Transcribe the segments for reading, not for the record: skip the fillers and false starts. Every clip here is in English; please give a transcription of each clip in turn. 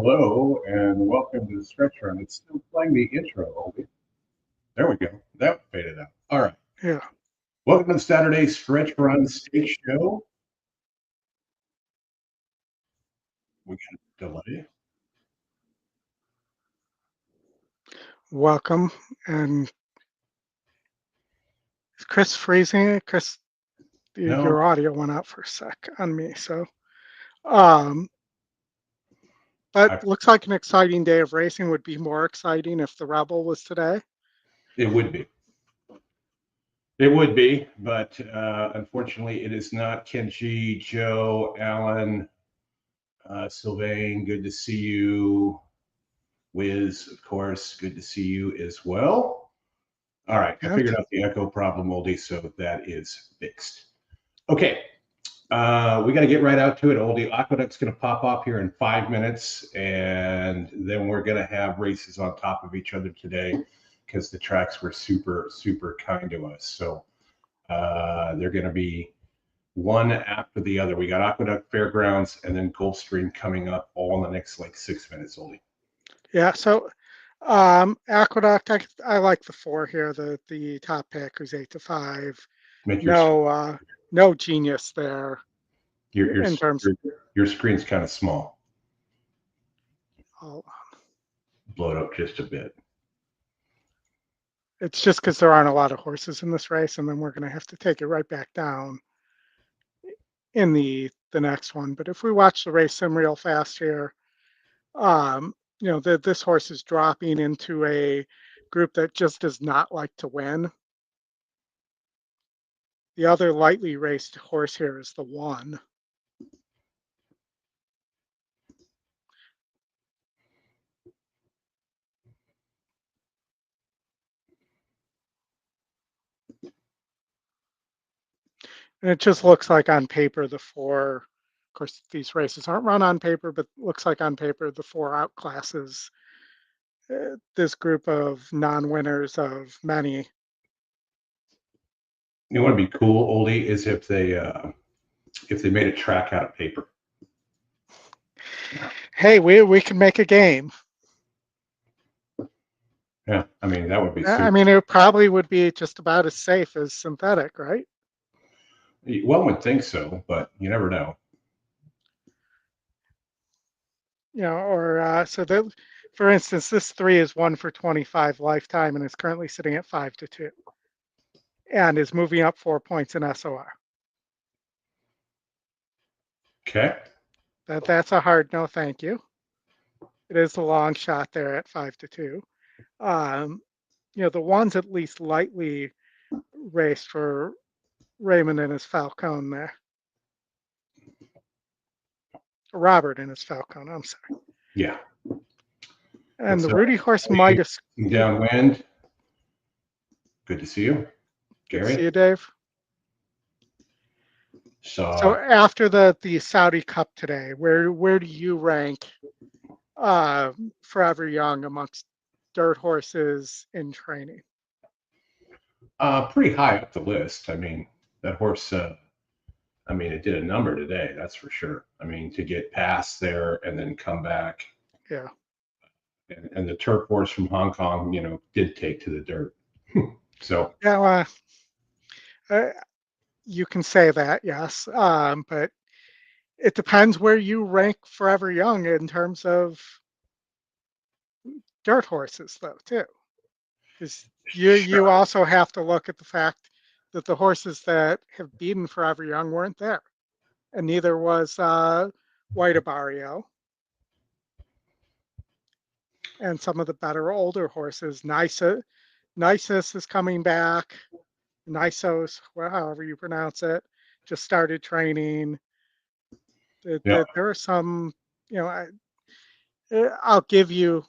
Hello and welcome to the Stretch Run. It's still playing the intro, Oldie. There we go. That faded out. All right. Yeah. Welcome to the Saturday Stretch Run Stakes Show. We got a delay. Welcome. And is Chris freezing it? Chris, No. your audio went out for a sec on me. So, but looks like an exciting day of racing. Would be more exciting if the Rebel was today. It would be. It would be, but unfortunately it is not. Kenji, Joe, Alan, Sylvain, good to see you. Wiz, of course, good to see you as well. All right, I figured out the echo problem, Oldie, so that is fixed. Okay, we got to get right out to it, Oldie. Aqueduct's going to pop off here in 5 minutes, and then we're going to have races on top of each other today because the tracks were super, super kind to us. So they're going to be one after the other. We got Aqueduct, Fairgrounds, and then Gulfstream coming up all in the next 6 minutes, Oldie. Yeah, so Aqueduct, I like the 4 here, the top pick, who's 8-5. No genius there. Your screen's kind of small. I'll blow it up just a bit. It's just because there aren't a lot of horses in this race, and then we're going to have to take it right back down in the next one. But if we watch the race sim real fast here, this horse is dropping into a group that just does not like to win. The other lightly raced horse here is the 1. And it just looks like on paper the 4, of course, these races aren't run on paper, but looks like on paper the 4 outclasses this group of non-winners of many. You want to be cool, Oldie, is if they made a track out of paper. Hey, we can make a game. Yeah, I mean, that would be super. I mean, it probably would be just about as safe as synthetic, right? One would think so, but you never know. For instance, this 3 is 1 for 25 lifetime and is currently sitting at 5-2 and is moving up 4 points in SOR. Okay. That's a hard no, thank you. It is a long shot there at 5-2. The one's at least lightly raced for Raymond and his Falcone there. Robert and his Falcone, I'm sorry. Yeah. And the Rudy horse might have... Downwind. Good to see you. Gary. Good to see you, Dave. So after the Saudi Cup today, where do you rank Forever Young amongst dirt horses in training? Pretty high up the list. I mean, that horse, it did a number today, that's for sure. I mean, to get past there and then come back. Yeah. And the turf horse from Hong Kong, did take to the dirt. So. Yeah, you can say that, yes. But it depends where you rank Forever Young in terms of dirt horses, though, too. Because you also have to look at the fact that the horses that have beaten Forever Young weren't there. And neither was White Barrio. And some of the better older horses. Nisus is coming back. Nisos, however you pronounce it, just started training. There are some, I'll give you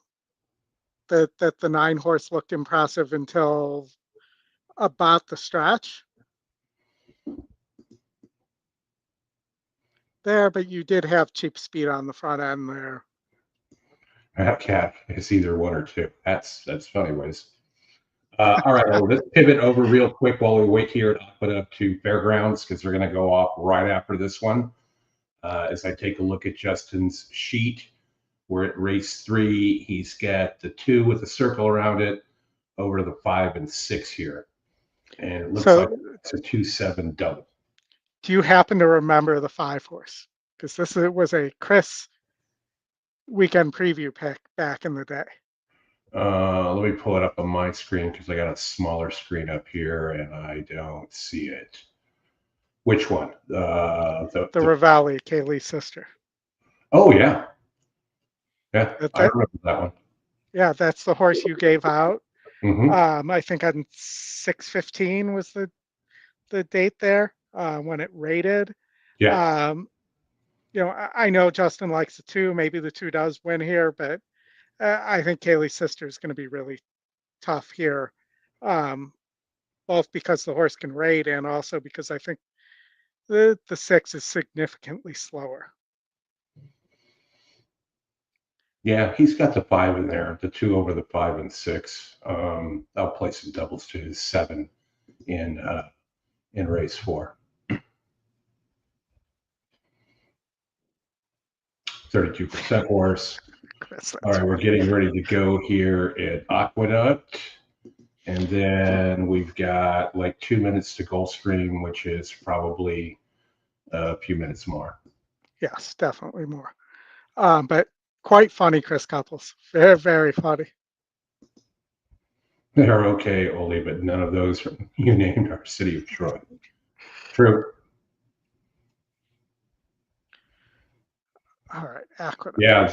that the 9 horse looked impressive until about the stretch there, but you did have cheap speed on the front end there. Cat is either 1 or 2. That's funny, Wiz. All right, well, let's pivot over real quick while we wait here at Aqueduct to Fairgrounds because they're going to go off right after this one. As I take a look at Justin's sheet, We're at race 3. He's got the 2 with a circle around it over to the 5 and 6 here. And it looks like it's a 2-7 double. Do you happen to remember the 5 horse? Because this was a Chris weekend preview pick back in the day. Let me pull it up on my screen because I got a smaller screen up here and I don't see it. Which one? The Ravalli, Kaylee's sister. Oh, yeah. Yeah, I remember that one. Yeah, that's the horse you gave out. Mm-hmm. I think on 6/15 was the date there when it rated. Yeah. You know, I know Justin likes the 2. Maybe the 2 does win here, but I think Kaylee's sister is going to be really tough here, both because the horse can rate and also because I think the 6 is significantly slower. Yeah, he's got the 5 in there, the 2 over the 5 and 6. I'll play some doubles to his 7 in race 4. 32% horse. All right, we're getting ready to go here at Aqueduct. And then we've got like 2 minutes to Gulfstream, which is probably a few minutes more. Yes, definitely more. But quite funny, Chris Couples. Very, very funny. They're okay, Oli, but none of those you named are City of Troy. True. All right, Aqueduct. Yeah,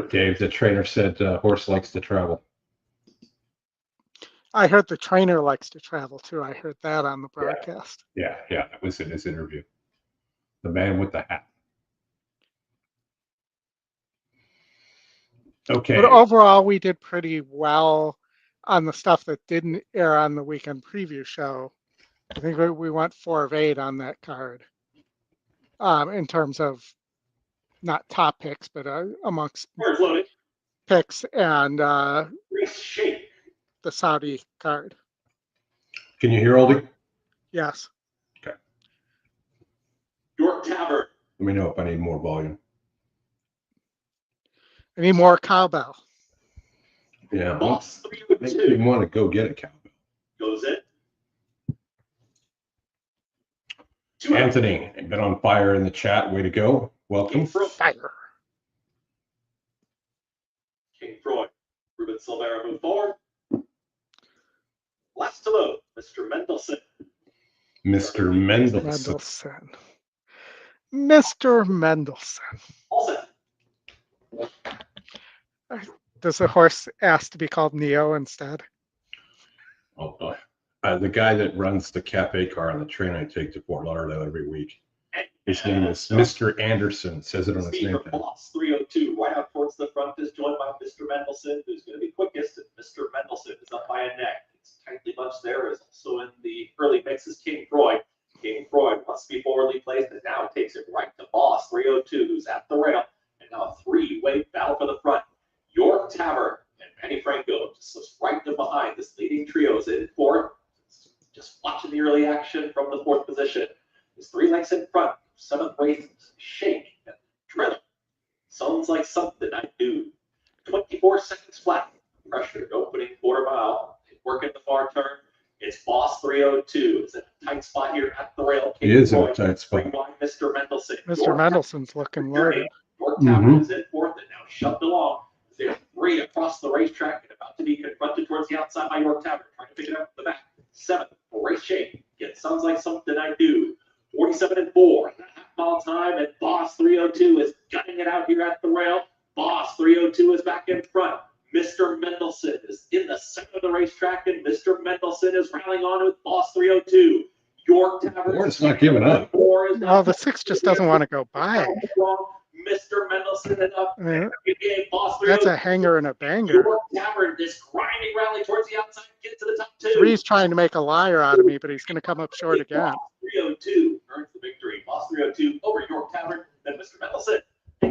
Dave, the trainer said horse likes to travel. I heard the trainer likes to travel too. I heard that on the broadcast. Yeah, that was in his interview. The man with the hat. Okay. But overall, we did pretty well on the stuff that didn't air on the weekend preview show. I think we went 4 of 8 on that card in terms of not top picks, but amongst picks and the Saudi card. Can you hear Oldie? Yes. Okay. York Tavern. Let me know if I need more volume. I need more cowbell. Yeah. Boss, makes me want to go get a cowbell. Goes in. Anthony, been on fire in the chat. Way to go. Welcome. Fire. King Freud. Ruben Silvera move forward. Last to load, Mr. Mendelson. Mr. Mendelson. Mr. Mendelson. All set. Does the horse ask to be called Neo instead? Oh, boy. The guy that runs the cafe car on the train I take to Fort Lauderdale every week. His name is Mr. Anderson. Says it on his name tag. Boss 302, right out towards the front, is joined by Mr. Mendelson, who's going to be quickest. And Mr. Mendelson is up by a neck. It's tightly bunched there. Is also in the early mixes King Freud. King Freud must be forwardly placed, and now takes it right to Boss 302, who's at the rail. And now a 3-way battle for the front. York Tavern and Penny Franco just slips right to behind. This leading trio is in 4th. Just watching the early action from the 4th position. There's 3 lengths in front. 7th race, Shake and Drill. Sounds like something I do. 24 seconds flat. Pressured opening quarter mile. Working the far turn. It's Boss 302. It's in a tight spot here at the rail. He is in a tight spot. Mr. Mendelson. Mr. Mendelson's looking loaded. York Tavern is in 4th and now shoved along. There's 3 across the racetrack and about to be confronted towards the outside by York Tavern. Trying to pick it up at the back. 7th, race Shake. It sounds like something I do. 47 and 4. Half-mile time, and Boss 302 is gutting it out here at the rail. Boss 302 is back in front. Mr. Mendelson is in the center of the racetrack, and Mr. Mendelson is rallying on with Boss 302. York Tavern. Board's not giving up. Well, the 6 just doesn't want to go by. Mr. Mendelson and up. That's a hanger and a banger. York Tavern, this grinding rally towards the outside, get to the top 2. 3's trying to make a liar out of me, but he's going to come up short again. Boss 302 earns the victory. Boss 302 over York Tavern, then Mr. Mendelson.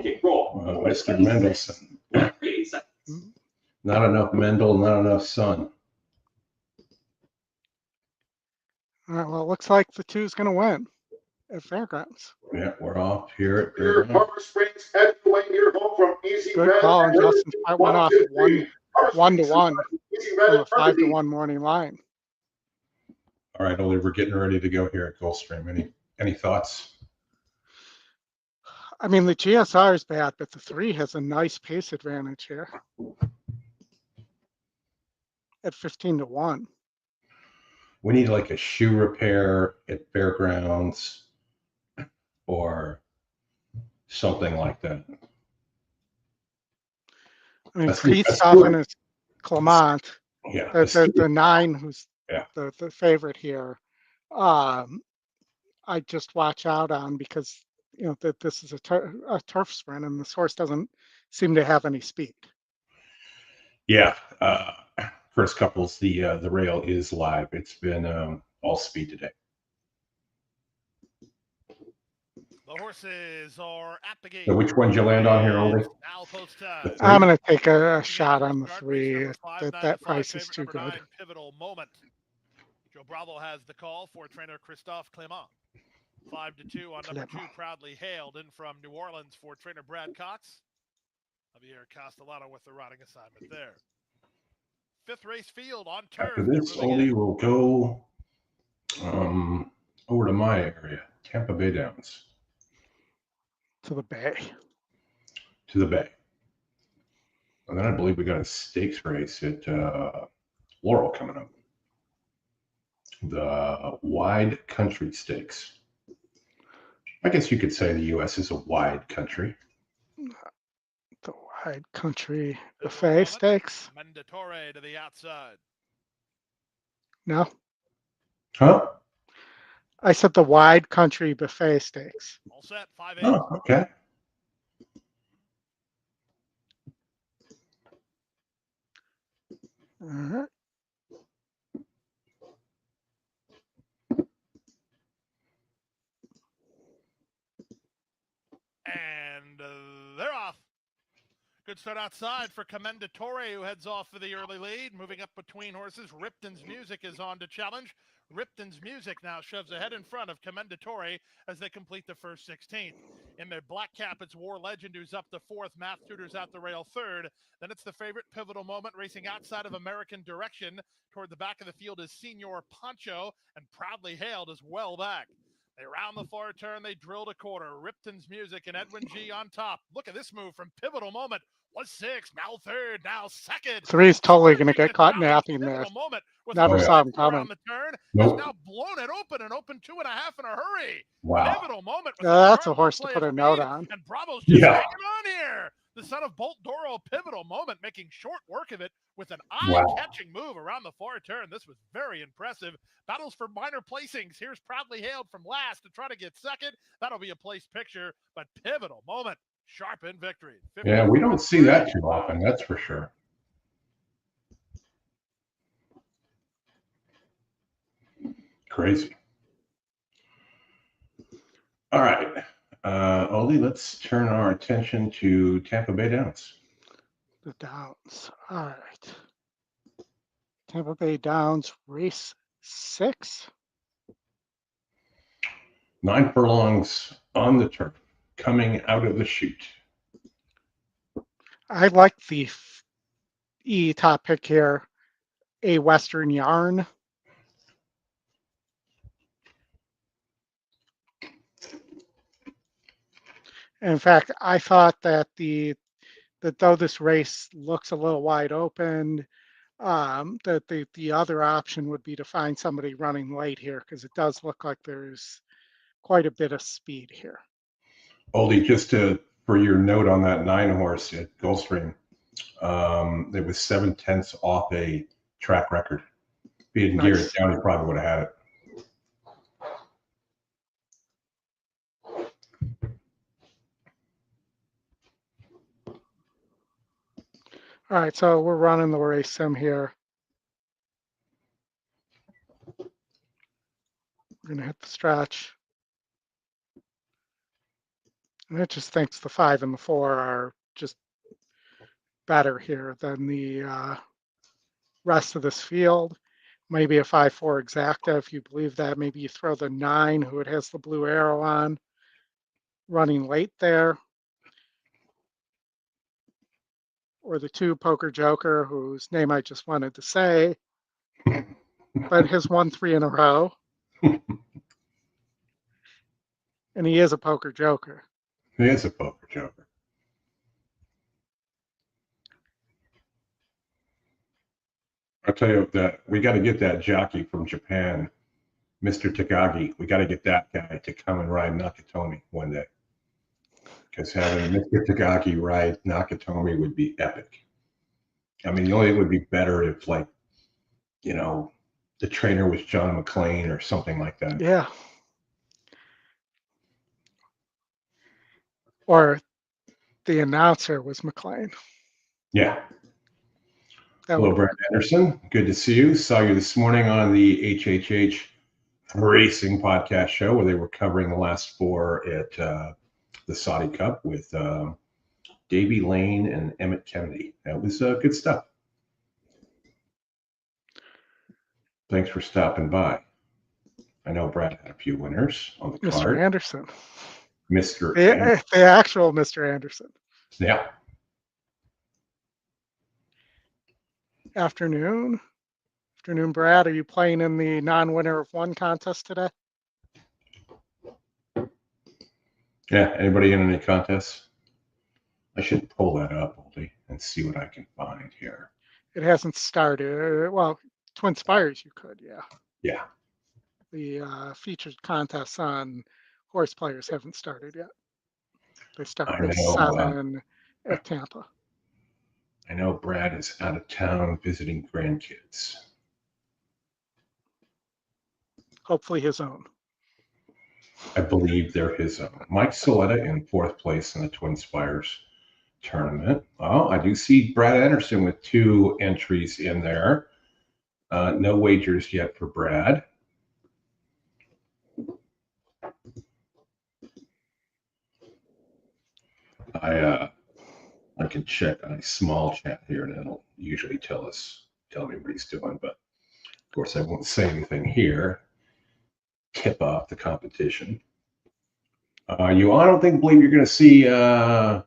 Kick roll. Mr. Mendelson. 3 seconds. Not enough Mendel, not enough sun. All right, well, it looks like the 2's going to win. at Fairgrounds. Yeah, we're off here at Your Fairgrounds. Harbor Springs heavyweight here home from Easy Good Red. call, and Justin's part went off at 1-1 Easy from Red a 5-1 morning line. All right, Oli, we're getting ready to go here at Gulfstream. Any thoughts? I mean, the GSR is bad, but the 3 has a nice pace advantage here at 15-1. We need like a shoe repair at Fairgrounds or something like that. I mean, That's Feast good. often is Clement, Yeah. the 9, who's Yeah. the favorite here. I just watch out on because that this is a turf sprint and this horse doesn't seem to have any speed. Yeah. First couples, the rail is live. It's been all speed today. The horses are at the gate. So which one did you land on here, Oli? Now post time. I'm going to take a shot on the 3. That price is too good. Pivotal moment. Joe Bravo has the call for trainer Christophe Clement. 5-2 on number 2, proudly hailed in from New Orleans for trainer Brad Cox. Javier Castellano with the riding assignment there. 5th race field on turf. After this, Oli will go over to my area, Tampa Bay Downs. To the Bay. To the Bay. And then I believe we got a stakes race at Laurel coming up. The Wide Country Stakes. I guess you could say the U.S. is a wide country. The Wide Country Buffet Stakes. Mandatory to the outside. No. Huh? I said the Wide Country Buffet Stakes. All set, 5-8. Oh, okay. All right. And they're off. Good start outside for Commendatore, who heads off for the early lead. Moving up between horses, Ripton's Music is on to challenge. Ripton's Music now shoves ahead in front of Commendatore as they complete the first 16th. In their black cap, it's War Legend, who's up to 4th. Math Tutors out the rail 3rd. Then it's the favorite Pivotal Moment racing outside of American Direction. Toward the back of the field is Senior Poncho, and proudly hailed as well back. They round the far turn, they drilled a quarter. Ripton's Music and Edwin G on top. Look at this move from Pivotal Moment. Was 6th, now 3rd, now 2nd. 3's totally going to get caught napping there. Never saw him coming. The turn Nope. has now blown it open and open 2.5 in a hurry. Wow. Pivotal Moment. That's a horse to put a note on. And Bravo's just Yeah. hanging on here. The son of Bolt Doro, Pivotal Moment, making short work of it with an Wow. eye-catching move around the far turn. This was very impressive. Battles for minor placings. Here's proudly hailed from last to try to get second. That'll be a place picture, but Pivotal Moment, sharp in victory. Yeah, we don't see that too often, that's for sure. Crazy. All right. Oli, let's turn our attention to Tampa Bay Downs. The Downs. All right. Tampa Bay Downs, race 6. 9 furlongs on the turf, coming out of the chute. I like the top pick here, A Western Yarn. In fact, I thought that though this race looks a little wide open, that the other option would be to find somebody running late here because it does look like there's quite a bit of speed here. Oli, just for your note on that 9 horse at Gulfstream, it was 7/10 off a track record. If he didn't gear it down, he probably would have had it. All right, so we're running the race sim here. We're going to hit the stretch. And it just thinks the 5 and the 4 are just better here than the rest of this field. maybe a 5-4 exacta if you believe that. Maybe you throw the 9, who it has the blue arrow on, running late there. Or the 2 Poker Joker, whose name I just wanted to say, but has won 3 in a row. And he is a Poker Joker. He is a poker joker. I'll tell you that we got to get that jockey from Japan, Mr. Takagi. We got to get that guy to come and ride Nakatomi one day. Because having Mr. Takagi ride Nakatomi would be epic. I mean, the only it would be better if, like, you know, the trainer was John McClane or something like that. Yeah. Or the announcer was McLean. Yeah. That Hello, would Brad Anderson. Good to see you. Saw you this morning on the HHH Racing Podcast show where they were covering the last 4 at the Saudi Cup with Davey Lane and Emmett Kennedy. That was good stuff. Thanks for stopping by. I know Brad had a few winners on the Mr. card. Anderson. Mr. Anderson. The actual Mr. Anderson. Yeah. Afternoon, Brad. Are you playing in the non-winner of 1 contest today? Yeah. Anybody in any contests? I should pull that up, Oldie, and see what I can find here. It hasn't started. Well, Twin Spires you could, yeah. Yeah. The featured contests on horse players haven't started yet. They start I at know, 7 at Tampa. I know Brad is out of town visiting grandkids. Hopefully his own. I believe they're his own. Mike Soletta in 4th place in the Twin Spires tournament. Oh, I do see Brad Anderson with 2 entries in there. No wagers yet for Brad. I can check on a small chat here, and it'll usually tell me what he's doing. But of course, I won't say anything here. Tip off the competition. I don't believe you're going to see Matt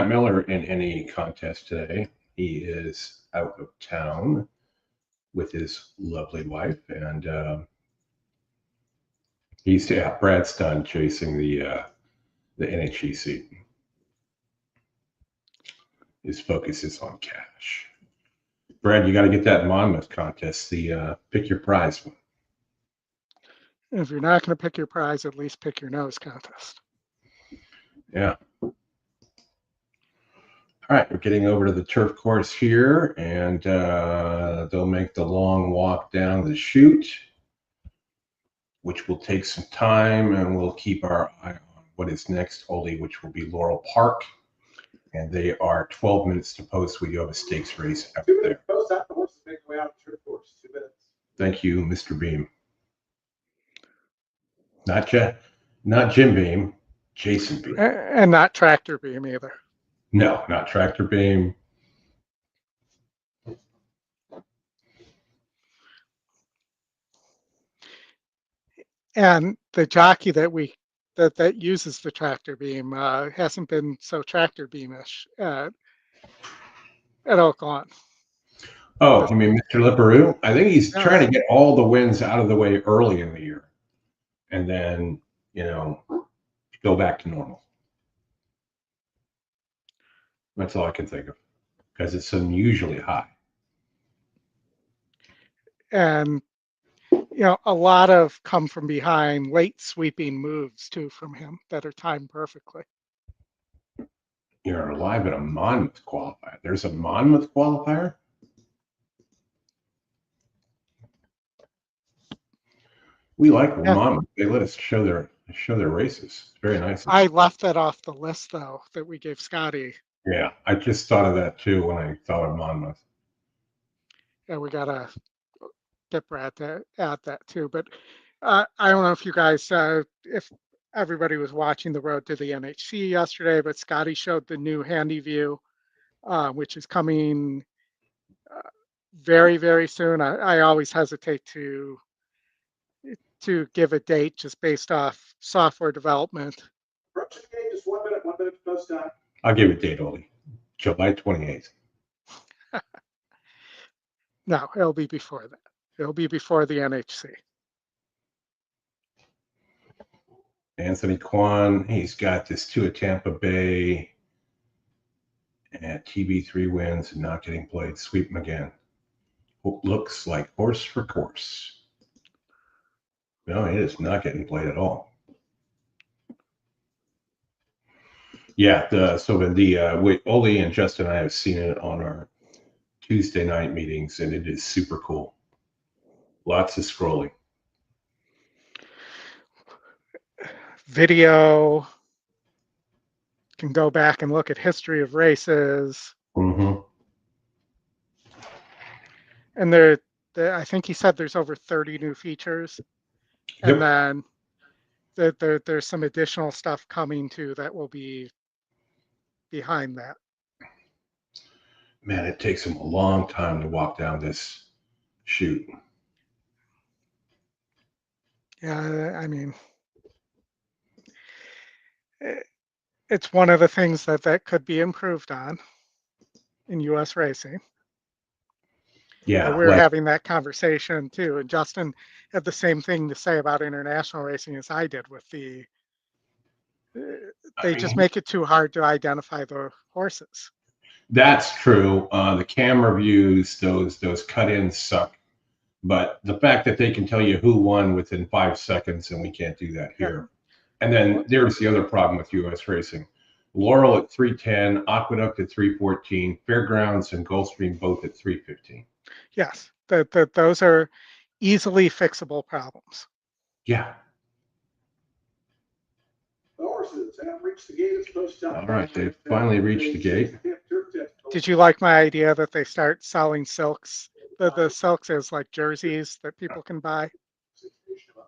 Miller in any contest today. He is out of town with his lovely wife, and Brad's done chasing the NHEC. His focus is on cash. Brad, you got to get that Monmouth contest, the pick your prize one. And if you're not going to pick your prize, at least pick your nose contest. Yeah. All right, we're getting over to the turf course here, and they'll make the long walk down the chute, which will take some time, and we'll keep our eye on what is next, Oldie, which will be Laurel Park. And they are 12 minutes to post. We do have a stakes race out 2 there. minutes post out the horses making way out of the turf course. 2 minutes. Thank you, Mr. Beam. Not Jim Beam, Jason Beam. And not Tractor Beam either. No, not Tractor Beam. And the jockey that uses the Tractor Beam hasn't been so Tractor Beamish at Oaklawn. Oh, you mean Mr. Lipperoo? I think he's Yeah. trying to get all the wins out of the way early in the year. And then, go back to normal. That's all I can think of. Because it's unusually high. And a lot of come from behind, late sweeping moves too from him that are timed perfectly. You're live at a Monmouth qualifier. There's a Monmouth qualifier? We like Monmouth. They let us show their races. It's very nice. I left that off the list though that we gave Scotty. Yeah, I just thought of that too when I thought of Monmouth. Yeah, we gotta get Brad to add that too. But I don't know if you guys, if everybody was watching the road to the NHC yesterday, but Scotty showed the new Handy View, which is coming very, very soon. I always hesitate to give a date just based off software development. Approaching the gate, just 1 minute, 1 minute post time. I'll give it a date, Oldie. July 28th. No, it'll be before that. It'll be before the NHC. Anthony Kwan, he's got this 2 at Tampa Bay at TB3 wins and not getting played. Sweep him again. Looks like horse for course. No, it is not getting played at all. Yeah, Ole and Justin and I have seen it on our Tuesday night meetings, and it is super cool. Lots of scrolling. Video, can go back and look at history of races. Mm-hmm. And I think he said there's over 30 new features. Yep. And then there's some additional stuff coming too that will be behind that. Man, it takes him a long time to walk down this chute. Yeah, I mean, it's one of the things that could be improved on in U.S. racing. Yeah, But we're having that conversation too, and Justin had the same thing to say about international racing as I did with the. They just make it too hard to identify the horses. That's true. The camera views, those cut-ins suck. But the fact that they can tell you who won within 5 seconds, and we can't do that here. Yeah. And then there's the other problem with U.S. racing. Laurel at 310, Aqueduct at 314, Fairgrounds and Goldstream both at 315. Yes, those are easily fixable problems. Yeah. The horses have reached the gate. It's post time. All right, they've finally reached the gate. Did you like my idea that they start selling silks? The silks as like jerseys that people can buy?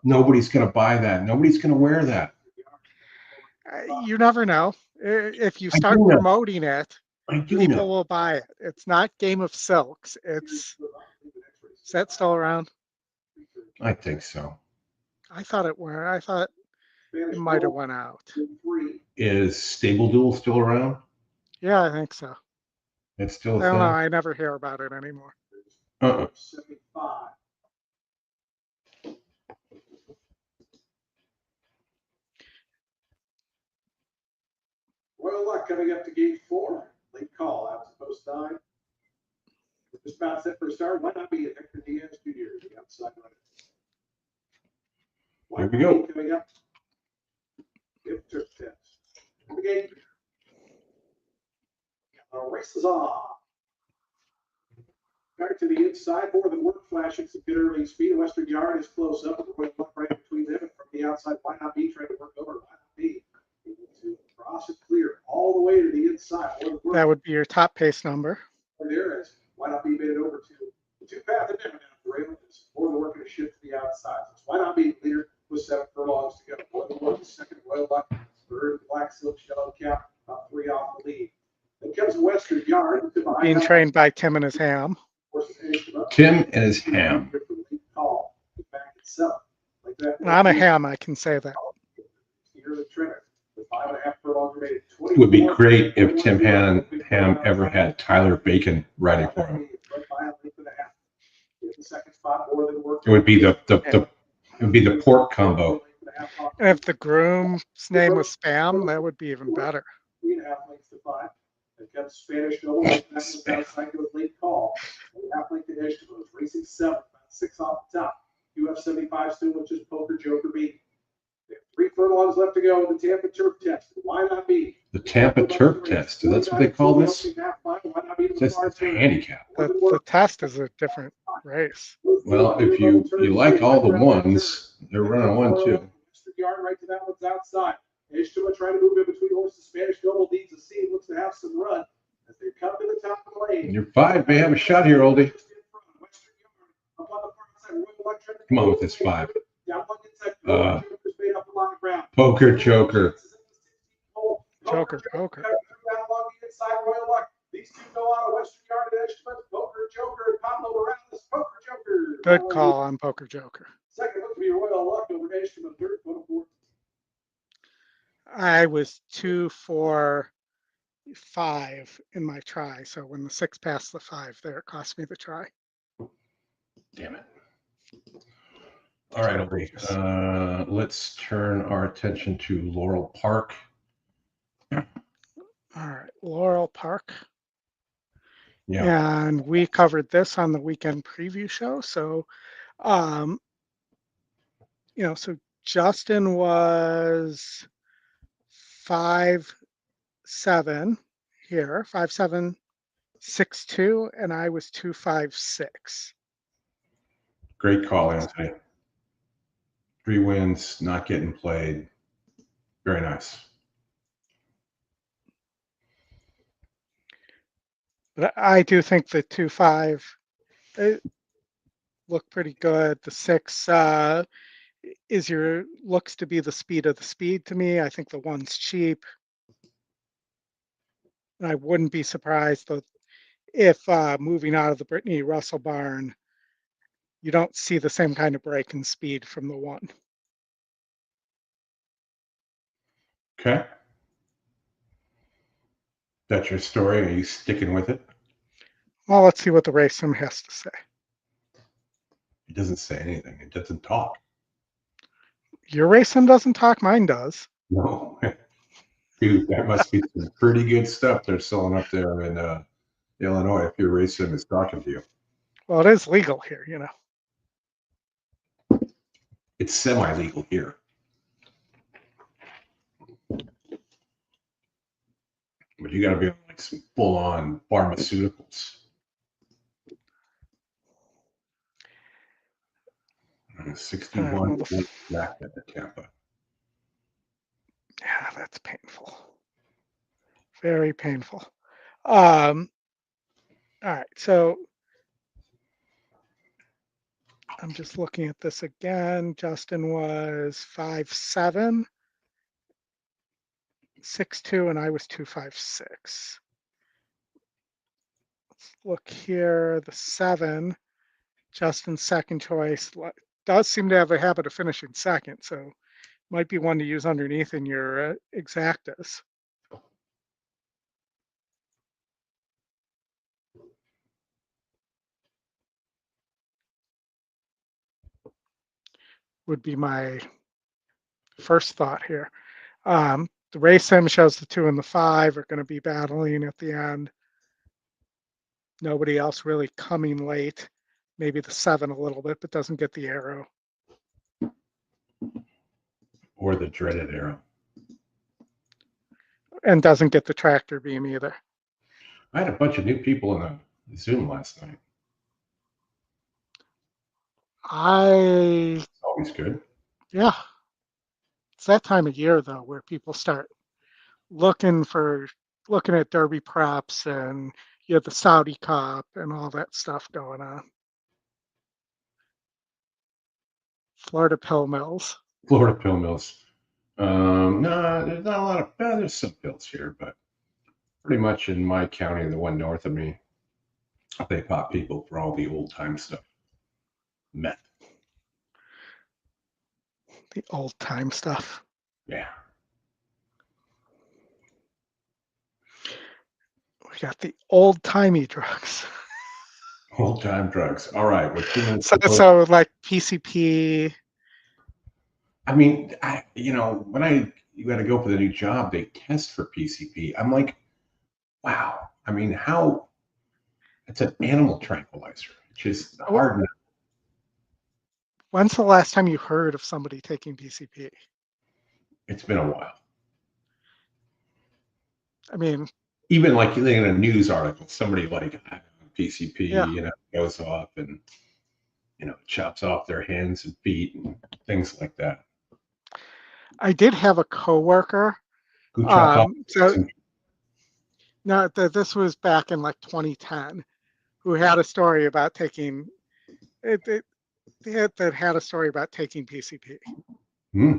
Nobody's going to buy that. Nobody's going to wear that. You never know. If you start promoting it, people will buy it. It's not Game of Silks. Is that still around? I think so. I thought it might have went out. Is Stable Duel still around? Yeah, I think so. It's still a I don't thing? know. I never hear about it anymore. 75. Royal Luck coming up to gate 4. Late call out to post 9. Just about set for a start. Why not be Hector Diaz Jr. the outside runner? Here we go. Coming up. Give trip test. The gate. Race is on. Back to the inside, more than work flashing some good early speed. Western Yard is close up, and the Royal Luck right between them. And from the outside, why not be trying to work over? Why not be able to cross it clear all the way to the inside? That would be your top pace number. There is. Why not be made it over to the 2-path and down the rail? Is more than working to shift to the outside. So why not be leader with 7 furlongs to go? More than work, second Royal Luck, third black silk yellow cap, about 3 off the lead. Then comes Western Yard. Being trained by Tim and his ham. Tim and his ham. I'm a ham, I can say that. It would be great if Tim Ham ever had Tyler Bacon riding for him. It would be the pork combo. And if the groom's name was Spam, that would be even better. Spanish double outside goes late call. Half length to edge to those racing 7, 6 off the top. UF 75 still, which is Poker Joker beat. 3 furlongs left to go in the Tampa Turf Test. Why not be? The Tampa Turf Test. So that's what they call this? That's the handicap. The test is a different race. Well, if you like all the ones, they're running 1 too. Yard right to that one's outside. H2 trying to move in between horses. Spanish double needs a seat. Looks to have some run as they come to the top of the lane. Your 5 may have a shot here, Oldie. Come on with this 5. Poker Joker. Joker. These two go out of Western Yard and Edgemont. Poker Joker and Pablo Good call on Poker Joker. Second look to be Royal Luck over Edgecombe, third, 104. I was 2, 4, 5 in my try. So when the 6 passed the 5 there, it cost me the try. Damn it. All right, Opie. Let's turn our attention to Laurel Park. All right, Laurel Park. Yeah. And we covered this on the weekend preview show. So, so Justin was 5-7 here, 5-7, 6-2, and I was 2-5-6. Great call, Anthony. 3 wins, not getting played. Very nice. But I do think the 2-5 look pretty good. The 6 looks to be the speed of the speed to me. I think the 1's cheap. And I wouldn't be surprised if moving out of the Brittany Russell barn, you don't see the same kind of break in speed from the 1. Okay. That's your story. Are you sticking with it? Well, let's see what the race sim has to say. It doesn't say anything. It doesn't talk. Your race sim doesn't talk, mine does. No. Dude, that must be some pretty good stuff they're selling up there in Illinois if your race sim is talking to you. Well, it is legal here, It's semi-legal here. But you got to be on like some full-on pharmaceuticals. 61 back at the Tampa. Yeah, that's painful. Very painful. All right, so I'm just looking at this again. Justin was 5-7, 6-2, and I was 2-5-6. Let's look here. The 7, Justin's second choice, does seem to have a habit of finishing second, so might be one to use underneath in your exactas. Would be my first thought here. The race sim shows the 2 and the 5 are going to be battling at the end. Nobody else really coming late. Maybe the 7 a little bit, but doesn't get the arrow. Or the dreaded arrow. And doesn't get the tractor beam either. I had a bunch of new people in the Zoom last night. It's always good. Yeah. It's that time of year, though, where people start looking at Derby props, and you have the Saudi Cup and all that stuff going on. Florida Pill Mills. Florida Pill Mills. No, there's not a lot of, there's some pills here, but pretty much in my county, the one north of me, they pop people for all the old time stuff. Meth. The old time stuff. Yeah. We got the old timey drugs. Old time drugs. All right. With 2 minutes to go. So like PCP. I mean, when you got to go for the new job, they test for PCP. I'm like, wow. I mean, how? It's an animal tranquilizer. It's just hard. When's the last time you heard of somebody taking PCP? It's been a while. I mean, even like in a news article, somebody like PCP, Yeah. Goes off and chops off their hands and feet and things like that. I did have a coworker. Who chopped off? No, this was back in like 2010. Who had a story about taking it? That had a story about taking PCP. Hmm.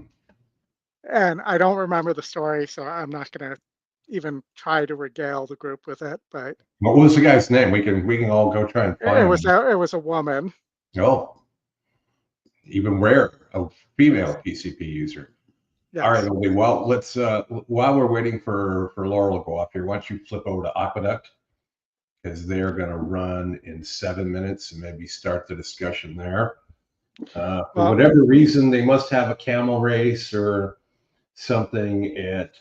And I don't remember the story, so I'm not going to even try to regale the group with it. But What was the guy's name? We can all go try and find it was a woman. Oh, even rare, a female PCP user. Yes. All right, Oldie. Well, let's while we're waiting for Laurel to go off here, why don't you flip over to Aqueduct, because they're going to run in 7 minutes and maybe start the discussion there. For whatever reason, they must have a camel race or something at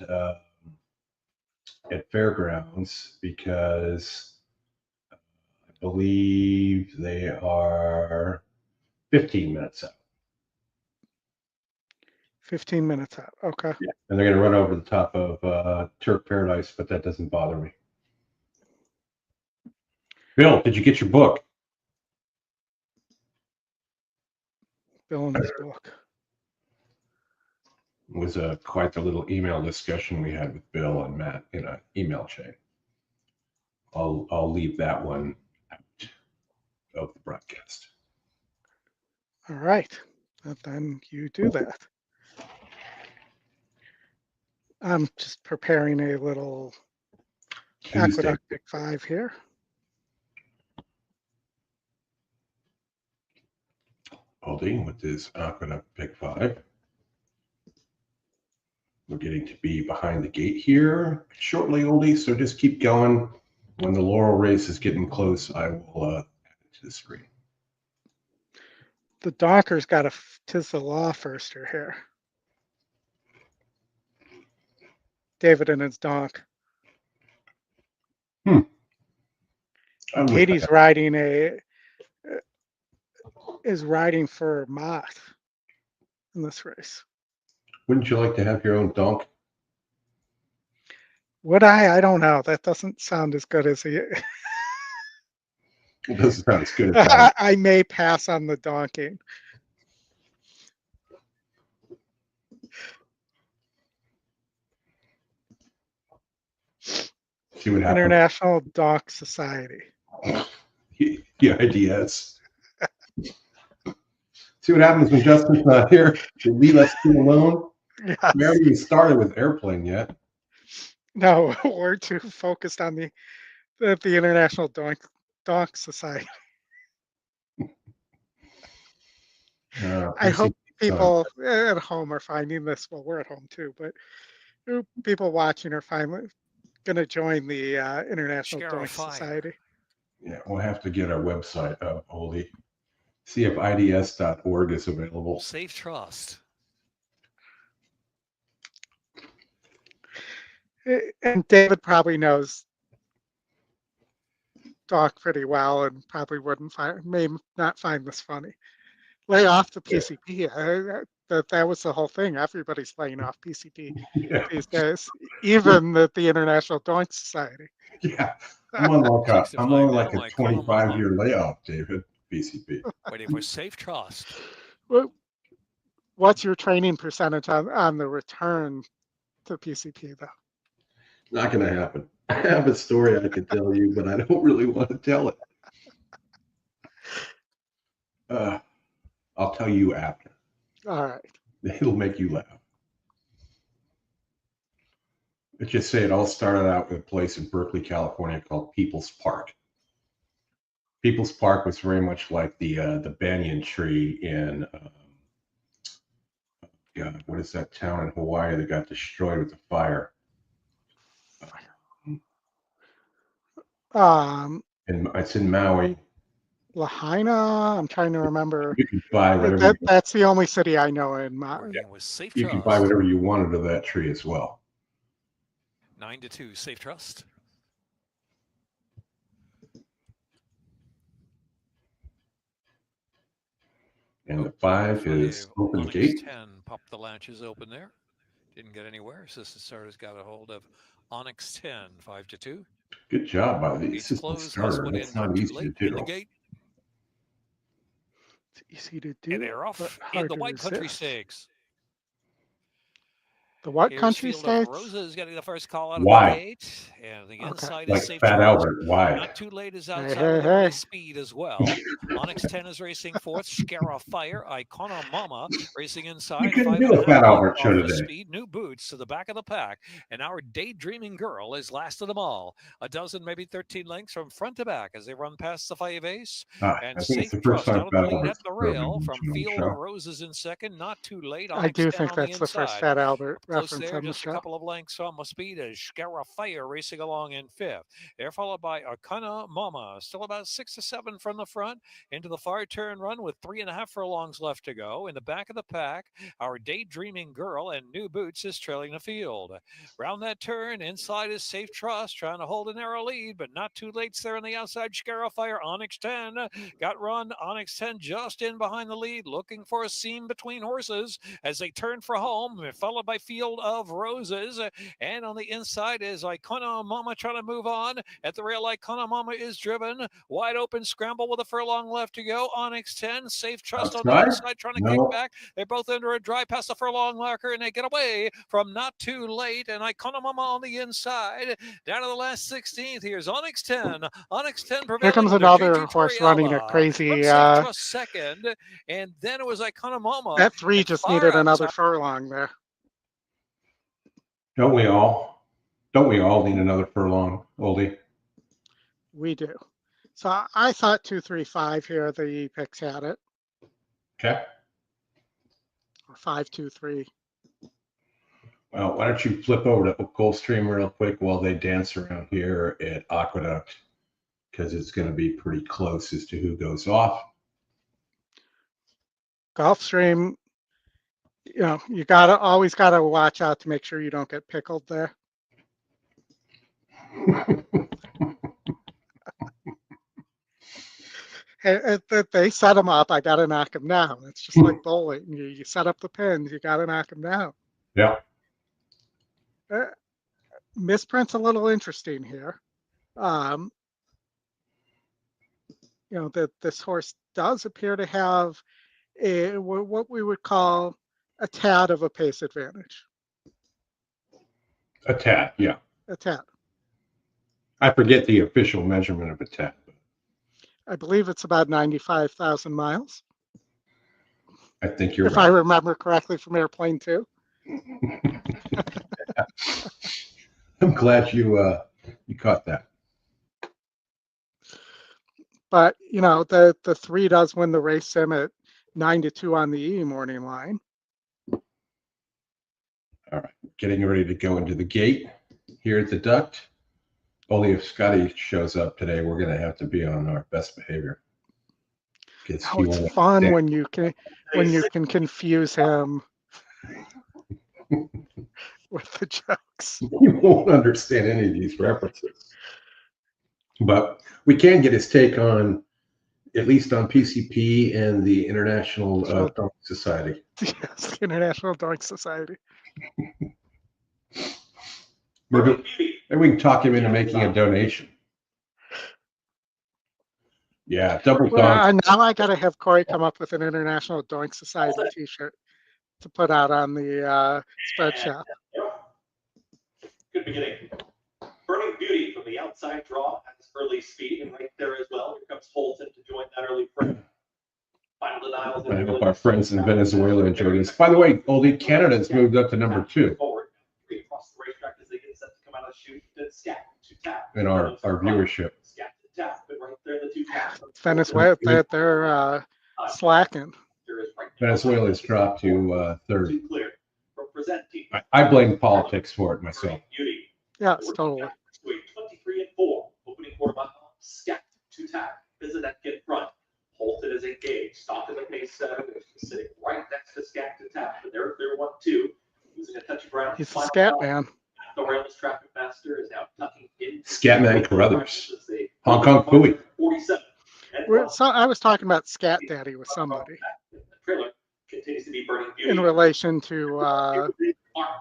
Fairgrounds, because I believe they are 15 minutes out. 15 minutes out. Okay. Yeah, and they're going to run over the top of Turk Paradise, but that doesn't bother me. Bill, did you get your book? Bill in his book. It was quite the little email discussion we had with Bill and Matt in an email chain. I'll leave that one out of the broadcast. All right. Then you do that. I'm just preparing a little Tuesday. Aqueduct Pick 5 here. Oldie with this Aqueduct Pick 5. We're getting to be behind the gate here shortly, Oldie, so just keep going. When the Laurel race is getting close, I will add it to the screen. The Donker's got a tis the law firster here. David and his donk. Katie's riding is riding for Mott in this race. Wouldn't you like to have your own donk? Would I? I don't know. That doesn't sound as good as he. It doesn't sound as good as that. I may pass on the donking. See what happens. International Donk Society. The ideas. See what happens when Justin's not here. They leave us too alone. Yes. We haven't even started with airplane yet. No, we're too focused on the International Donk Society. I hope people at home are finding this. Well, we're at home too, but people watching are finally going to join the International Donk Society. Yeah, we'll have to get our website up, Oldie. See if IDS.org is available. Safe Trust. And David probably knows Doc pretty well and probably may not find this funny. Lay off the PCP. That was the whole thing. Everybody's laying off PCP these days, even the International Donk Society. Yeah, I'm on like a 25-year layoff, David. PCP. Waiting for Safe Trust. What's your training percentage on the return to PCP, though? Not going to happen. I have a story I could tell you, but I don't really want to tell it. I'll tell you after. All right. It'll make you laugh. Let's just say it all started out with a place in Berkeley, California called People's Park. People's Park was very much like the banyan tree in what is that town in Hawaii that got destroyed with the fire? And it's in Maui. Lahaina. I'm trying to remember. You can buy whatever. That's the only city I know in Maui. You can buy whatever you wanted of that tree as well. 9-2, Safe Trust. And the 5 is open Onyx gate. 10 popped the latches open there. Didn't get anywhere. Assistant starter's got a hold of Onyx 10, 5-2. Good job by the assistant starter. It's not easy to do. It's easy to do. And they're off in the White Country Stakes. The what Here's country Field of states? Roses getting the first call out of Why? the gate. And the Okay. inside Like is Safe Fat Trust. Albert. Why? Not Too Late is Hey, outside hey, with early hey. speed as well. Onyx 10 is racing fourth. Scare Fire. Icona Mama racing inside. You couldn't 5.5 do a Fat lengths Albert show off the today. speed. New Boots to the back of the pack. And our Daydreaming Girl is last of them all. A dozen, maybe 13 lengths from front to back as they run past the 5 ace. And I think Safe it's the first Trust time out of the Fat lead Albert's at the proven rail to from be on the Field of show. Roses in second. Not Too Late. I Onyx do 10 think on the that's the first inside. Fat Albert Close reference there, on the just a show. couple of lengths on the speed as Scare Fire racing along in fifth. They're followed by Akana Mama, still about 6 to 7 from the front into the far turn run with 3.5 furlongs left to go. In the back of the pack, our Daydreaming Girl and New Boots is trailing the field. Round that turn, inside is Safe Trust, trying to hold a narrow lead, but Not Too Late's there on the outside. Scare Fire, Onyx 10 got run. Onyx 10 just in behind the lead, looking for a seam between horses as they turn for home, followed by Field of Roses. And on the inside is Icona Mama trying to move on. At the rail, Icona Mama is driven. Wide open scramble with a furlong left to go. Onyx 10, Safe Trust on the Outside? inside trying to No. kick back. They're both under a dry past the furlong marker, and they get away from Not Too Late. And Icona Mama on the inside. Down to the last 16th. Here's Onyx 10. Onyx 10 prevailing. Here comes under another Gigi horse running a Torriella. crazy. From Safe Trust second, and then it was Icona Mama. That 3 and just far needed another outside. furlong there. Don't we all? Don't we all need another furlong, Oldie? We do. So I thought 235 here. The picks had it. Okay. Or 523. Well, why don't you flip over to Goldstream real quick while they dance around here at Aqueduct, because it's going to be pretty close as to who goes off. Gulfstream, you always gotta watch out to make sure you don't get pickled there. They set them up. I gotta knock them down. It's just like bowling. You set up the pins. You gotta knock them down. Yeah. Misprint's a little interesting here. That this horse does appear to have what we would call a tad of a pace advantage. A tad, yeah. A tad. I forget the official measurement of a tad. I believe it's about 95,000 miles. I think you're if right. I remember correctly from Airplane 2. I'm glad you caught that. But the 3 does win the race sim at 9-2 on the E morning line. All right, getting ready to go into the gate here at the Duct. Only if Scotty shows up today, we're going to have to be on our best behavior. It's fun when you can confuse him with the jokes. You won't understand any of these references. But we can get his take on, at least on PCP and the International Donkey Society. Yes, International Donkey Society. Maybe we can talk him into making a donation. Yeah, double donk. Now I got to have Corey come up with an International Doink Society T-shirt to put out on the spread shop. Good beginning. Burning Beauty from the outside draw has early speed, and right there as well. Here comes Holton to join that early frame. Final denials. I hope our friends in Venezuela enjoy this. By the way, Oldie, Canada's moved up to number 2 Forward, 3 across the racetrack as they get set to come out of the chute. Then scat to tap. in our viewership. Scat to tap, but right there the 2 taps. Venezuela, they're slacking. Venezuela's dropped to 3rd. Clear. Representing. I blame politics for it myself. Beauty. Yes, totally. 23-4. Opening quarter mile. Scat to tap. Visit in front. Holton is engaged. Stopped in the pace sitting right next to Scat to tap. But they're 1-2. Using a touch of ground. He's a scat man. The rails traffic master is now tucking in. Scatman Carruthers. Hong Kong Pooey. 47. So I was talking about Scat Daddy with somebody. The trailer continues to be Burning Beauty. In relation to are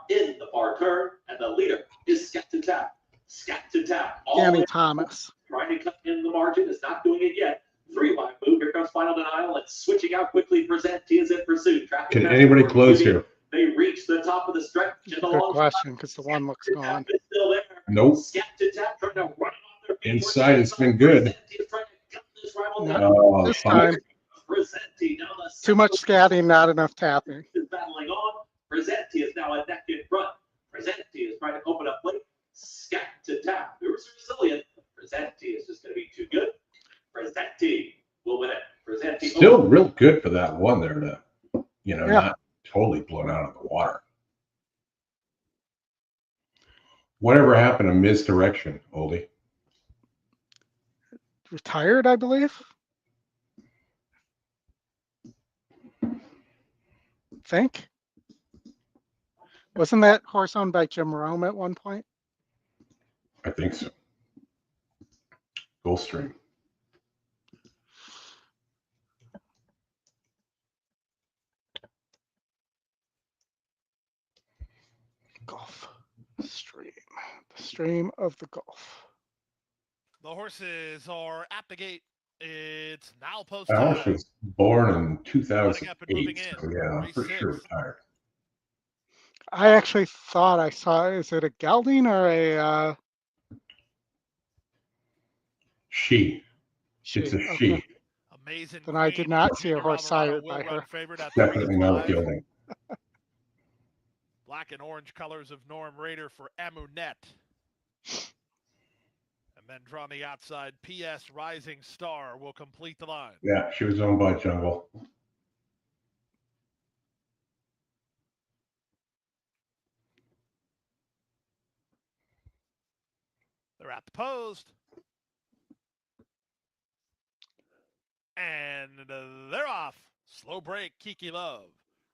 in the far turn, and the leader is Scat to tap. Scat to tap. Danny Thomas. Trying to cut in the margin, is not doing it yet. 3-wide move. Here comes Final Denial and switching out quickly. Present. He is in pursuit. Traffic Can master anybody Burning close Beauty here? They reach the top of the stretch. Good question, because the one looks gone. It's still there. Nope. Skeptic tap trying to run it off their feet. Inside it's been good. Presenti is trying to cut this rival Not down. Oh, this fuck. time. Presenti now the Too much scatting, not enough tapping. is battling on. Presenti is now a neck in front. Presenti is trying to open up late. Scat to tap. There's resilient. Presenti is just going to be too good. Presenti will win it. Presenti Still real good for that one there to, Yeah. not totally blown out of the water. Whatever happened to misdirection, Oldie? Retired, I believe. Think. Wasn't that horse owned by Jim Rome at one point? I think so. Gulfstream. Gulf Stream. The stream of the Gulf. The horses are at the gate. It's now post I time. was born in Letting up and moving 2008, in. so yeah, I'm Race for sure 6. retired. I actually thought I saw, is it a gelding or a She. she? It's a Okay. she. Amazing. Then I Queen, did not see a Junior horse Alvarado sired will by run her. favorite at 3 to Definitely not 5. gilding. Black and orange colors of Norm Raider for Amunet. And then draw on the outside, PS Rising Star will complete the line. Yeah, she was owned by Jungle. They're at the post. And they're off. Slow break, Kiki Love.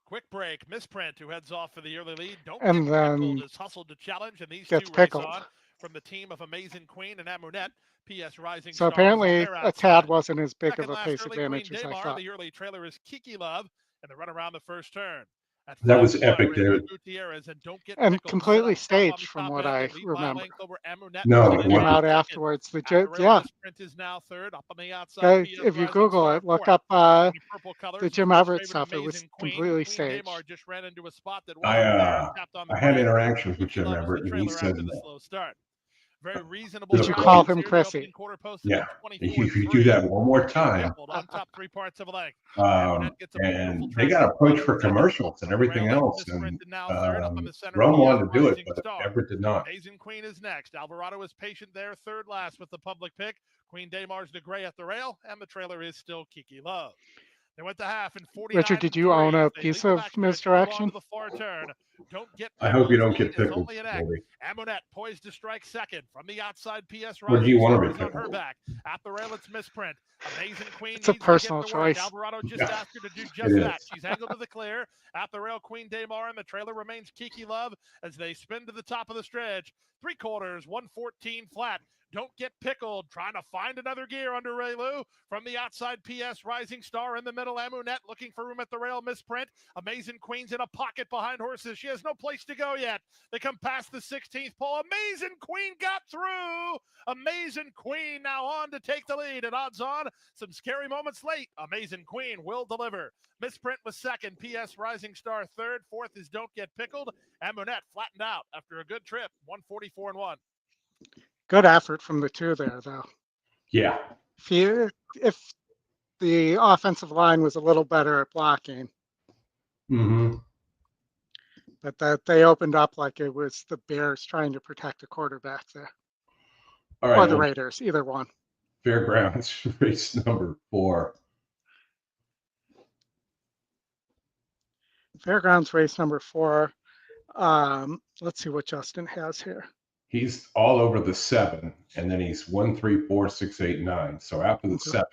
Quick break, Misprint, who heads off for the early lead. Don't And get then pickled, is hustled to challenge, and these gets two race pickled. on from the team of Amazing Queen and Amunet. PS Rising So Star is on apparently their a outside. tad wasn't as big Second of a last pace early, advantage Queen as I Damar. thought. The early trailer is Kiki Love, and they run around the first turn. At That was 5-1, epic, Raymond dude. Gutierrez and Don't Get And Pickled completely set up top on staged the from top what end. I They lead by a remember. length over Amunet. No, They it came wasn't. out Second. afterwards. Aftercare Yeah. Sprint is now third. Up on the outside. Guys, PS if you Rising Google Star it, look fourth. up The purple colors the is Jim first Everett favorite stuff. It was Amazing Queen. completely Queen staged. Damar just ran into a spot that I wasn't there. Tapped on the had brake. interactions with Kiki Jim Love is the Everett, and he trailer said after the that. slow start. Very reasonable. Did you track call pace him here. The Chrissy? opening quarter posted Yeah. at If you 24-3. do that one more Don't Get time, Pickled on top 3 parts of a length. Amunet gets a beautiful and they track got pace approached for second. commercials and everything Railing else, Misprint and now third. Up on the center. Rome PS wanted to do it, Rising but Star. Everett did not. Amazing Queen is next. Alvarado is patient there, third last with the public pick. Queen Damar's the gray at the rail, and the trailer is still Kiki Love. They went to half in 49. Richard, did you own a They piece lead the of backstretch, hold on misdirection? to the far turn. Don't Get I hope you Pickled. don't Lead get is pickled, only an act. Goldie. Amunet poised to strike second. From the outside, PS Or do Rising you want to Star be is on her pickled? back. At the rail, it's Misprint. Amazing Queen It's a needs to get personal to work. choice. Alvarado just Yeah, asked her to do just it that. is. She's angled to the clear. At the rail, Queen Damar, and the trailer remains Kiki Love as they spin to the top of the stretch. 3/4, 114 flat. Don't Get Pickled, trying to find another gear under Ray Lou. From the outside, PS Rising Star in the middle. Amunet looking for room at the rail. Misprint. Amazing Queen's in a pocket behind horses. She has no place to go yet. They come past the 16th pole. Amazing Queen got through. Amazing Queen now on to take the lead. At odds on, some scary moments late. Amazing Queen will deliver. Misprint was second. PS Rising Star third. Fourth is Don't Get Pickled. Amunet flattened out after a good trip. 144-1. Good effort from the two there, though. Yeah. If the offensive line was a little better at blocking, Mm-hmm. but that they opened up like it was the Bears trying to protect a quarterback there, All or right. the Well, Raiders, either one. Fairgrounds race number 4. Fairgrounds race number 4. Let's see what Justin has here. He's all over the 7, and then he's 1, 3, 4, 6, 8, 9. So after the Okay. 7,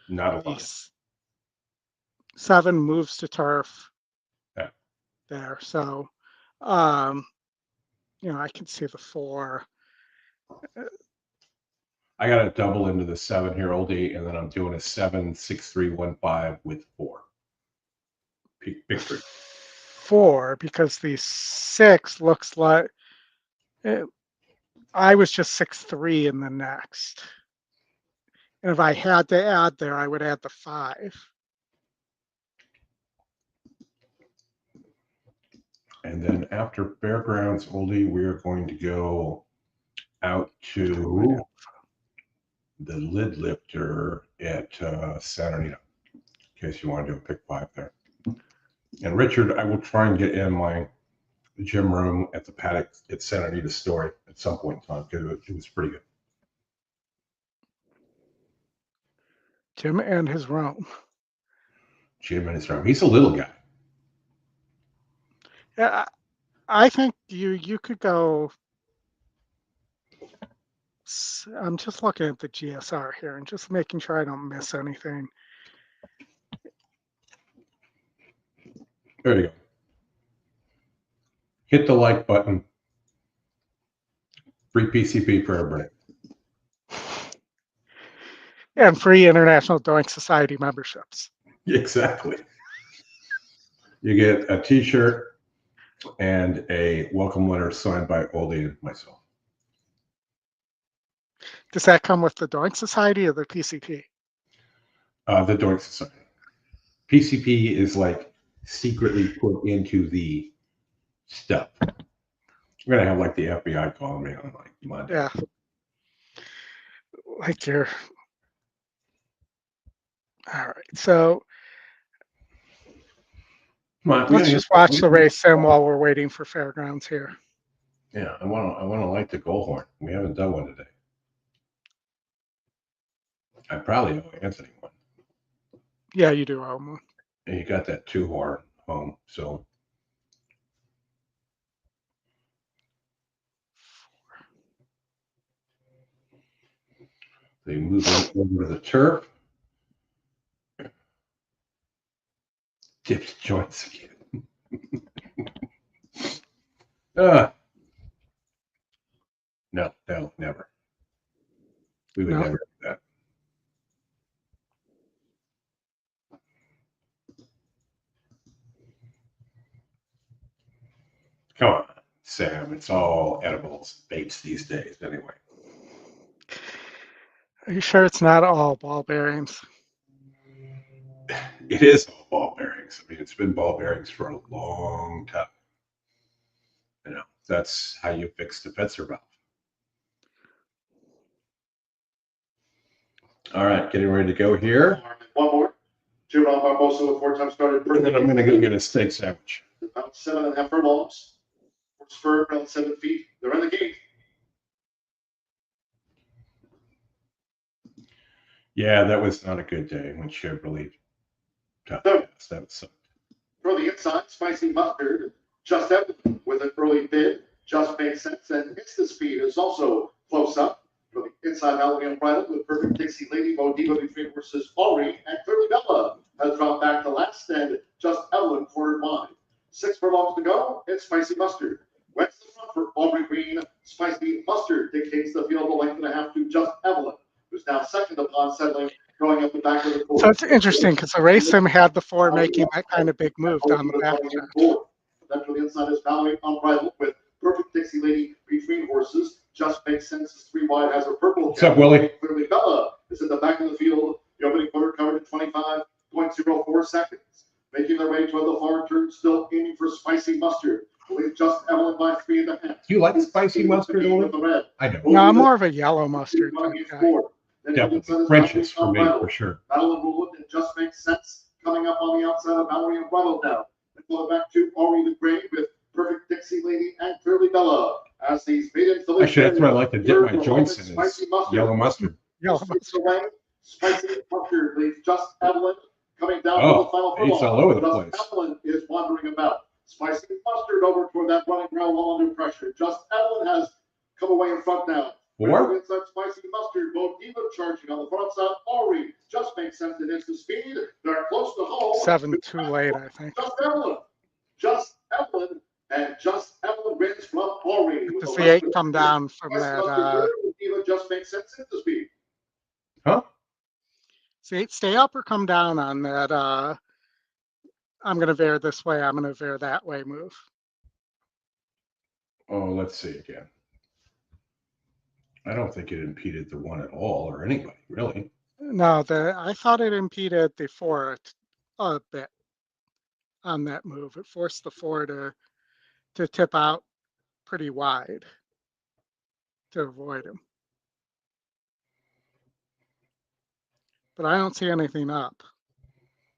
not a lot. He's 7 moves to turf. Yeah. There. So, I can see the 4. I got to double into the 7 here, oldie, and then I'm doing a 7, 6, 3, 1, 5 with 4. Big 3. 4, because the 6 looks like I was just 6-3 in the next. And if I had to add there, I would add the 5. And then after Fairgrounds Oldie, we are going to go out to the lid lifter at Santa Anita, in case you want to do a pick 5 there. And Richard, I will try and get in my gym room at the paddock at Santa Anita story at some point in time because it was pretty good. Jim and his Rome. Jim and his room. He's a little guy. Yeah, I think you could go. I'm just looking at the GSR here and just making sure I don't miss anything. There you go. Hit the like button. Free PCP for everybody. And free International Doink Society memberships. Exactly. You get a t-shirt and a welcome letter signed by Oldie and myself. Does that come with the Doink Society or the PCP? The Doink Society. PCP is like secretly put into the stuff. We're gonna have like the FBI calling me on like Monday. Yeah. Like you're. All right. So let's just watch the race sim while we're waiting for Fairgrounds here. Yeah, I want to light the goal horn. We haven't done one today. I probably owe Anthony one. Yeah, you do, Alma. And you got that 2 horn home, so. They move over to the turf. Dipped joints again. No, never. We would never do that. Come on, Sam. It's all edibles, baits these days, anyway. Are you sure it's not all ball bearings? It is all ball bearings. I mean, it's been ball bearings for a long time. You know, that's how you fix the Fetzer valve. All right, getting ready to go here. One more. Juvenile Barbosa with 4 times started. And then I'm going to go get a steak sandwich. About 7.5 furlongs. Spur around 7 feet. They're in the gate. Yeah, that was not a good day when Chevrolet got No. past. That sucked. For the inside, Spicy Mustard. Just out with an early bid. Just makes sense. And Instant Speed is also close up. For the inside, Albion Bridal with Perfect Dixie Lady, Modiva between horses Ori and Clearly Bella has dropped back to last, and Just Evelyn quartered wide. 6 furlongs to go. It's Spicy Mustard. Wets the front for Aubrey Green. Spicy Mustard dictates the field a length and a half to Just Evelyn, who's now second upon settling, going up the back of the course. So it's interesting because the race sim had the 4 making that kind of big move down the back stretch. Then to the inside is Valerie Unbridled with Perfect Dixie Lady between horses. Just Makes Sense is 3 wide, has a purple. What's up, Willie? Clearly Bella is at the back of the field. The opening quarter covered at 25.04 seconds. Making their way toward the far turn, still aiming for Spicy Mustard. Believe Just Evelyn by 3.5. Do you like spicy mustard, Willie? I don't. No, I'm more of a yellow mustard type guy. Definitely. French's for me, for sure. Battle of Woodland and Just Makes Sense coming up on the outside of Valerie and Bridle now. They pull it back to Ori the Gray with Perfect Dixie Lady and Clearly Bella as these maiden fillies. Actually, that's what I like to dip my joints in is yellow mustard. Yellow Switch away. Spicy Mustard leaves Just Evelyn coming down to Oh, the final he's all over the Just place. Evelyn is wandering about. Spicy Mustard over toward that running ground while under pressure. Just Evelyn has come away in front now. 4? Inside Spicy Mustard, Modiva charging on the front side. Ori Just Makes Sense in instant speed. They're close to home. 7 too late, I think. Just Evelyn. Just Evelyn. And Just Evelyn wins from Ori. Does the 8 come down from that? Modiva Just Makes Sense into speed. Huh? See, stay up or come down on that? I'm going to veer this way. I'm going to veer that way move. Oh, let's see again. I don't think it impeded the 1 at all or anybody, really. No, I thought it impeded the 4 a bit on that move. It forced the 4 to to tip out pretty wide to avoid him. But I don't see anything up.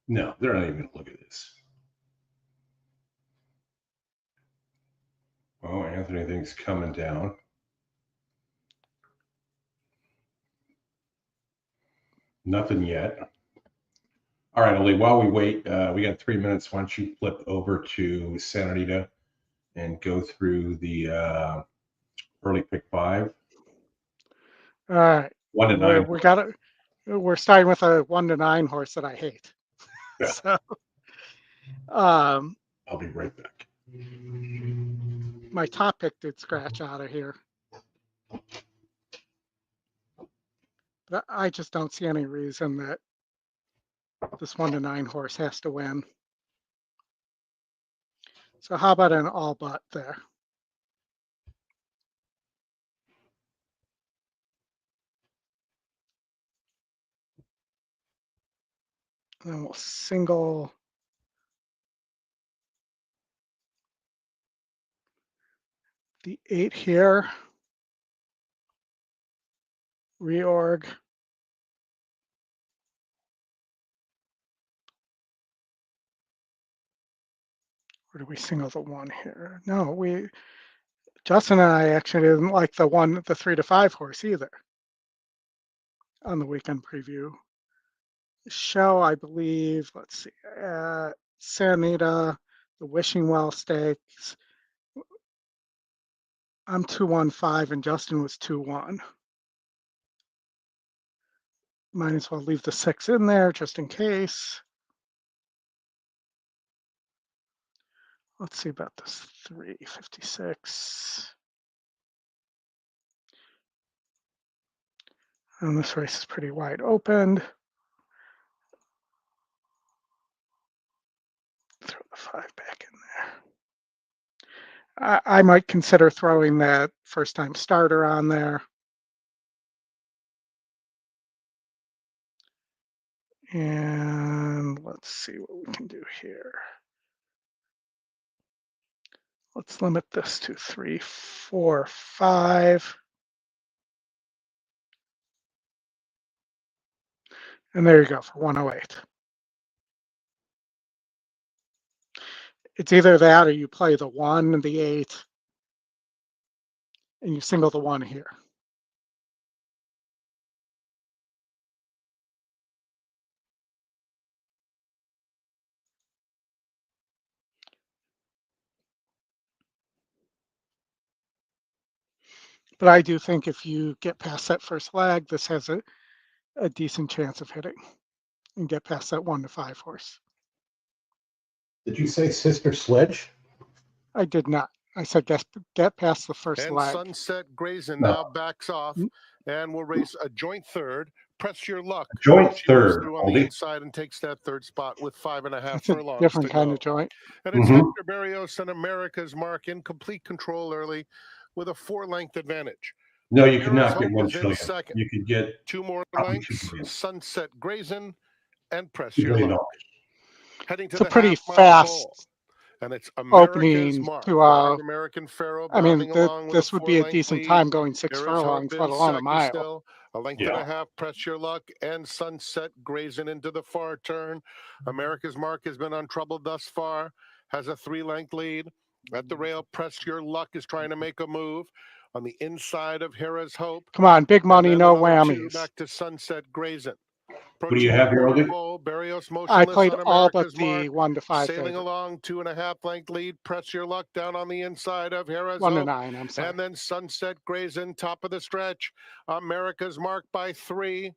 No, they're not even going to look at this. Oh, Anthony thinks coming down. Nothing yet. All right, Oli, while we wait, we got 3 minutes. Why don't you flip over to Sanita and go through the early pick 5. All right. 1 to 9. We're starting with a 1 to 9 horse that I hate. Yeah. So, I'll be right back. my top pick did scratch out of here. But I just don't see any reason that this 1 to 9 horse has to win. So how about an all but there? And then we'll single the 8 here. Reorg. Or do we single the 1 here? No, Justin and I actually didn't like the 3 to 5 horse either on the weekend preview show, I believe. Let's see, Sanita, the Wishing Well Stakes. I'm 2-1-5 and Justin was 2-1. Might as well leave the 6 in there just in case. Let's see about this 356. And this race is pretty wide opened. Throw the 5 back in there. I might consider throwing that first time starter on there. And let's see what we can do here. Let's limit this to 3, 4, 5. And there you go for 108. It's either that or you play the 1 and the 8 and you single the 1 here. But I do think if you get past that first leg, this has a decent chance of hitting and get past that 1 to 5 horse. Did you say Sister Sledge? I did not. I said get past the first And leg. Sunset Grayson No. now backs off and will race a joint third. Press Your Luck. Joint She third, moves through on the Aldi. inside and takes that third spot with 5.5 That's a furlongs different to kind go. of joint. And it's Mhm. Hector Berrios and America's Mark in complete control early with a 4-length advantage. No, you Heroes cannot get Hope 1 is in trillion. second. You could get 2 more probably 2 lengths, billion. Sunset Grayson and Press $2 Your billion. Luck. Heading to It's a the pretty half-mile fast pole. And it's America's opening Mark. to Wild American Pharaoh I mean, bounding along with this a would be a 4-length decent lead. time going 6 There is furlongs, Hope let in alone a second mile. still. A length and a half, Press Your Luck, and Sunset Grayson into the far turn. America's Mark has been untroubled thus far, has a 3-length lead. At the rail, Press Your Luck is trying to make a move on the inside of Hera's Hope. Come on, big money, And then no another 2 whammies. back to Sunset Grayson. What do you have here, Aldi? Berrios I motionless played on all but America's the Mark. 1 to 5 Sailing favorite. along, 2.5 length lead. Press Your Luck down on the inside of Hera's 1 to Hope. 9, I'm sorry. And then Sunset Grayson, top of the stretch. America's Mark by 3.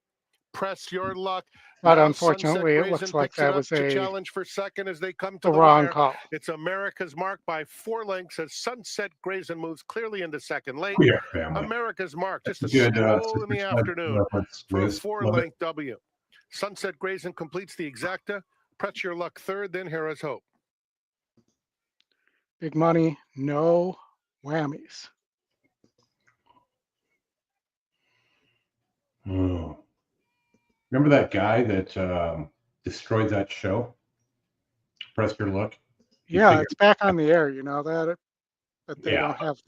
Press Your Luck. But Now unfortunately, Sunset it looks Grayson like picks it that up was to a challenge for second as they come to the the wrong wire. call. It's America's Mark by 4 lengths as Sunset Grayson moves clearly into second late. We are family. America's Mark, just a That's a good stroll in the Sister Sledge afternoon reference, for a Liz. Love it. 4-length W. Sunset Grayson completes the exacta. Press Your Luck third, then Hera's Hope. Big money, no whammies. Oh. Remember that guy that destroyed that show? Press Your Luck? You Yeah, figure- it's back on the air, you know that. but they Yeah. don't have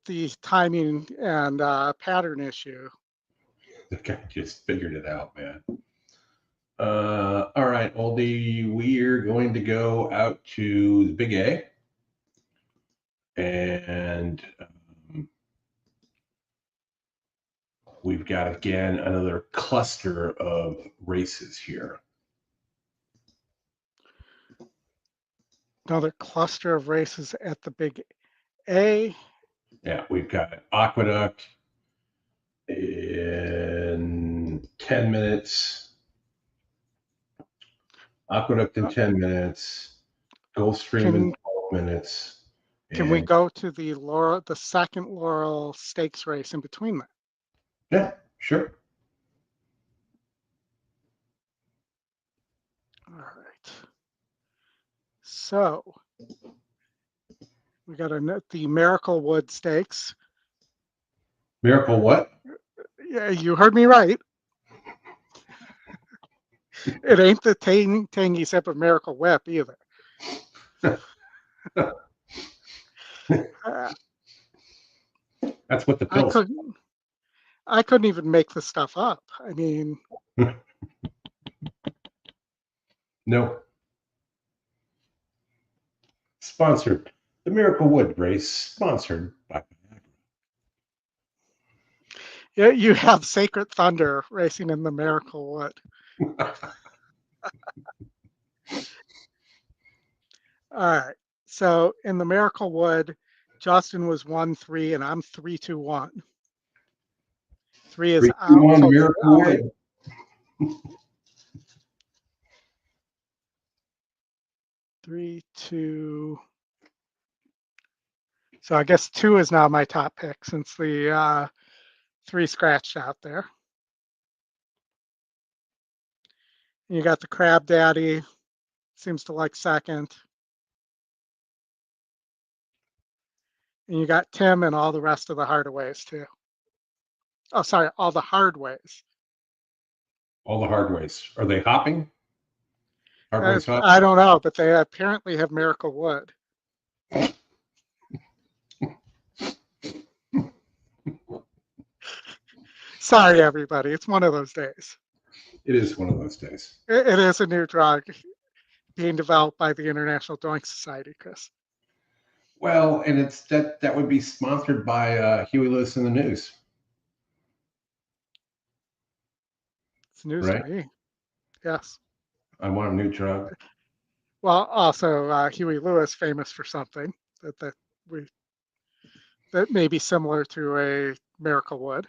the timing and pattern issue. The guy just figured it out, man. All right, Oldie, we're going to go out to the Big A. And we've got, again, another cluster of races here. Another cluster of races at the Big A. Yeah, we've got Aqueduct in 10 minutes. Aqueduct in 10 minutes. Gulfstream in 12 minutes. Can we And- go to the second Laurel Stakes race in between that? Yeah, sure. All right. So we got the Miracle Wood Stakes. Miracle what? Yeah, you heard me right. It ain't the tangy sip of Miracle Whip either. That's what the pills. I couldn't even make this stuff up. I mean, No. Sponsored. The Miracle Wood race, sponsored by yeah, you have Sacred Thunder racing in the Miracle Wood. All right. So in the Miracle Wood, Justin was 1-3, and I'm 3-2-1. 3 is 3, out. 2, 1, So Miracle Wood. 3, 2. So I guess 2 is now my top pick since the 3 scratched out there. You got the Crab Daddy, seems to like second. And you got Tim and all the rest of the Hardaways too. Oh, sorry, all the Hardways. All the hard ways. Are they hopping? Hard ways hopping? I don't know, but they apparently have Miracle Wood. Sorry, everybody. It's one of those days. It is one of those days. It is a new drug being developed by the International Doink Society, Chris. Well, and it's that would be sponsored by Huey Lewis in the News. It's news Right. to me. Yes. I want a new drug. Well, also Huey Lewis, famous for something that may be similar to a Miracle Wood.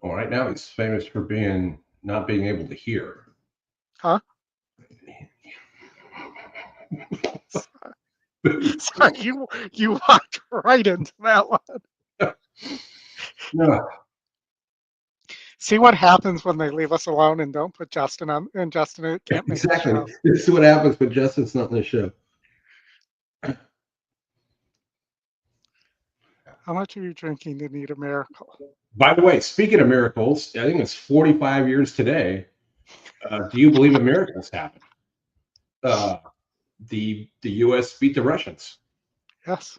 Well, right now he's famous for not being able to hear. Huh? Sorry, you walked right into that one. No. See what happens when they leave us alone and don't put Justin on, and Justin can't make Exactly. the show. This is what happens when Justin's not in the show. How much are you drinking to need a miracle? By the way, speaking of miracles, I think it's 45 years today. Do you believe in miracles happen? The U.S. beat the Russians. Yes.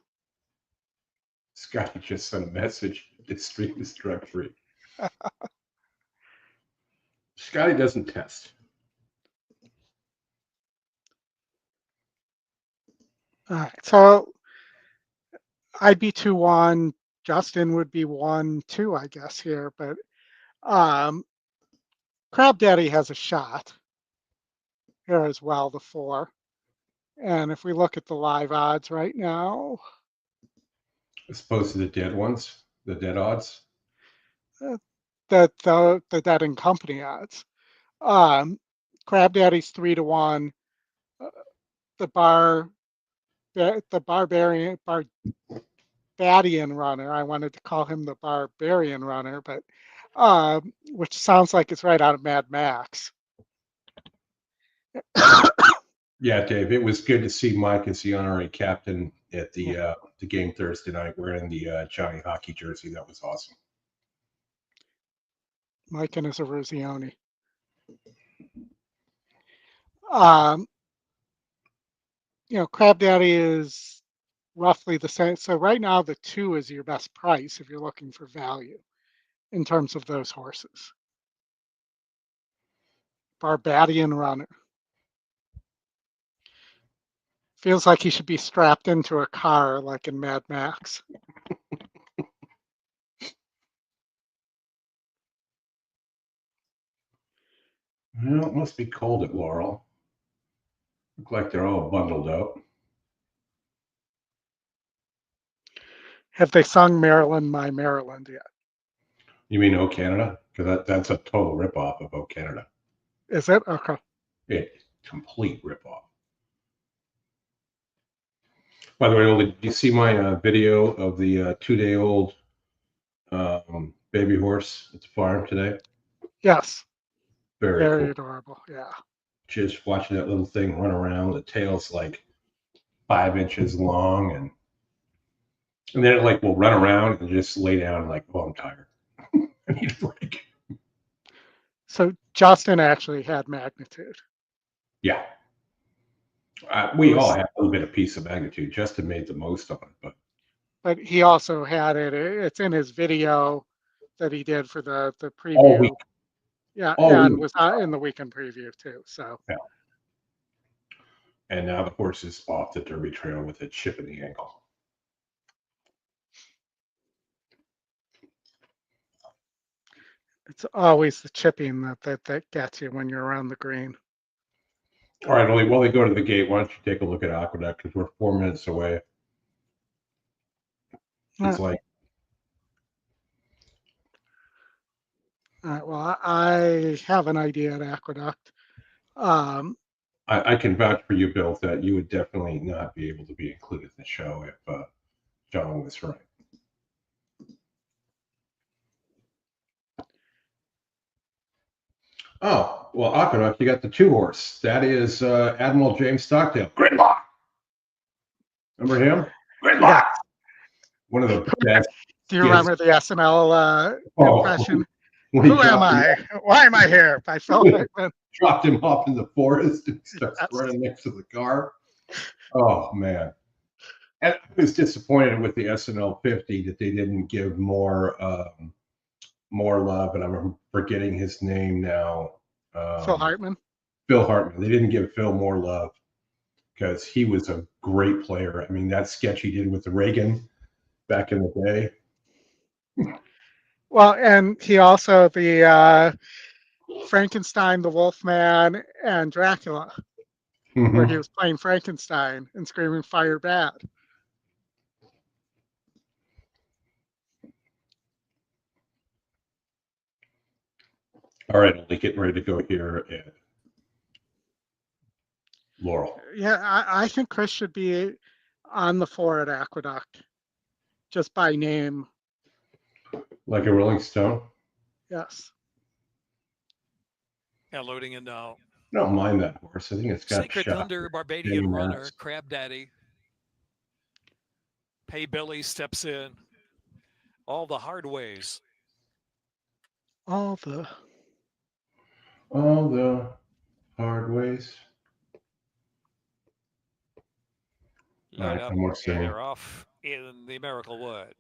Scotty just sent a message. This stream is drug free. Scotty doesn't test. All right. So I'd be 2-1. Justin would be 1-2, I guess, here. But Crab Daddy has a shot here as well, the 4. And if we look at the live odds right now, As opposed to the dead ones, the dead odds. the Dead and Company odds. Crab Daddy's 3-1. The Barbarian runner. I wanted to call him the Barbarian runner, but which sounds like it's right out of Mad Max. Yeah, Dave, it was good to see Mike as the honorary captain at the game Thursday night wearing the Johnny Hockey jersey. That was awesome. Mike and his Eruzione. Crab Daddy is roughly the same. So right now, the 2 is your best price if you're looking for value in terms of those horses. Barbadian Runner. Feels like he should be strapped into a car like in Mad Max. Well, it must be cold at Laurel. Look like they're all bundled up. Have they sung Maryland, My Maryland yet? You mean O Canada? Because that's a total ripoff of O Canada. Is it? Okay. It's complete ripoff. By the way, Oli, did you see my video of the 2-day-old baby horse at the farm today? Yes. Very cool. Adorable. Yeah. Just watching that little thing run around. The tail's like 5 inches long, and then it like will run around and just lay down like, oh, I'm tired. I need a break. So Justin actually had magnitude. Yeah. We all have a little bit of piece of magnitude. Justin made the most of it, but he also had it. It's in his video that he did for the preview. All week. Yeah, all and week. was in the weekend preview too. So. Yeah. And now the horse is off the Derby Trail with a chip in the ankle. It's always the chipping that gets you when you're around the green. All right, Oli, while they go to the gate, why don't you take a look at Aqueduct, because we're 4 minutes away. It's like. All right, well, I have an idea at Aqueduct. I can vouch for you, Bill, that you would definitely not be able to be included in the show if John was right. Oh, well, Aqueduct, you got the 2-horse. That is Admiral James Stockdale. Gridlock. Remember him? Gridlock. Yeah. One of the best. Do you remember the SNL impression? Who am I? Why am I here? By Phil Hickman. Dropped him off in the forest and starts running next to the car. Oh, man. And I was disappointed with the SNL 50 that they didn't give more love, and I'm forgetting his name now. Phil Hartman. Phil Hartman. They didn't give Phil more love because he was a great player. I mean, that sketch he did with the Reagan back in the day. Well, and he also the Frankenstein, the Wolfman, and Dracula, where he was playing Frankenstein and screaming "Fire bad." All right, I'll getting ready to go here at Laurel. Yeah, I think Chris should be on the 4 at Aqueduct, just by name. Like a Rolling Stone? Yes. Yeah, loading in now. I don't mind that horse. I think it's got Sacred Thunder, Barbadian Runner, Crab Daddy. Pay Billy steps in. All the hard ways. All the hard ways. All right, they're off in the Miracle Wood.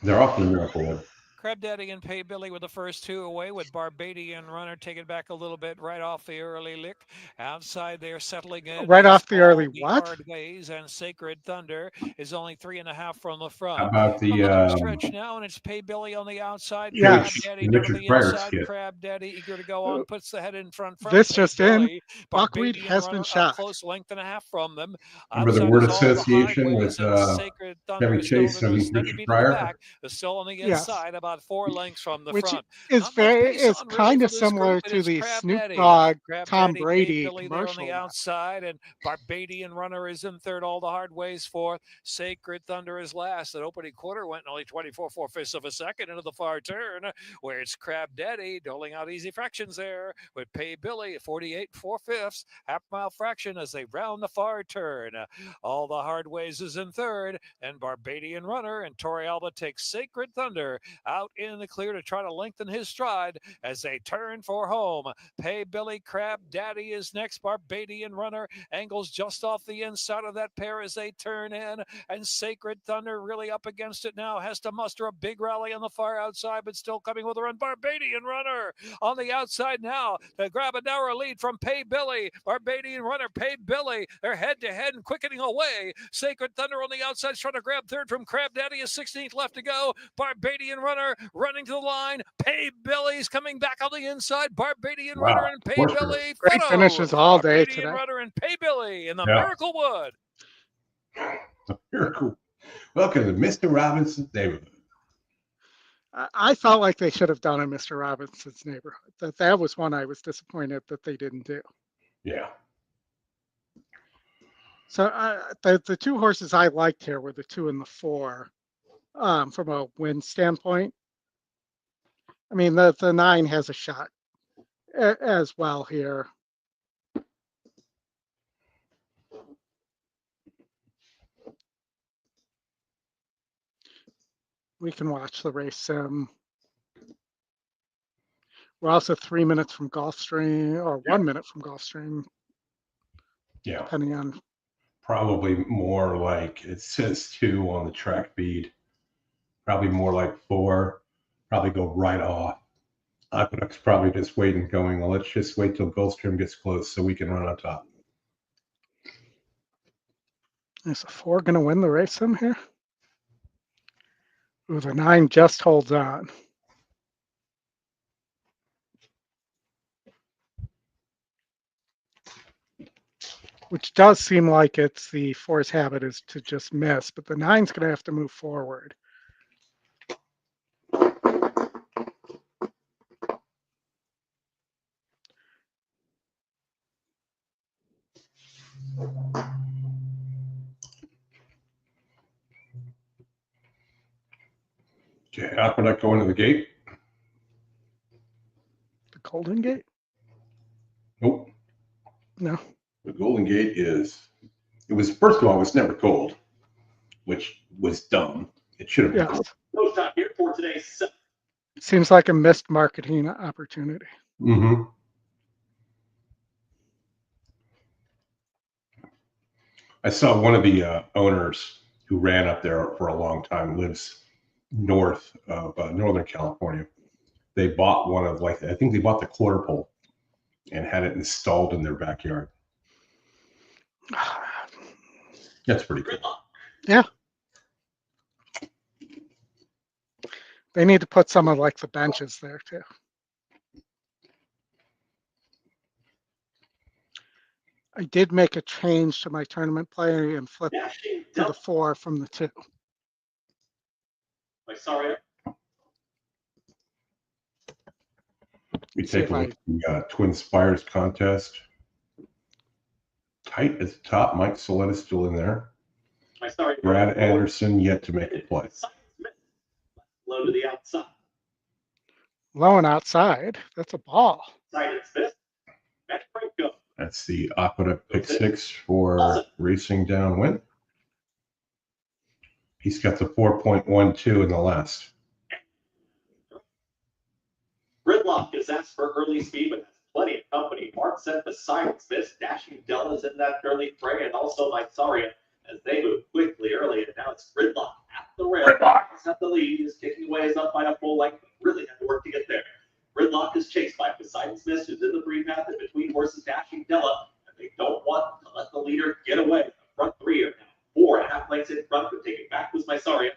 They're off in the Miracle Wood. Crab Daddy and Pay Billy with the first 2 away, with Barbadian Runner taking back a little bit right off the early lick. Outside there settling in. Right off the early what? Hard ways, and Sacred Thunder is only 3.5 from the front. How about the stretch now, and it's Pay Billy on the outside. Yes. Crab Daddy to the inside. Crab Daddy eager to go on, puts the head in front. This just in. Buckwheat has been shot. Close length and a half from them. Remember the word association with Chevy Chase and Richard Pryor? Still on the inside, about 4 lengths from the front. Is kind of similar to the Snoop Dogg Tom Brady commercial. On the outside, and Barbadian Runner is in third. All the hard ways fourth. Sacred Thunder is last. That opening quarter went only 24/4 of a second into the far turn, where it's Crab Daddy doling out easy fractions there with Pay Billy at 48 4/5, half-mile fraction as they round the far turn. All the hard ways is in third, and Barbadian Runner and Torre Alba takes Sacred Thunder out out in the clear to try to lengthen his stride as they turn for home. Pay Billy Crab Daddy is next. Barbadian Runner angles just off the inside of that pair as they turn in, and Sacred Thunder really up against it now, has to muster a big rally on the far outside, but still coming with a run. Barbadian Runner on the outside now to grab a narrow lead from Pay Billy. Barbadian Runner, Pay Billy, they're head to head and quickening away. Sacred Thunder on the outside trying to grab third from Crab Daddy, a 16th left to go. Barbadian Runner running to the line. Pay Billy's coming back on the inside. Barbadian Runner and Pay Billy. Great finishes all day Barbadian today. Runner and Pay Billy in the Miracle Wood. The Miracle. Welcome to Mr. Robinson's neighborhood. I felt like they should have done in Mr. Robinson's neighborhood. That was one I was disappointed that they didn't do. Yeah. So the two horses I liked here were the 2 and the 4 from a win standpoint. I mean, the 9 has a shot as well here. We can watch the race sim. We're also 3 minutes from Gulfstream, or 1 minute from Gulfstream. Yeah. Depending on. Probably more like, it says 2 on the track feed. Probably more like 4. Probably go right off. Aqueduct's probably just waiting, going, well, let's just wait till Goldstream gets close so we can run on top. Is the 4 going to win the race sim here? Ooh, the 9 just holds on. Which does seem like it's the 4's habit is to just miss, but the 9's going to have to move forward. Okay, Aqueduct going to the gate. The Golden Gate? Nope. No. The Golden Gate is, it was, first of all, it was never cold, which was dumb. It should have been cold. No time here for today's. Seems like a missed marketing opportunity. Mm-hmm. I saw one of the owners who ran up there for a long time, lives north of Northern California. They bought one of, like, I think they bought the quarter pole and had it installed in their backyard. That's pretty cool. Yeah. They need to put some of like the benches there too. I did make a change to my tournament play and flip to the 4 from the 2. Sorry. We take a look at the Twin Spires contest. Tight at the top. Mike Soletta's still in there. Brad Anderson yet to make a play. Low to the outside. Low and outside. That's a ball. That's the Aqueduct pick 6 for racing downwind. He's got the 4.12 in the last. Gridlock is asked for early speed, but has plenty of company. Mark set beside Smith, dashing Della's in that early fray, and also Mysaria as they move quickly early. And now it's Gridlock at the rail. He's at the lead. He's kicking away. He's up by a full length. Really had to work to get there. Gridlock is chased by Poseidon Smith, who's in the free path in between horses, dashing Della, and they don't want to let the leader get away. The front 3 are now 4.5 lengths in front, but taking back was Mysaria.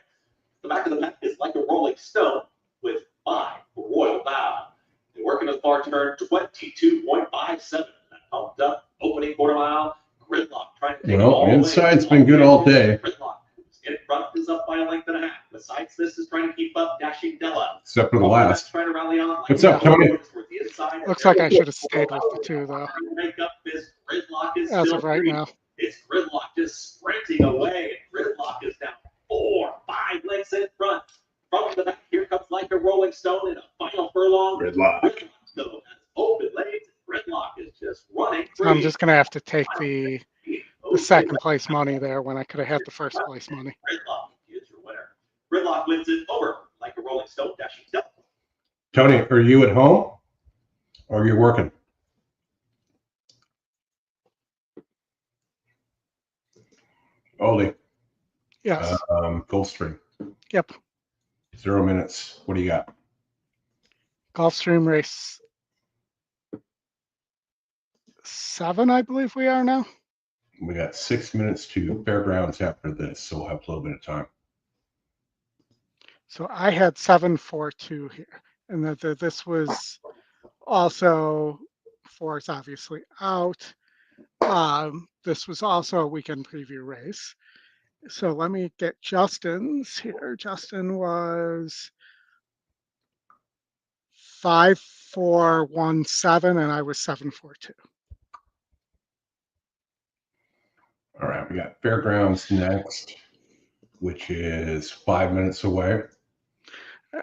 The back of the pack is like a rolling stone with 5 for Royal Bow. They're working a far turn, 22.57. That pumped up, opening quarter mile. Gridlock trying to take all inside's been good all day. Gridlock in front is up by a length and a half. Besides this is trying to keep up, dashing Della. Except for the last. Trying to rally on. What's up, Tony? Looks like I should have stayed with the 2 though. As of right now. It's Gridlock just sprinting away. Gridlock is down 4-5 lengths in front. From the back, here comes like a rolling stone in a final furlong. Gridlock. Still has open lanes. Gridlock is just running free. I'm just going to have to take the second place money there when I could have had the first place money. Gridlock is your winner. Gridlock wins it over like a rolling stone, dashing Tony, are you at home or you're working? Ollie, Yes. Goldstream, Yep. 0 minutes. What do you got? Gulfstream race 7, I believe we are now. We got 6 minutes to Fairgrounds after this, so we'll have a little bit of time. So I had 7-4-2 here, and that this was also Force obviously out. This was also a weekend preview race. So let me get Justin's here. Justin was 5-4-1-7, and I was 7-4-2. All right, we got Fairgrounds next, which is 5 minutes away.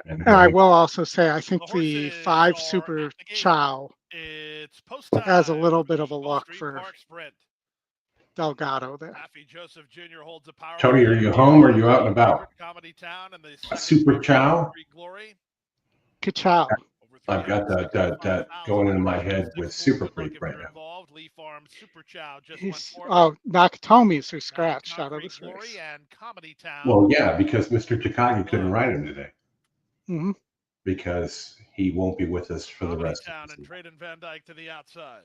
And I will also say, I think The the horses 5 are Super at the gate. Chow It's post has a time little for bit the of a look Goldstream for Park Sprint. Delgado there. Affy Joseph Jr. holds a power. Tony, are you home or are you out and about? Comedy Town and the Super Chow? Glory. Ka-chow. I've got that going into my head with Super Freak right now. Involved. Lee Farm Super Chow just He's, Nakatomi's who scratched out of this Glory race. and Comedy Town. Well, yeah, because Mr. Takagi couldn't ride him today. Mm-hmm. Because he won't be with us for the Comedy rest Town of the and Trade and Van Dyke to the outside.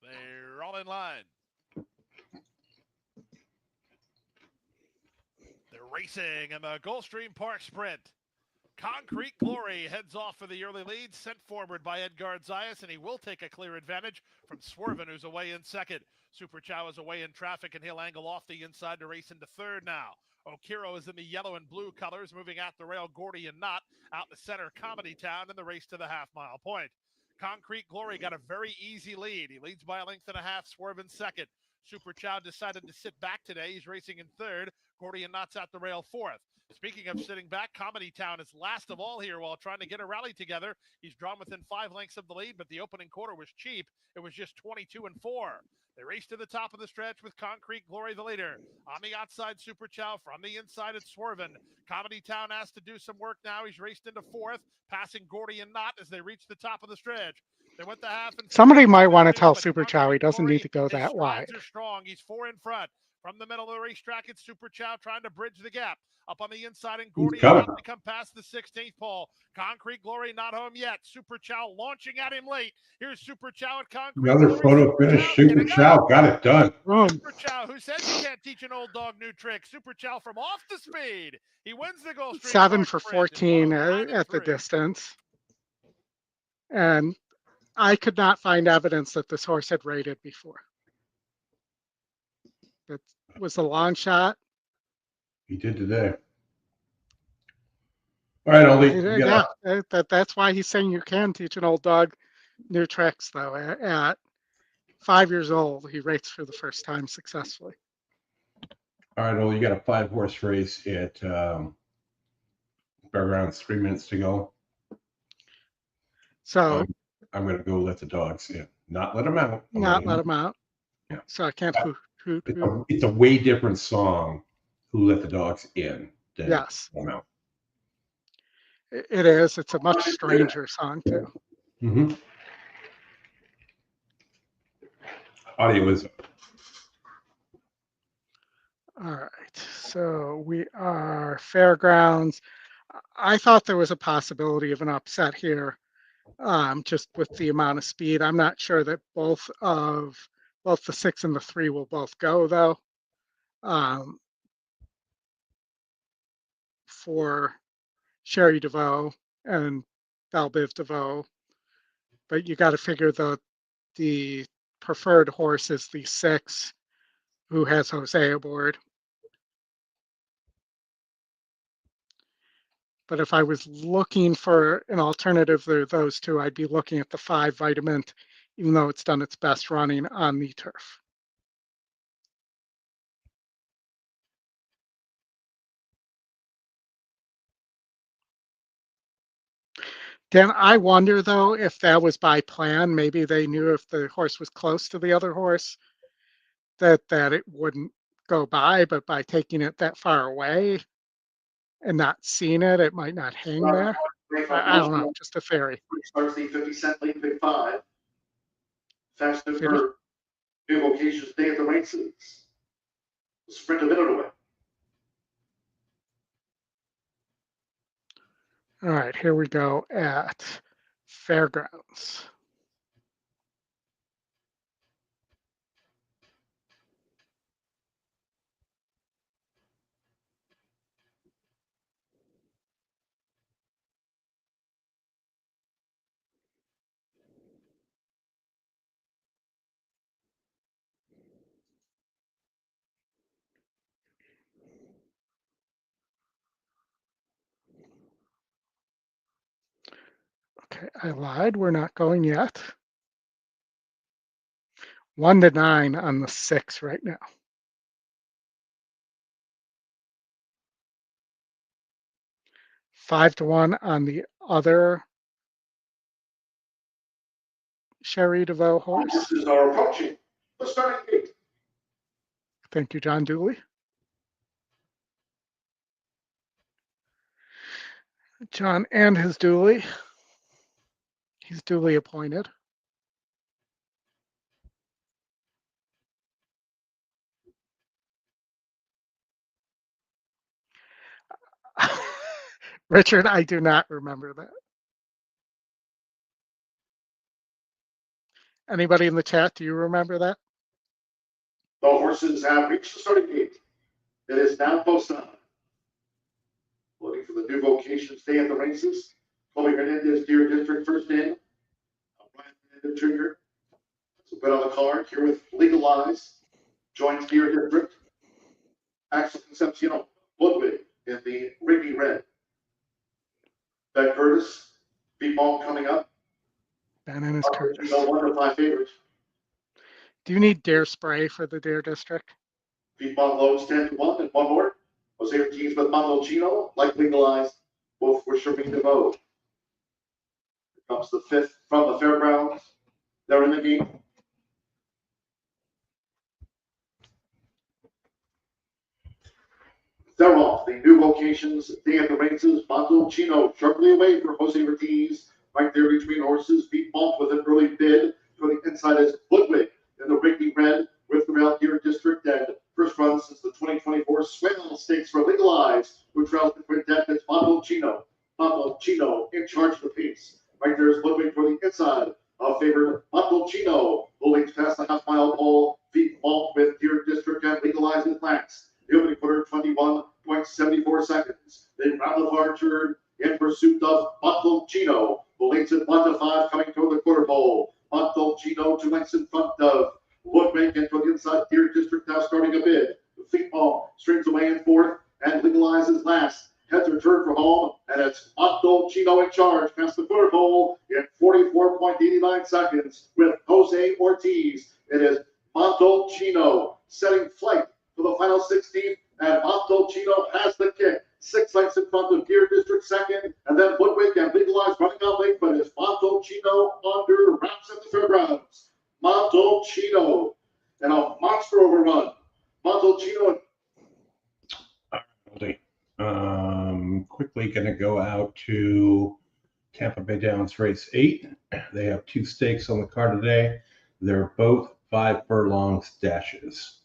They're all in line. They're racing in the Goldstream Park Sprint. Concrete Glory heads off for the early lead, sent forward by Edgar Zayas, and he will take a clear advantage from Swerven, who's away in second. Super Chow is away in traffic, and he'll angle off the inside to race into third now. Okiro is in the yellow and blue colors, moving at the rail. Gordy and Knott out the center. Comedy Town in the race to the half-mile point. Concrete Glory got a very easy lead. He leads by a length and a half, Swerven second. Super Chow decided to sit back today. He's racing in third. Gordy and Knott's at the rail fourth. Speaking of sitting back, Comedy Town is last of all here while trying to get a rally together. He's drawn within 5 lengths of the lead, but the opening quarter was cheap. It was just 22-4. They race to the top of the stretch with Concrete Glory the leader. On the outside, Super Chow. From the inside, it's Swerven. Comedy Town has to do some work now. He's raced into fourth, passing Gordy and Knott as they reach the top of the stretch. They went the half. And somebody might want to tell Super Chow he doesn't need to go that wide. Are strong. He's 4 in front. From the middle of the racetrack, it's Super Chow trying to bridge the gap. Up on the inside, and Gordy about to come past the 16th pole. Concrete Glory not home yet. Super Chow launching at him late. Here's Super Chow at Concrete Another Glory. photo finish. Super Chow got it done. Super Chow, who says you can't teach an old dog new tricks. Super Chow from off the speed. He wins the Goldstream. 7 for 14 at the distance. And I could not find evidence that this horse had rated before. That was a long shot. He did today. All right, Oldie. That's why he's saying you can teach an old dog new tricks, though. At 5 years old, he rates for the first time successfully. All right, Oldie, you got a 5-horse race at Fairgrounds, 3 minutes to go. So I'm going to go let the dogs in. Not let them out. Not let them out. Yeah. So I can't hoot. It's a way different song, Who Let the Dogs In, than Yes. Let 'Em Out. It is. It's a much stranger song, too. Mm-hmm. Audio is. All right. So we are Fairgrounds. I thought there was a possibility of an upset here, just with the amount of speed. I'm not sure that both the 6 and the 3 will both go, though. For Sherry DeVoe and Balbiv DeVoe. But you got to figure the preferred horse is the 6 who has Jose aboard. But if I was looking for an alternative to those two, I'd be looking at the 5 Vitamint, even though it's done its best running on the turf. Dan, I wonder, though, if that was by plan. Maybe they knew if the horse was close to the other horse, that it wouldn't go by, but by taking it that far away and not seeing it, it might not hang there. I don't know, just a theory. Starts the 50-cent lead pick 5. Fastest 50? for new locations day at the races. Sprint a minute away. All right, here we go at Fairgrounds. Okay, I lied. We're not going yet. 1 to 9 on the 6 right now. 5 to 1 on the other Sherry DeVoe horse. Horses are approaching the starting gate. Thank you, John Dooley. John and his Dooley. He's duly appointed. Richard, I do not remember that. Anybody in the chat, do you remember that? The horses have reached the starting gate. It is now post on. Looking for the new vocations day at the races. Chloe Hernandez, Deer District first in. Brian Hernandez Jr. So bet on the card here with Legalize. Joins Deer District. Axel Concepcion, Woodbine in the Ricky Red. Ben Curtis, B-Ball coming up. Ben and his Curtis. 1 to 5 favorites. Do you need Dare Spray for the Dare District? B-Ball loads 10 to 1 and one more. Jose Ortiz with Montalcino, like Legalized, both for Shereen DeVoe. Here comes the 5th from the Fairgrounds. They're in the game. They're off. The new locations, day at the races. Montalcino sharply away for Jose Ortiz. Right there between horses. Beat Malt with an early bid. For the inside is Ludwig in the Ricky Red with the Rail Deer District and first run since the 2024 Swell Stakes for Legalized, which trails the quintet. It's Montalcino. Montalcino in charge of the pace. Right there is Ludwig for the inside. Favored Montalcino. The leads past the half-mile pole. Beat Malt with Deer District and Legalized in last. The opening quarter, 21.74 seconds. They round the far turn in pursuit of Montalcino. The leads at 1 to 5 coming toward the quarter pole. Montalcino 2 lengths in front of Woodbine and from the inside Deer District now starting a bid. The feet ball strings away in 4th and Legalizes last. Heads are turned for home and it's Montalcino in charge past the quarter pole in 44.89 seconds with Jose Ortiz. It is Montalcino setting flight for the final 16th, and Montalcino has the kick. 6 lengths in front of Deer District second, and then Woodward and Legalized running out late, but it's Montalcino under wraps at the Fairgrounds. Montalcino and a monster overrun. Montalcino. Quickly going to go out to Tampa Bay Downs race 8. They have 2 stakes on the card today. They're both 5 furlongs dashes.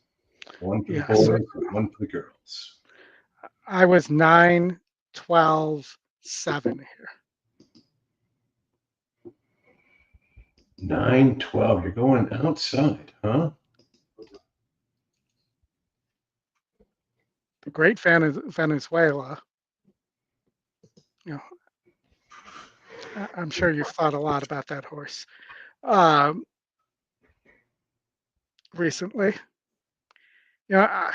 One for the boys and one for the girls. I was 9, 12, 7 here. 9, 12. You're going outside, huh? The great Venezuela. You know, I'm sure you've thought a lot about that horse recently. You know,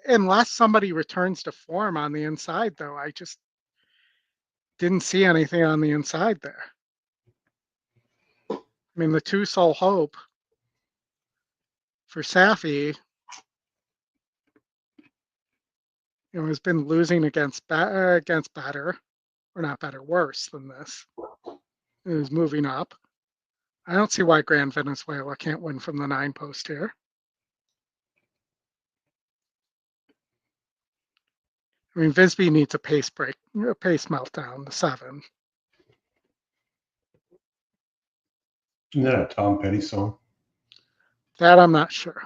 unless somebody returns to form on the inside, though, I just didn't see anything on the inside there. I mean, the 2 Soul Hope for Safi, you know, has been losing against better, or not better, worse than this. It is moving up. I don't see why Grand Venezuela can't win from the 9 post here. I mean, Visby needs a pace break, a pace meltdown, the 7. Isn't that a Tom Petty song? That I'm not sure.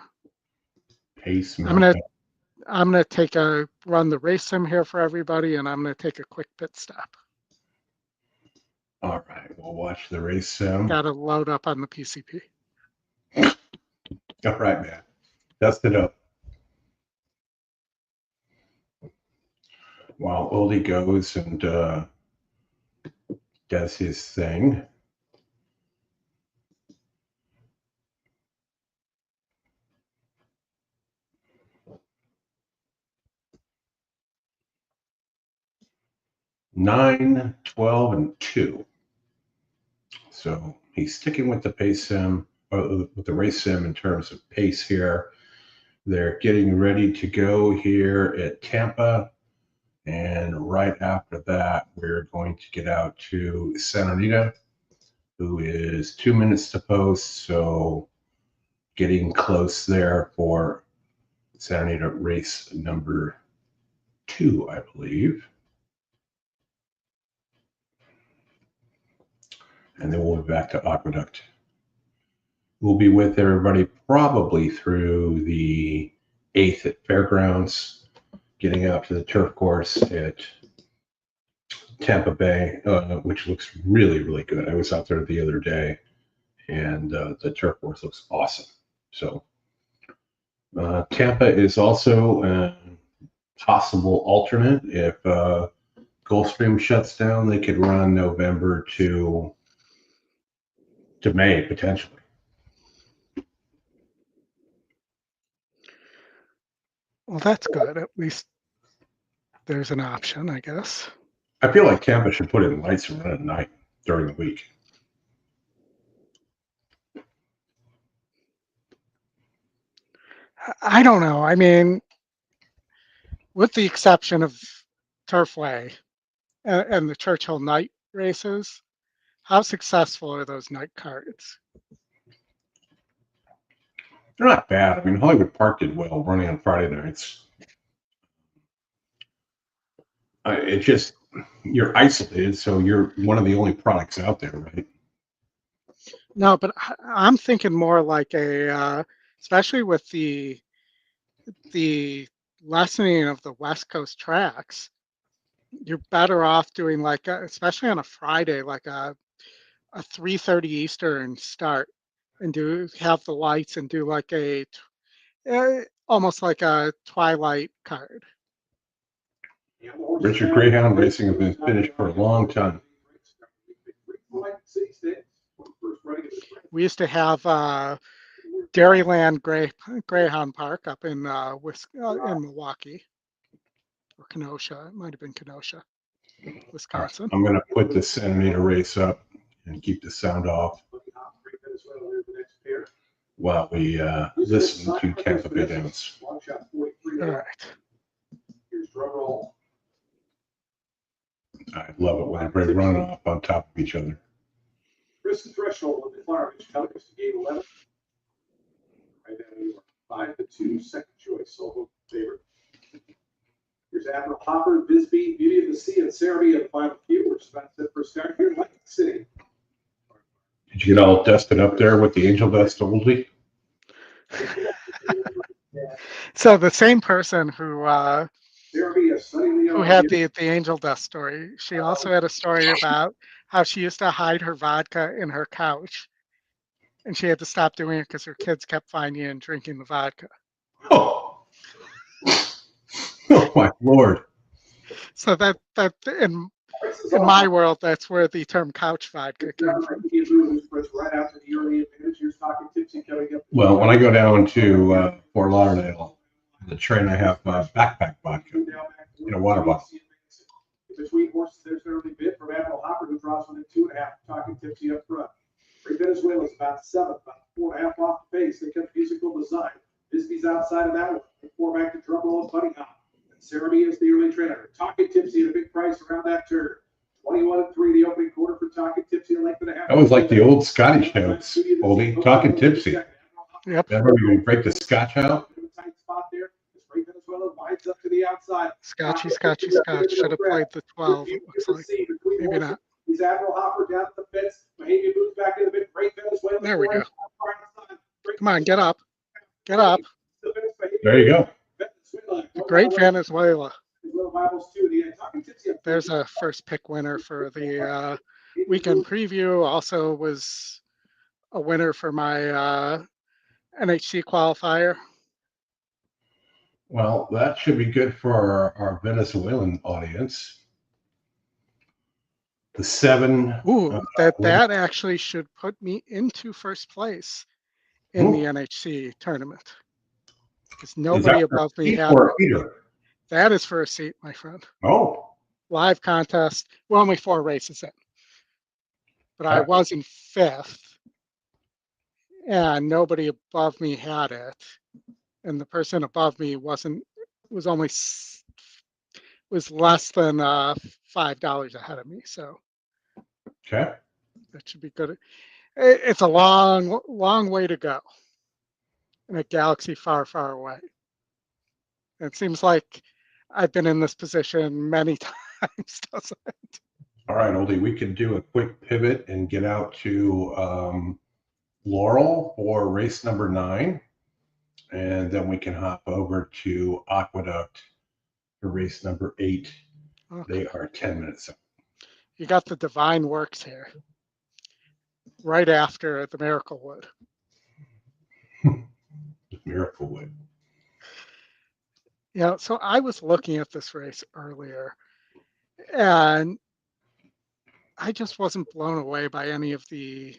Pace. I'm gonna run the race sim here for everybody, and I'm gonna take a quick pit stop. All right, we'll watch the race sim. Got to load up on the PCP. All right, man. Dust it up. While Oldie goes and does his thing. Nine, 12, and 2. So he's sticking with the pace sim, with the race sim in terms of pace here. They're getting ready to go here at Tampa. And right after that, we're going to get out to Anita, who is 2 minutes to post. So getting close there for Anita race number 2, I believe. And then we'll be back to Aqueduct. We'll be with everybody probably through the 8th at Fairgrounds, getting out to the turf course at Tampa Bay, which looks really, really good. I was out there the other day, and the turf course looks awesome. So Tampa is also a possible alternate. If Gulfstream shuts down, they could run November to May, potentially. Well, that's good. At least there's an option, I guess. I feel like Tampa should put in lights and run at night during the week. I don't know. I mean, with the exception of Turfway and the Churchill night races, how successful are those night cards? They're not bad. I mean, Hollywood Park did well running on Friday nights. It just, you're isolated, so you're one of the only products out there, right? No, but I'm thinking more like especially with the lessening of the West Coast tracks, you're better off doing like, especially on a Friday, like a 3:30 Eastern start, and have the lights and do like almost like a twilight card. Richard Greyhound Racing have been finished for a long time. We used to have Dairyland Greyhound Park up in Milwaukee or Kenosha. It might have been Kenosha, Wisconsin. I'm going to put the Sanita race up and keep the sound off while we listen to Tampa Bay Downs. All right. I love it when they run off on top of each other. Risk threshold of the Clarence Colors to gate 11. Right now you are 5-2, second choice, solo favorite. Here's Admiral Hopper, Bisbee, Beauty of the Sea, and Cerebi in the final few. We're just about set for a start here in Atlantic City. Did you get all dusted up there with the angel dust, Oldie? So the same person who had the the angel dust story, she also had a story about how she used to hide her vodka in her couch, and she had to stop doing it because her kids kept finding and drinking the vodka. Oh, oh my Lord. So that in my world, that's where the term couch vodka came from. Well, when I go down to Fort Lauderdale, the train, I have backpack vodka in a water bottle. Between horses, there's an early bid from Admiral Hopper, who draws within 2.5, Talking Tipsy up front. Free Venezuela's about 7, about 4.5 off the pace. They kept musical design. Bisbee's outside of that one. 4 back to Trouble and Bunny Hop. And Cerebi is the early trainer. Talking Tipsy at a big price around that turn. 21-3, the opening quarter for Talking Tipsy, a length and a half. That was like the old Scottish notes, Oldie, Talking Tipsy. Yep. Remember you break the scotch out? Tight spot there. Free Venezuela winds up to the outside. Scotchy Scotch. Should have played the 12, it looks like. Maybe not. He's Admiral Hopper down at the fence. Mahavy moves back in the bit. Great Venezuela. There we go. Come on, get up. Get up. There you go. The Great Venezuela. There's There's a first pick winner for the weekend preview. Also was a winner for my NHC qualifier. Well, that should be good for our Venezuelan audience. The 7. Ooh, that actually should put me into first place in the NHC tournament. Because nobody above me had it. That is for a seat, my friend. Oh. Live contest. We're only 4 races in. But I was in 5th. And nobody above me had it. And the person above me was less than $5 ahead of me. So okay, that should be good. It's a long, long way to go in a galaxy far, far away. It seems like I've been in this position many times, doesn't it? All right, Oldie, we can do a quick pivot and get out to Laurel for race number 9. And then we can hop over to Aqueduct for race number 8. Okay. They are 10 minutes up. You got the divine works here. Right after the Miracle Wood. Miracle Wood. Yeah, so I was looking at this race earlier, and I just wasn't blown away by any of the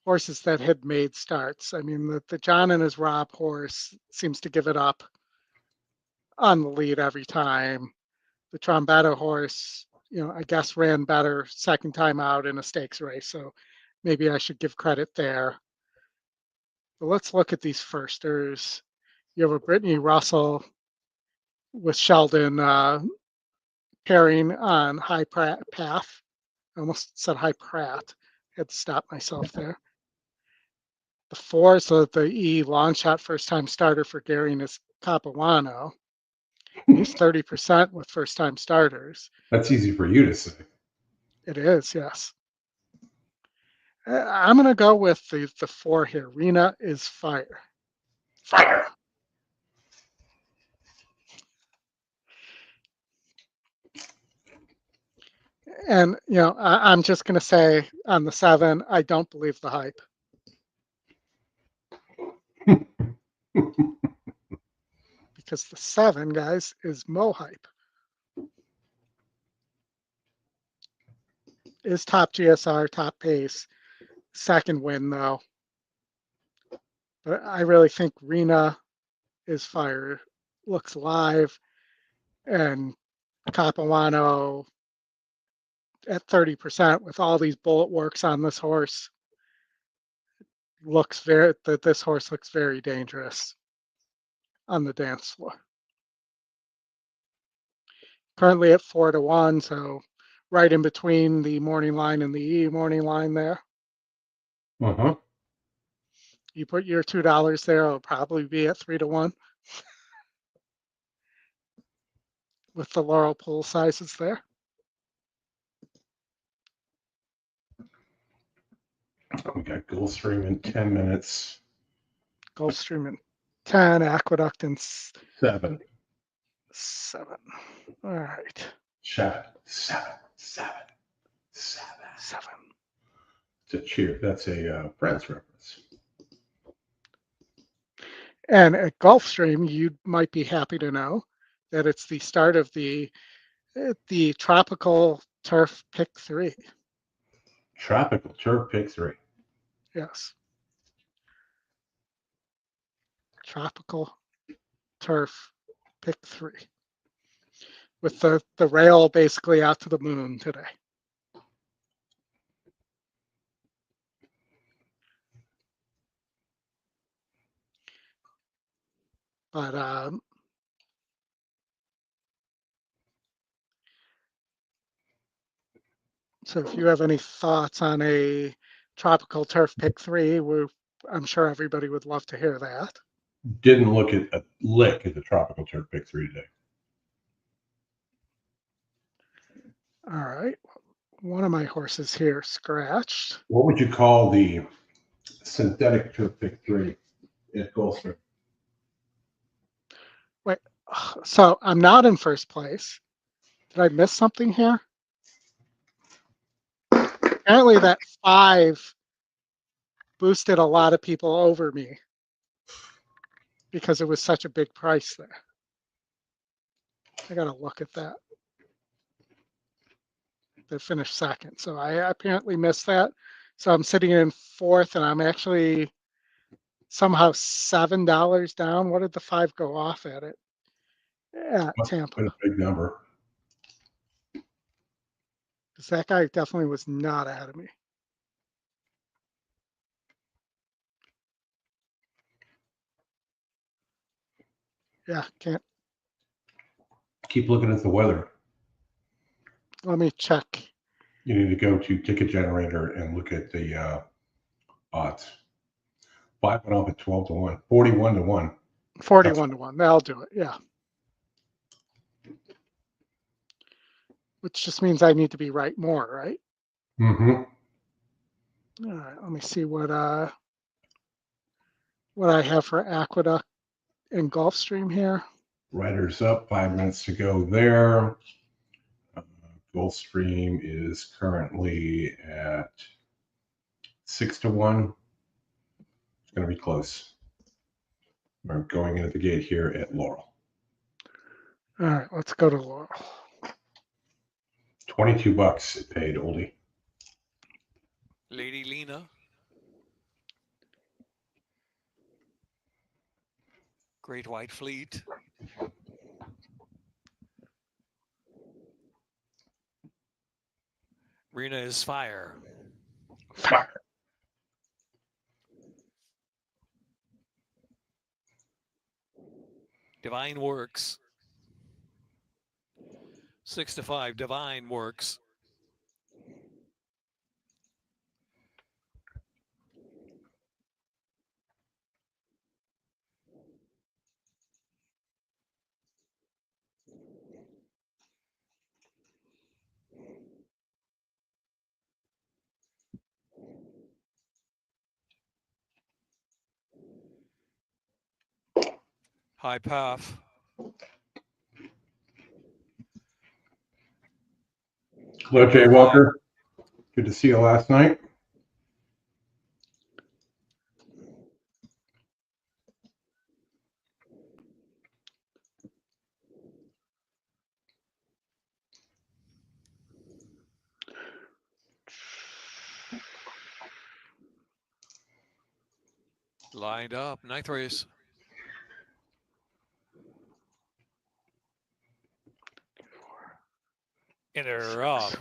horses that had made starts. I mean, the John and his Rob horse seems to give it up on the lead every time. The Trombetta horse, I guess ran better second time out in a stakes race, so maybe I should give credit there. But let's look at these firsters. You have a Brittany Russell with Sheldon pairing on High Path. I almost said High Pratt. Had to stop myself there. The 4, so the E long shot first time starter for Gary and his Capuano. He's 30% with first time starters. That's easy for you to say. It is, yes. I'm going to go with the 4 here. Rena is Fire. Fire. And, I'm just going to say on the 7, I don't believe the hype. Because the 7, guys, is Mo Hype. Is top GSR, top pace. Second win, though. But I really think Rena is Fire. Looks live. And Capuano at 30% with all these bullet works on this horse. This horse looks very dangerous on the dance floor. Currently at 4-1, so right in between the morning line and the E morning line there. Uh-huh. You put your $2 there, it'll probably be at 3-1 with the Laurel pool sizes there. We got Gulfstream in 10 minutes. Goldstream in 10, Aqueduct in 7. 7. All right. 7. It's a cheer. That's a Friends reference. And at Gulfstream, you might be happy to know that it's the start of the Tropical Turf Pick 3. Tropical Turf Pick 3. Yes. Tropical Turf Pick 3. With the rail basically out to the moon today. But so if you have any thoughts on a Tropical Turf Pick 3, I'm sure everybody would love to hear that. Didn't look at a lick at the Tropical Turf Pick 3 today. All right. one of my horses here scratched. What would you call the synthetic trip pick 3 at Gulfstream? So I'm not in first place. Did I miss something here? Apparently that 5 boosted a lot of people over me because it was such a big price there. I gotta look at that. They finished second, so I apparently missed that. So I'm sitting in 4th, and I'm actually somehow $7 down. What did the 5 go off at it? At Must have Tampa. been a big number. Because that guy definitely was not ahead of me. Yeah, can't. Keep looking at the weather. Let me check. You need to go to Ticket Generator and look at the odds. 5 went off at 12 to 1, 41 to 1. 41 to 1. That'll do it. Yeah. Which just means I need to be right more, right? Mm-hmm. All right. Let me see what I have for Aqueduct and Gulfstream here. Riders up, 5 minutes to go there. Gulfstream is currently at 6 to 1. It's going to be close. We're going into the gate here at Laurel. All right, let's go to Laurel. $22 it paid, oldie. Lady Lena. Great White Fleet. Rena is Fire. Fire. Divine Works. 6 to 5. Divine Works. High Path. Hello, Jay Walker. Good to see you last night. Lined up. 9th race. And they're off.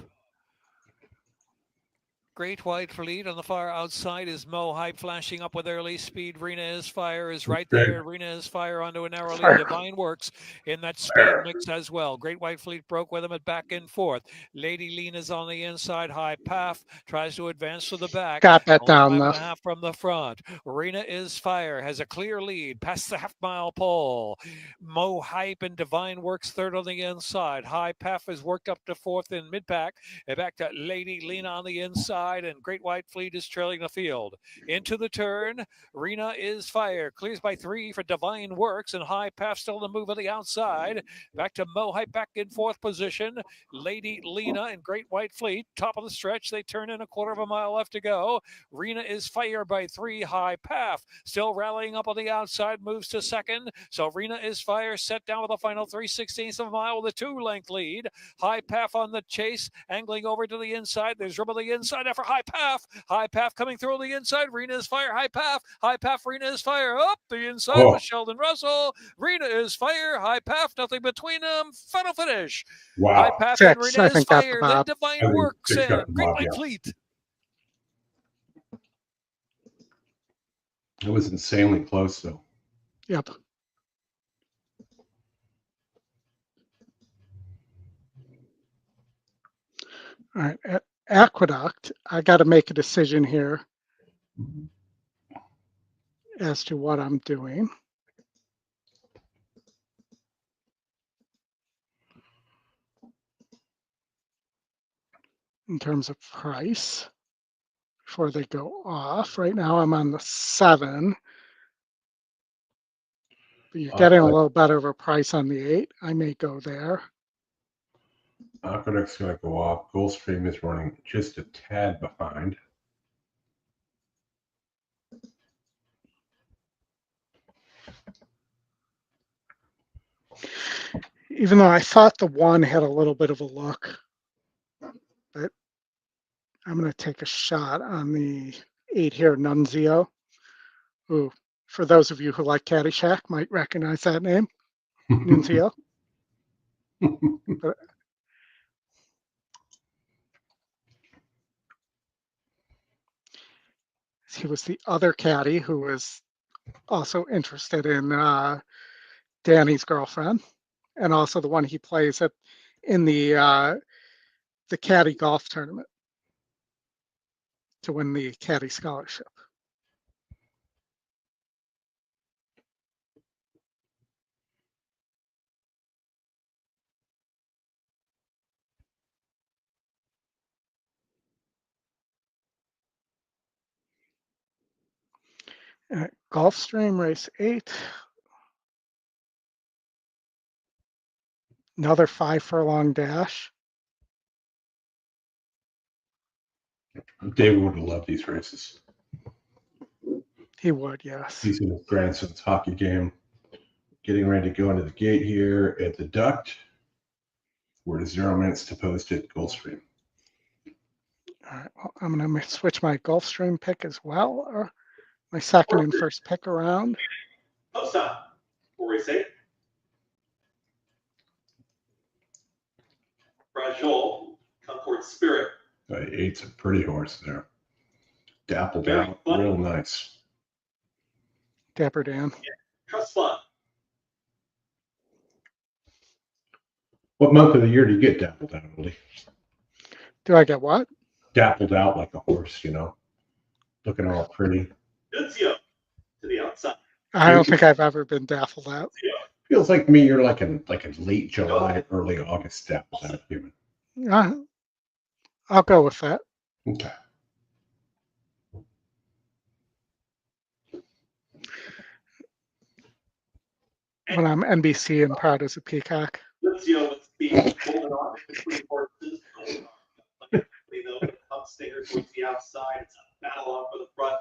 Great White Fleet on the far outside is Mo Hype flashing up with early speed. Rena is Fire is right there. Rena is Fire onto a narrow lead. Divine Works in that speed mix as well. Great White Fleet broke with him at back and forth. Lady Lena's on the inside. High Path tries to advance to the back. Got that Only down 5 though. and a half from the front. Rena is Fire has a clear lead past the half-mile pole. Mo Hype and Divine Works third on the inside. High Path has worked up to 4th in mid-pack. And back to Lady Lena on the inside. And Great White Fleet is trailing the field. Into the turn, Rena is Fire. Clears by 3 for Divine Works, and High Path still to move on the outside. Back to Mo Hype back in 4th position. Lady Lena and Great White Fleet, top of the stretch. They turn in a 1/4 mile left to go. Rena is Fire by 3. High Path still rallying up on the outside, moves to 2nd. So Rena is Fire set down with a final 3/16 of a mile with a 2-length lead. High Path on the chase, angling over to the inside. There's room on the inside after High Path. High Path coming through on the inside. Rena is Fire. High Path. Rena is Fire. Up the inside with Sheldon Russell. Rena is Fire. High Path. Nothing between them. Final finish. Wow. High Path 6, and Rena I is think, got the Fire. Then bob. Divine Works 6 got and the Great bob, White yeah. Fleet. It was insanely close, though. Yep. All right. At Aqueduct, I got to make a decision here as to what I'm doing. in terms of price before they go off. Right now I'm on the 7. But you're getting a little better of a price on the 8. I may go there. Aqueduct's going to go off. Goldstream is running just a tad behind. Even though I thought the 1 had a little bit of a look, but I'm going to take a shot on the 8 here, Nunzio, who, for those of you who like Caddyshack, might recognize that name, Nunzio. But he was the other caddy who was also interested in Danny's girlfriend, and also the one he plays in the caddy golf tournament to win the caddy scholarship. Gulfstream race 8. Another 5 furlong dash. David would have loved these races. He would, yes. He's in his grandson's hockey game. Getting ready to go into the gate here at the Duct. We're to 0 minutes to post at Goldstream. All right, well, I'm going to switch my Gulfstream pick as well, or my second and first pick around. Post time. For race 8. Fragile, Comfort Spirit. 8's a pretty horse there. Dappled Very out, fun. real nice. Dapper Dan. Trust Fund. What month of the year do you get dappled out, Willie? Do I get what? Dappled out like a horse, you know, looking all pretty. Nunzio to the outside. I don't think I've ever been dappled out. Feels like to me you're like in late July, early August dappled out human. I'll go with that. Okay. When I'm NBC and proud as a peacock. Nunzio with speed, golden arm in between horses. Stinger towards the outside. It's a battle off for the front.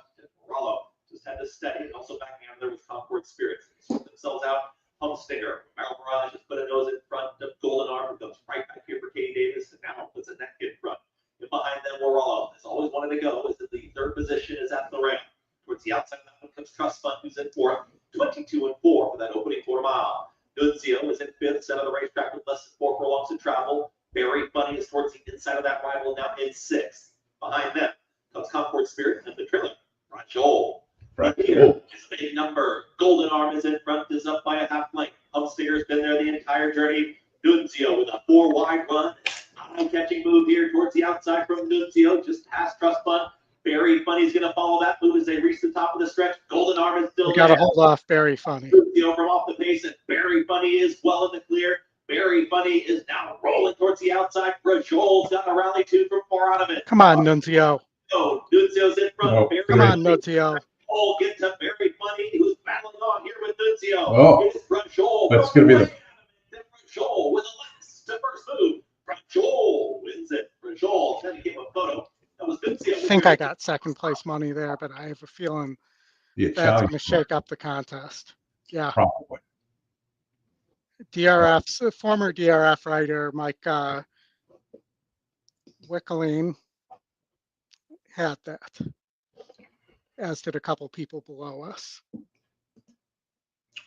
Rollo just had to steady. And also backing out there with Concord Spirits. They sort themselves out. Stinger. Merrill Mirage just put a nose in front of Golden Arm, who comes right back here for Katie Davis, and now puts a neck in front. And behind them, Rollo has always wanted to go. Is that the third position is at the ramp. Towards the outside of that one comes Trust Fund, who's in 4th. 22 and 4 for that opening quarter mile. Nunzio is in 5th, center of the racetrack with less than 4 furlongs to travel. Very Funny is towards the inside of that rival, now in 6th. Behind them comes Concord Spirit and the trailer. Rajol. Here is a big number. Golden Arm is in front, is up by a half length. Humstinger's been there the entire journey. Nunzio with a 4 wide run. Eye-catching move here towards the outside from Nunzio, just past Trust Fund. Very Funny's going to follow that move as they reach the top of the stretch. Golden Arm is still You got to hold off Very Funny. Nunzio from off the pace, and Very Funny is well in the clear. Very Funny is now rolling towards the outside. Rajol's got a rally 2 from 4 out of it. Come on, Nunzio. Oh, Nunzio's in front. Oh, Come on, Nunzio. Oh, get to Very Funny, who's battling on here with Nunzio. Oh, that's going to be the. Rajol with a last to first move. Rajol wins it. Rajol then came a photo. That was Nunzio. I think I got second place money there, but I have a feeling The that's Italian going to shake up the contest. Yeah. probably. DRF's former DRF writer, Mike Wickeling, had that, as did a couple people below us.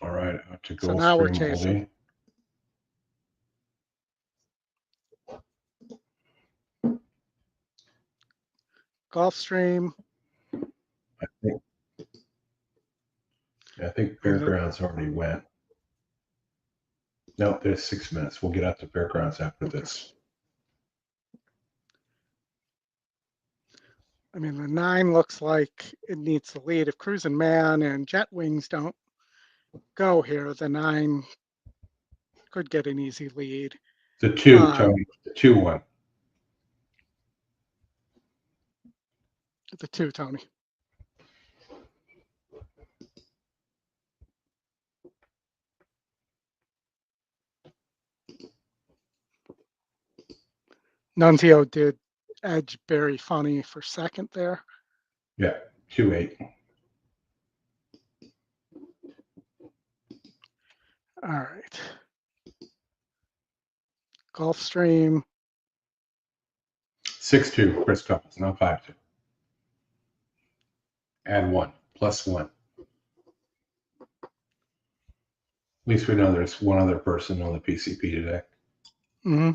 All right, out to So now we're Goldstream, chasing. Willie. Gulfstream. I think Fairgrounds already went. No, there's 6 minutes. We'll get out to Fairgrounds after this. I mean, the 9 looks like it needs the lead. If Cruising Man and Jet Wings don't go here, the 9 could get an easy lead. The 2, Tony. The 2-1. The 2, Tony. Nunzio did edge very funny for second there. Yeah, 2-8. All right. Gulfstream. 6-2, Chris Couples, not 5-2. Add 1, +1. At least we know there's one other person on the PCP today. Mm-hmm.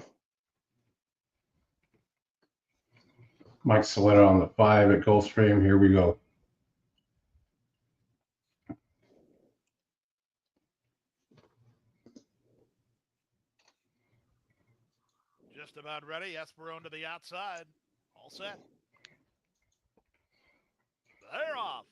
Mike Soletta on the 5 at Goldstream. Here we go. Just about ready. Esperone to the outside. All set. They're off.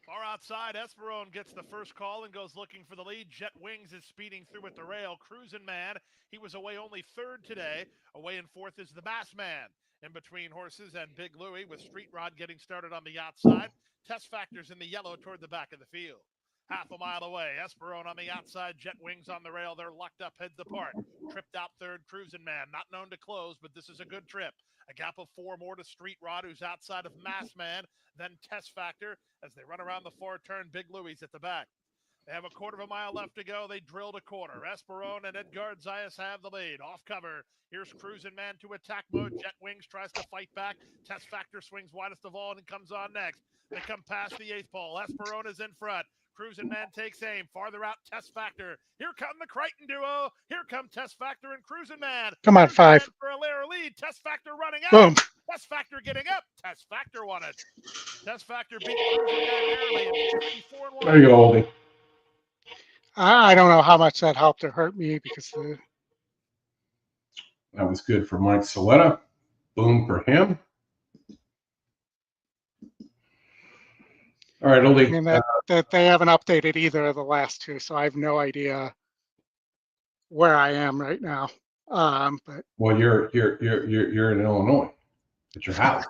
Far outside, Esperone gets the first call and goes looking for the lead. Jet Wings is speeding through at the rail. Cruisin' Man, he was away only third today. Away in fourth is the Bass Man. In between horses and Big Louie with Street Rod getting started on the outside. Test Factors in the yellow toward the back of the field. Half a mile away, Esperone on the outside, Jet Wings on the rail. They're locked up heads apart. Tripped out third, Cruisin' Man. Not known to close, but this is a good trip. A gap of 4 more to Street Rod, who's outside of Mass Man, then Test Factor as they run around the far turn. Big Louie's at the back. They have a quarter of a mile left to go. They drilled a corner. Esperone and Edgar Zayas have the lead. Off cover. Here's Cruisin' Man to attack mode. Jet Wings tries to fight back. Test Factor swings widest of all and comes on next. They come past the 8th pole. Esperone is in front. Cruisin' Man takes aim. Farther out, Test Factor. Here come the Crichton duo. Here come Test Factor and Cruisin' Man. Come on, 5. For a layer lead. Test Factor running out. Boom. Test Factor getting up. Test Factor won it. Test Factor beat Cruisin' Man narrowly in 54-1. There you go, Oldie. I don't know how much that helped or hurt me because That was good for Mike Soletta. Boom for him. All right, Oldie. I mean that they haven't updated either of the last 2, so I have no idea where I am right now. But Well, you're in Illinois at your house.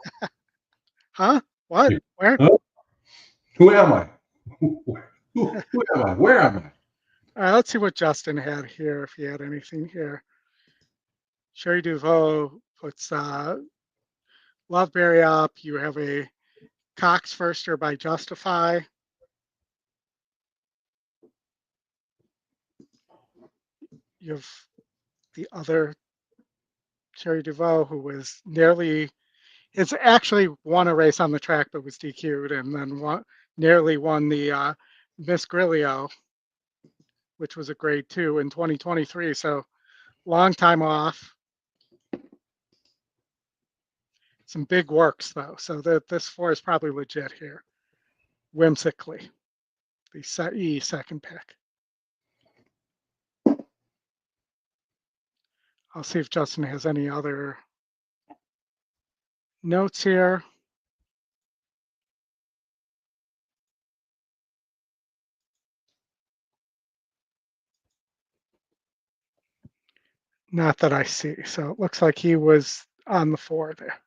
huh? What? Where? Huh? Who am I? Who am I? Where am I? All right, let's see what Justin had here, if he had anything here. Sherry Duveau puts Loveberry up. You have a Cox Firster by Justify. You have the other Sherry Duveau, who was it's actually won a race on the track, but was DQ'd, and then nearly won the Miss Grillo, which was a grade 2 in 2023. So long time off. Some big works though. So this 4 is probably legit here. Whimsically, the second pick. I'll see if Justin has any other notes here. Not that I see. So it looks like he was on the 4 there.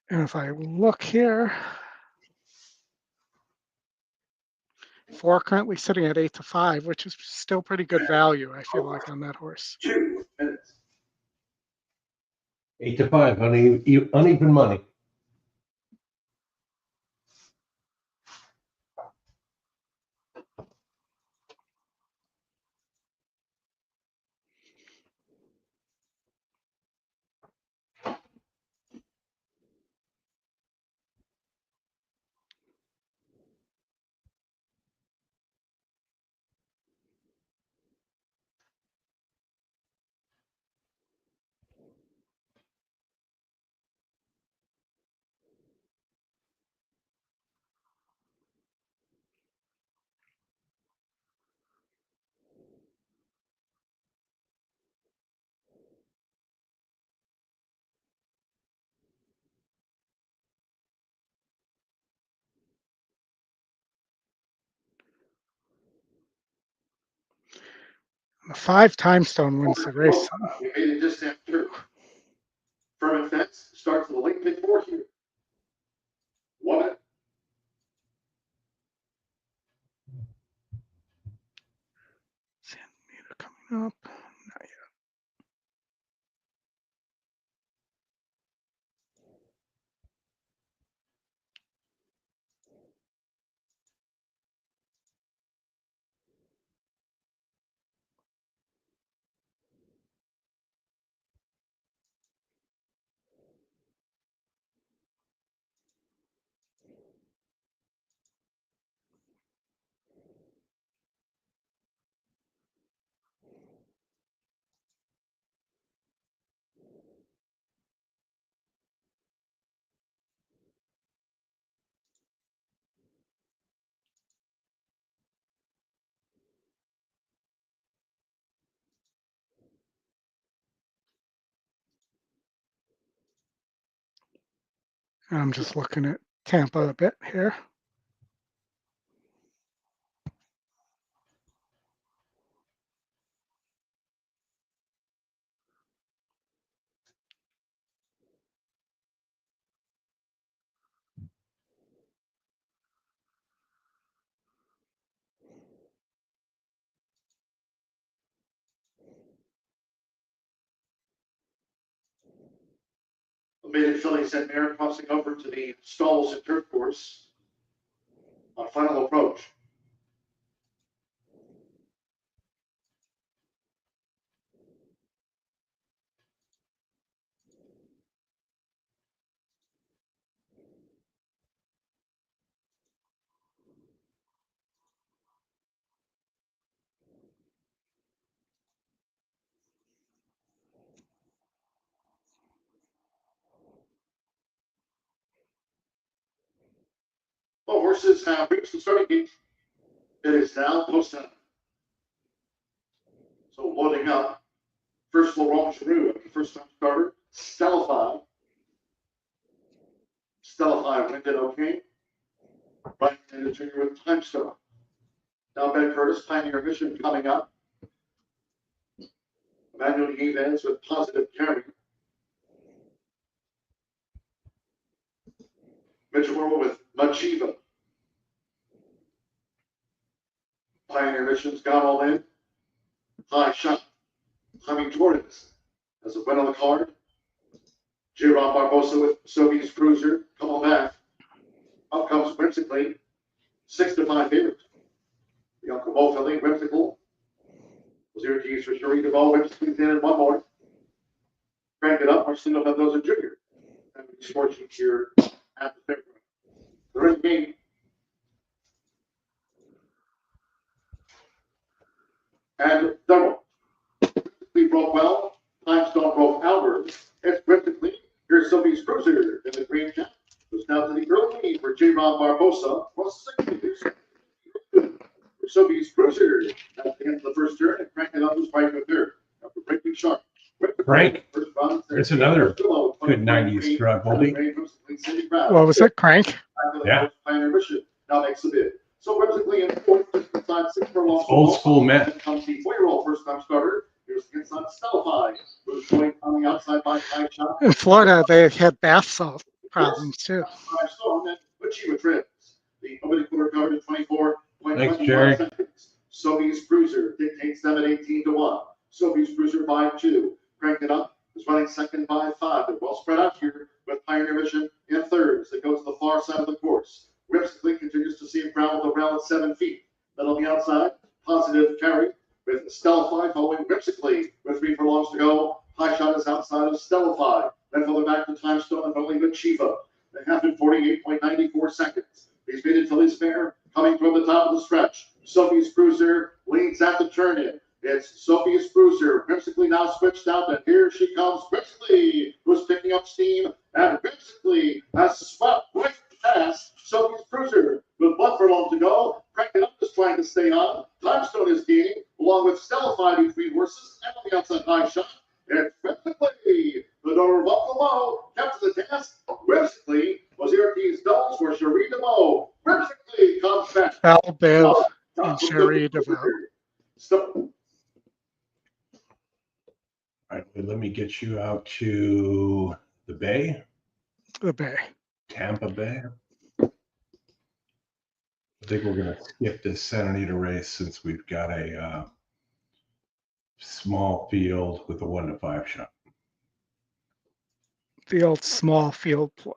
And if I look here, 4 currently sitting at 8-5, which is still pretty good value, I feel like, on that horse. 2 minutes. 8-5, uneven money. The 5 Time Stone wins the race. We made it just after. Firm and Fence starts with the late pick 4 here. 1 minute. Sanita coming up. Not yet. I'm just looking at Tampa a bit here. The maiden filly sent Mare crossing over to the stalls and turf course on final approach. Well, horses have reached the starting gate. It is now post time. So loading up. First, Laurel Park, first time starter. Stellify. Stellify went in okay. Right into junior with Time Stone. Now Ben Curtis, Pioneer Mission coming up. Emmanuel Yves with Positive Carry. Mitchell World with Machiva. Pioneer Mission's got all in. High shot. Coming towards as a win on the card. J-Rob Barbosa with Soviet's Cruiser. Come on back. Up comes Whimsically. 6-5 favorite. The Uncle Mo filly, Whimsical. Zero keys for Cherie DeVoe. Whimsically's in and one more. Crank it up. Marcelo Mendoza Jr. And the sports here at the Fairgrounds. They're in the game. And double. We broke well. Time Stone broke Albert. It's Whimsically. Here's Sophie's Cruiser in the green cap. Goes down to the early lead for J-Ron Barbosa. Plus 6 Sophie's Cruiser at the end of the first turn and crank it up to fight with third. After breaking sharp. Crank. There's another good 90s drug, Goldie. What was it? Crank? Yeah. Now makes a bid. So Whimsically in fourth, inside 6 furlongs. Old school men. Comes the 4-year-old first time starter. Here's the inside Stellify. Who's going on the outside by High Shot. In Florida, they had bath salt problems too. Achieva Trims. The opening quarter covered at 24. Thanks, Jerry. Sophie's Cruiser dictates them at 18-1. Sophie's Cruiser by 2. Cranked it up. Is running second by 5. They're well spread out here with Pioneer Mission in third as they go to the far side of the course. Whimsically continues to see ground with around 7 feet. Then on the outside, Positive Carry with Stellify following Whimsically with 3 furlongs to go. High Shot is outside of Stellify. Then further back to Time Stone and only Achieva. They have in 48.94 seconds. These maiden fillies fair coming from the top of the stretch. Sophie's Cruiser leads at the turn in. It's Sophie's Cruiser. Whimsically now switched out, and here she comes. Whimsically was picking up steam, and Whimsically has swept right past Sophie's Cruiser with 1 furlong to go. Cranking up is trying to stay on. Time Stone is gaining, along with Stellify between horses, and on the outside High Shot. It's Whimsically. The door of Uncle Mo kept to the task. Whimsically was Iraq's doubles for Cherie DeVoe. Whimsically comes back. Al Biv and Cherie DeVoe. So, get you out to the Bay, The Bay. Tampa Bay. I think we're going to skip this Sanita race since we've got a small field with a 1 to 5 shot. The old small field play.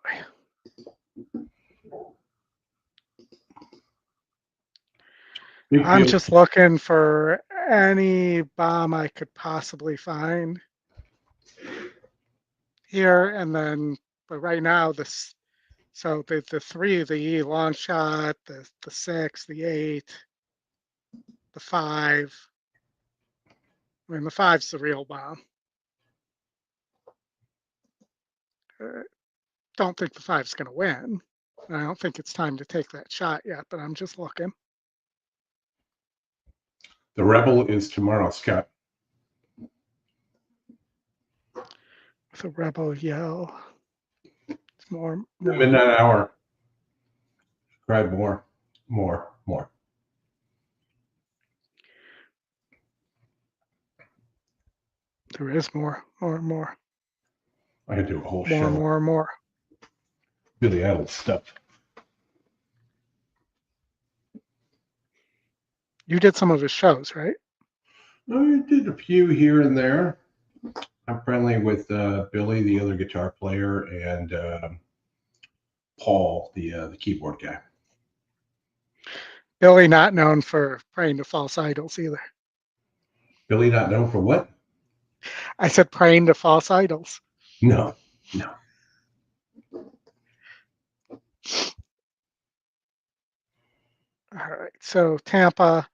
Big I'm field. just looking for any bomb I could possibly find here, and then, but right now so the 3, the long shot, the 6, the 8, the 5. I mean, the 5's the real bomb. Don't think the 5's going to win. I don't think it's time to take that shot yet, but I'm just looking. The Rebel is tomorrow, Scott. With a Rebel yell. It's more. The midnight hour. Grab more. There is more. I could do a whole show. More. Billy Idol stuff. You did some of his shows, right? I did a few here and there. I'm friendly with Billy, the other guitar player, and Paul, the keyboard guy. Billy not known for praying to false idols either. Billy not known for what? I said praying to false idols. No. All right, so Tampa,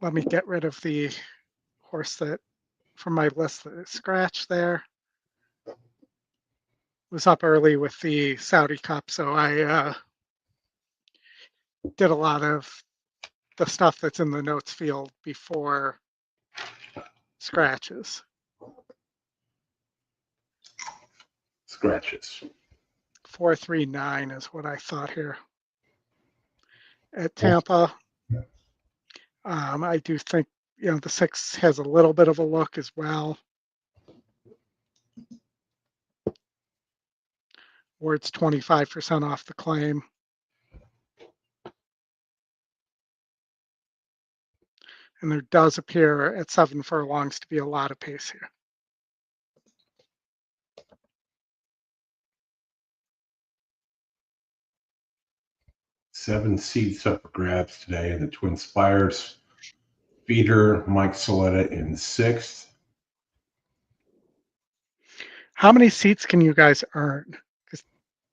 let me get rid of the horse that from my list that is scratched there. Was up early with the Saudi Cup, so I did a lot of the stuff that's in the notes field before scratches. Scratches. 439 is what I thought here. At Tampa, I do think, the 6 has a little bit of a look as well. Where it's 25% off the claim. And there does appear at 7 furlongs to be a lot of pace here. Seven seats up for grabs today in the Twin Spires. Feeder Mike Soletta in 6th. How many seats can you guys earn? Because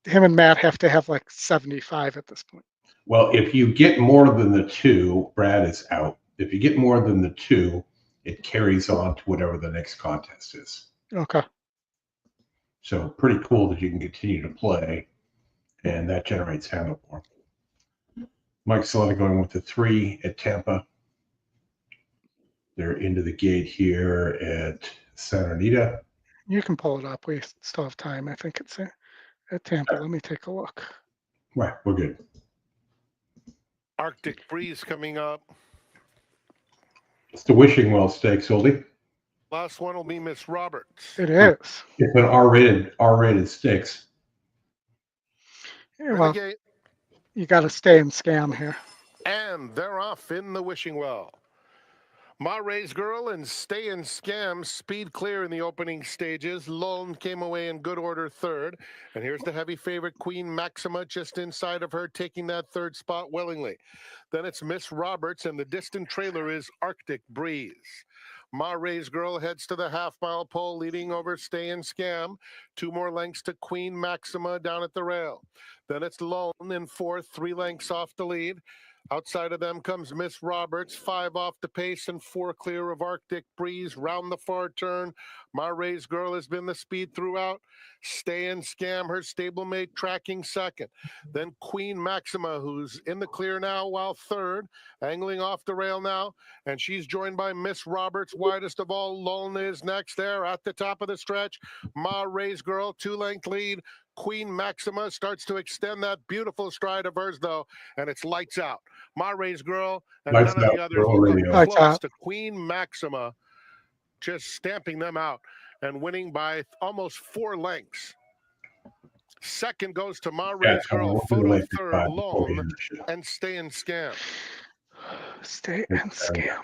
him and Matt have to have like 75 at this point. Well, if you get more than the 2, Brad is out. If you get more than the 2, it carries on to whatever the next contest is. Okay. So pretty cool that you can continue to play, and that generates handle for him. Mike Soletta going with the 3 at Tampa. They're into the gate here at Anita. You can pull it up. We still have time. I think it's at Tampa. Let me take a look. Right, we're good. Arctic Breeze coming up. It's the Wishing Well Stakes, Oldie. Last one will be Miss Roberts. It is. It's an R-rated stakes. Yeah, well, Renegade. you got to stay and scam here. And they're off in the Wishing Well. Ma Ray's Girl and Stay and Scam speed clear in the opening stages. Lone came away in good order 3rd. And here's the heavy favorite, Queen Maxima, just inside of her, taking that 3rd spot willingly. Then it's Miss Roberts, and the distant trailer is Arctic Breeze. Ma Ray's Girl heads to the half-mile pole, leading over Stay and Scam. 2 more lengths to Queen Maxima down at the rail. Then it's Lone in 4th, 3 lengths off the lead. Outside of them comes Miss Roberts, 5 off the pace and 4 clear of Arctic Breeze. Round the far turn, Ma Ray's Girl has been the speed throughout. Stay and Scam, her stablemate, tracking 2nd. Then Queen Maxima, who's in the clear now, while 3rd, angling off the rail now. And she's joined by Miss Roberts, widest of all. Lone is next there at the top of the stretch. Ma Ray's Girl, 2-length lead. Queen Maxima starts to extend that beautiful stride of hers, though, and it's lights out. Ma Ray's Girl and Lights none of out, the others Girl will Radio. come Lights close out. to Queen Maxima, just stamping them out. and winning by almost 4 lengths. Second goes to Ma Yeah, Ray's Girl, we'll Photo wait for third, 5 before we Lone, end the show. and Stay and Scam. Stay and scam.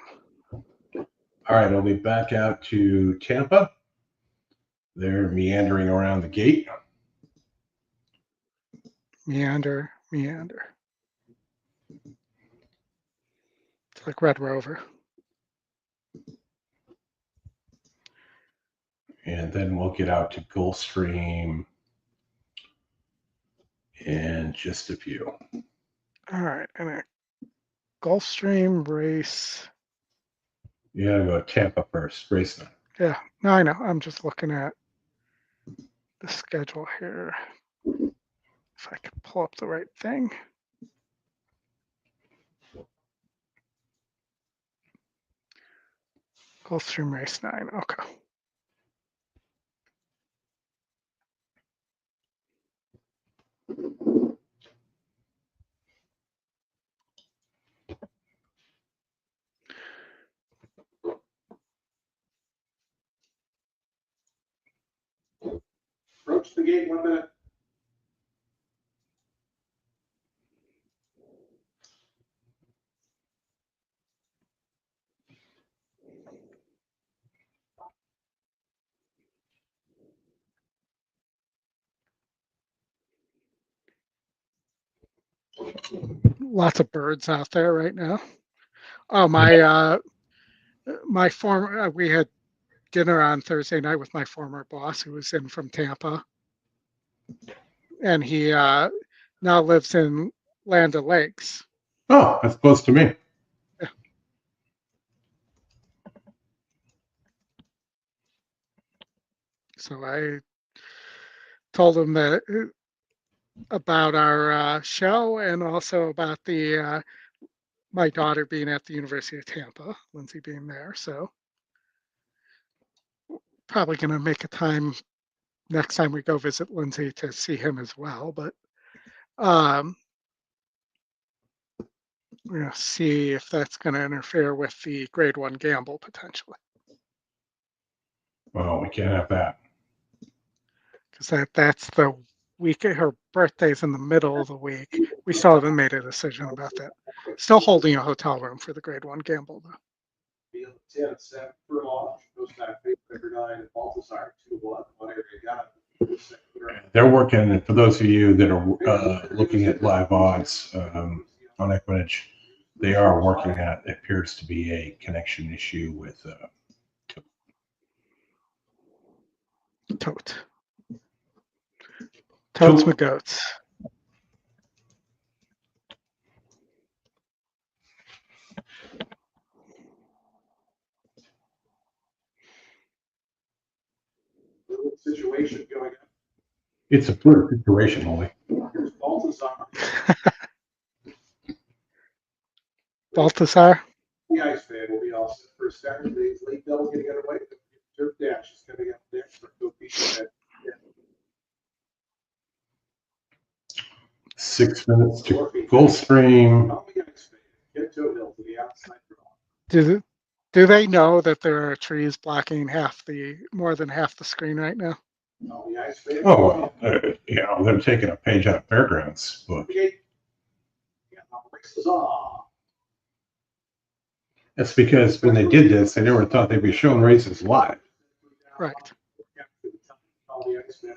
All right, I'll be back out to Tampa. They're meandering around the gate. Meander. It's like Red Rover. And then we'll get out to Gulfstream in just a few. All right, and a Gulfstream race. You gotta go to Tampa first, race 9. Yeah, no, I know. I'm just looking at the schedule here. If I can pull up the right thing. Gulfstream race 9. Okay. Approach the gate 1 minute. Lots of birds out there right now. Oh, my former, we had dinner on Thursday night with my former boss who was in from Tampa. And he now lives in Land O'Lakes. Oh, that's close to me. Yeah. So I told him that about our show and also about the my daughter being at the University of Tampa, Lindsay being there. So probably going to make a time next time we go visit Lindsay to see him as well. But we're going to see if that's going to interfere with the grade 1 gamble potentially. Well, we can't have that. Because that's the week. Her birthday's in the middle of the week. We still haven't made a decision about that. Still holding a hotel room for the grade 1 gamble though. Field 10 at 7 furlongs. Goes back Paper 9 and Balthazar 2-1. Whatever you got. They're working, for those of you that are looking at live odds on EquinEdge, they are working at, it appears to be a connection issue with Totes my goats. Situation going on. It's a fluid situation, Molly. Here's Balthazar. Balthazar. The Ice Fan will be all set for Saturday's late double getting underway. Turf Dash is coming up next for Go Beach. 6 minutes to Gulfstream. Get Toe Hill to the outside. Do they know that there are trees blocking more than half the screen right now? Oh, well, you know, they're taking a page out of Fairgrounds book. That's because when they did this, they never thought they'd be showing races live. Right.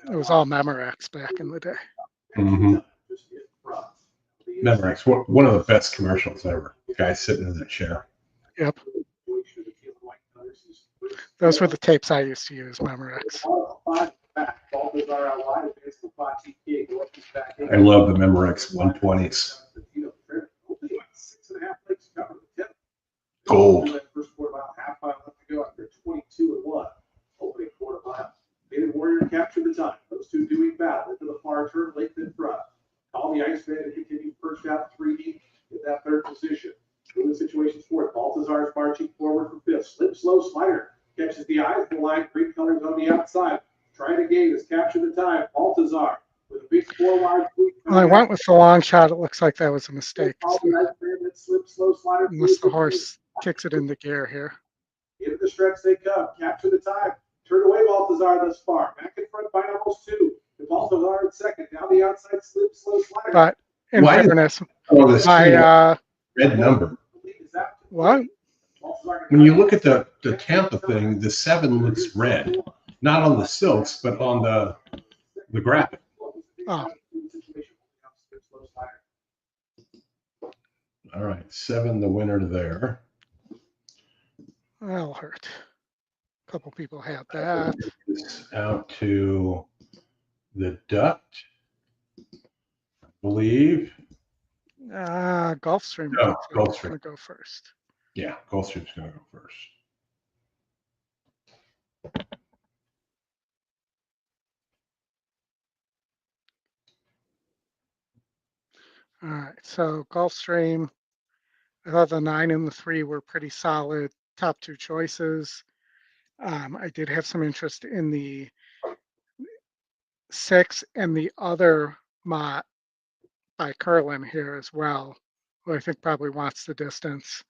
It was all Memorex back in the day. Mm-hmm. Memorex, one of the best commercials ever. Guy sitting in that chair. Yep. Those were the tapes I used to use, Memorex. I love the Memorex 120s. Gold. First quarter mile, half mile left to go after 22-1. Opening quarter mile. David Warrior captured the time. Those two doing battle into the far turn, late in front. Call the Ice Fan to continue first out 3 deep in that third position. Moving situations forward. Balthazar is marching forward for fifth. Slip slow slider catches the eye of the line. Green colors on the outside. Trying to gain is capture the time. Balthazar with a big 4-wide sweep. Well, I went with the long shot. It looks like that was a mistake. Slip slow slider. Unless the horse kicks it into gear here. Into the stretch they come. Capture the time. Turned away Balthazar thus far. Back in front by almost 2. The Balthazar in second. Down the outside, slow slider. But in Why did- fairness, Oh, this my red number. what? When you look at the Tampa thing, the 7 looks red, not on the silks, but on the graphic. Oh, All right, 7, the winner there. that'll hurt. A couple people had that. It's out to the duct, I believe. Gulfstream. Oh, looks like it's Gulfstream. gonna go first. Yeah, Goldstream's going to go first. All right, so Gulfstream. I thought the 9 and the 3 were pretty solid top 2 choices. I did have some interest in the 6 and the other Mott by Curlin here as well, who I think probably wants the distance.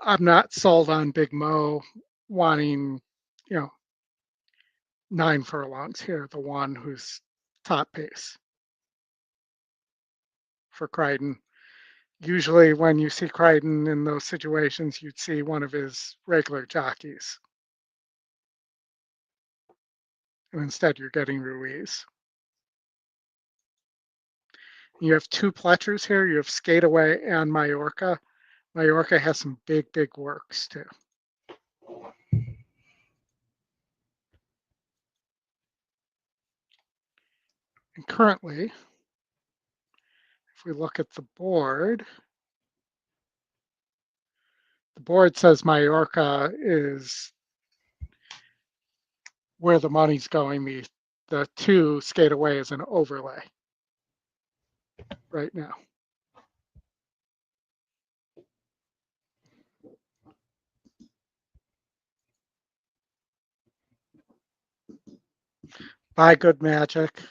I'm not sold on Big Mo wanting, 9 furlongs here, the one who's top pace for Crichton. Usually when you see Crichton in those situations, you'd see one of his regular jockeys. And instead you're getting Ruiz. You have 2 Pletchers here. You have Skateaway and Majorca. Majorca has some big works too. And currently, if we look at the board says Majorca is where the money's going. The 2 Skateaway is an overlay right now. Buy Good Magic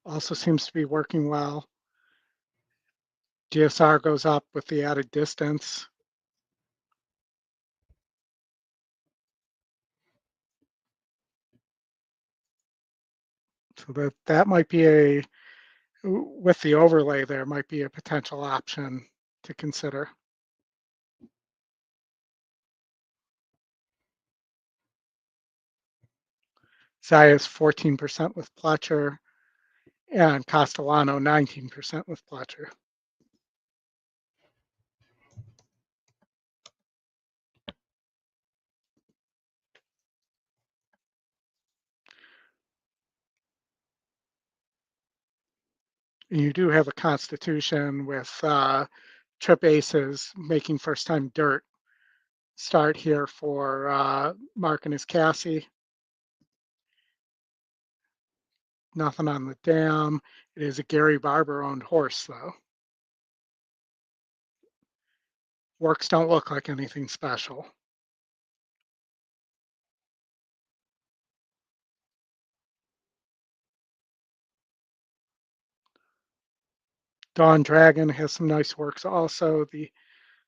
also seems to be working well. GSR goes up with the added distance. So that might be with the overlay there might be a potential option to consider. Zayas 14% with Pletcher and Castellano 19% with Pletcher. And you do have a constitution with Trip Aces making first time dirt start here for Mark and his Cassie. Nothing on the dam. It is a Gary Barber owned horse though. Works don't look like anything special. Dawn Dragon has some nice works also. The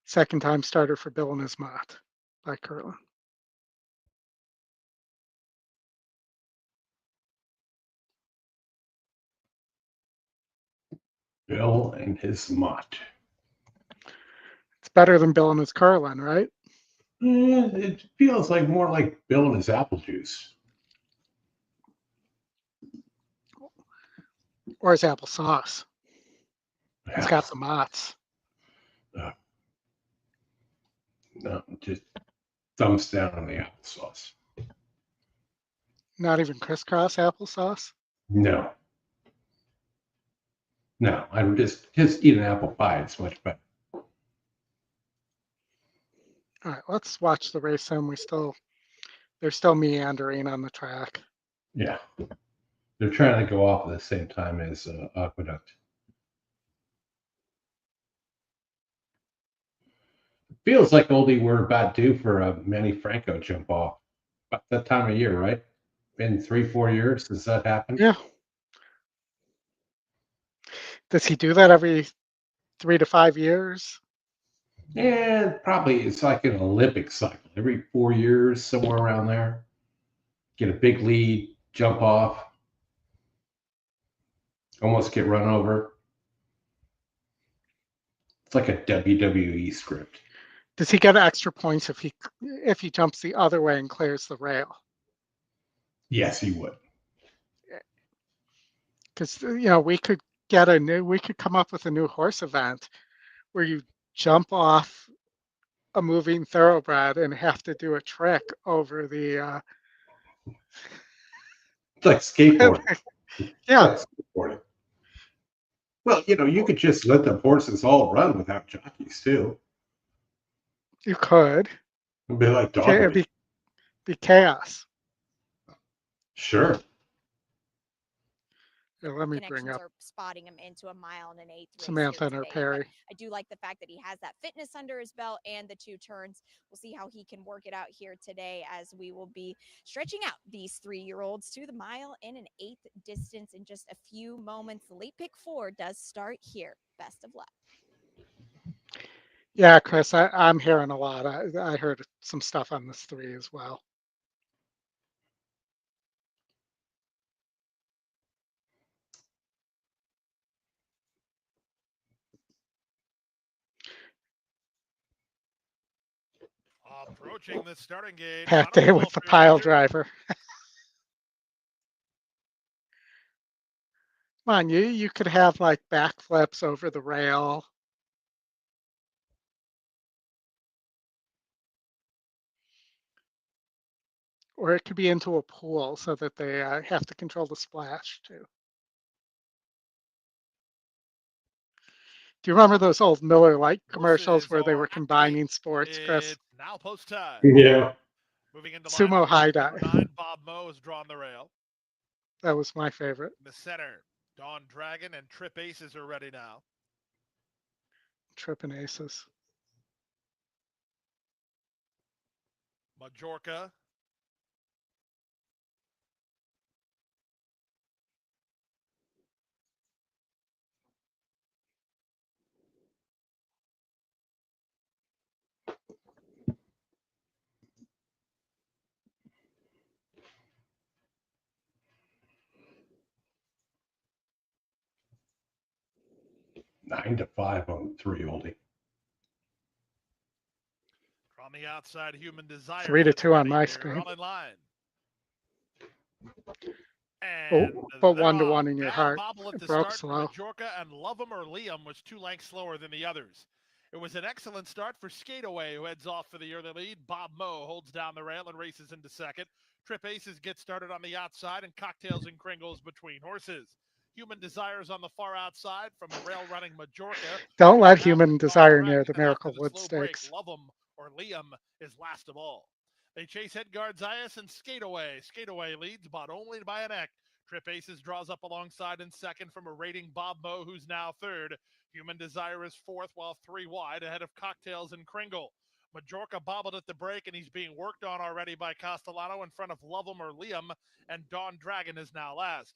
second time starter for Bill and his Mott by Curlin. Bill and his Mott. It's better than Bill and his Curlin, right? It feels like more like Bill and his apple juice. Or his applesauce. It's got the Motts. No, just thumbs down on the applesauce. Not even crisscross applesauce? No. No, I'm just eat an apple pie. It's much better. All right, let's watch the race and they're still meandering on the track. Yeah. They're trying to go off at the same time as Aqueduct. Feels like Oldie we're about due for a Manny Franco jump off. About that time of year, right? Been 3-4 years since that happened. Yeah. Does he do that every 3 to 5 years? And probably it's like an Olympic cycle. Every 4 years, somewhere around there. Get a big lead, jump off, almost get run over. It's like a WWE script. Does he get extra points if he jumps the other way and clears the rail? Yes, he would. Because we could come up with a new horse event where you jump off a moving thoroughbred and have to do a trick over the It's like skateboarding. yeah. It's like skateboarding. Well, you could just let the horses all run without jockeys too. You could. It'd be like dog It'd racing. be chaos. Sure. Here, let me Connections bring up are spotting him into a mile and an eighth race Samantha here and her today, but Perry. I do like the fact that he has that fitness under his belt and the 2 turns. We'll see how he can work it out here today as we will be stretching out these 3-year-olds to the mile and an eighth distance in just a few moments. The late pick 4 does start here. Best of luck. Yeah, Chris, I'm hearing a lot. I heard some stuff on this 3 as well. Approaching the starting gate. Pat Day with the pile driver. Come on, you could have like backflips over the rail. Or it could be into a pool so that they have to control the splash too. Do you remember those old Miller Lite commercials where they were combining sports, Chris? It's now post time. Yeah. Moving into Sumo line high number dive. 9, Bob Moe has drawn the rail. That was my favorite. In the center, Dawn Dragon and Trip Aces are ready now. Tripping Aces. Majorca. Nine to 5 on 3 oldie. From the outside, Human Desire. 3 to 2 on my They're screen. all in line. But 1 to 1 in your heart. Bobble at It the broke start slow. Majorca and Love 'em or Liam was 2 lengths slower than the others. It was an excellent start for Skateaway, who heads off for the early lead. Bob Moe holds down the rail and races into second. Trip Aces get started on the outside, and Cocktails and Kringles between horses. Human Desires on the far outside from rail running Majorca. Don't let Human Desire near the Miracle Wood Stakes. Love 'em or Liam is last of all. They chase Edgar Zayas and Skateaway. Skateaway leads, but only by a neck. Trip Aces draws up alongside in second from a rating Bob Moe, who's now third. Human Desire is fourth, while 3 wide ahead of Cocktails and Kringle. Majorca bobbled at the break, and he's being worked on already by Castellano in front of Love 'em or Liam, and Dawn Dragon is now last.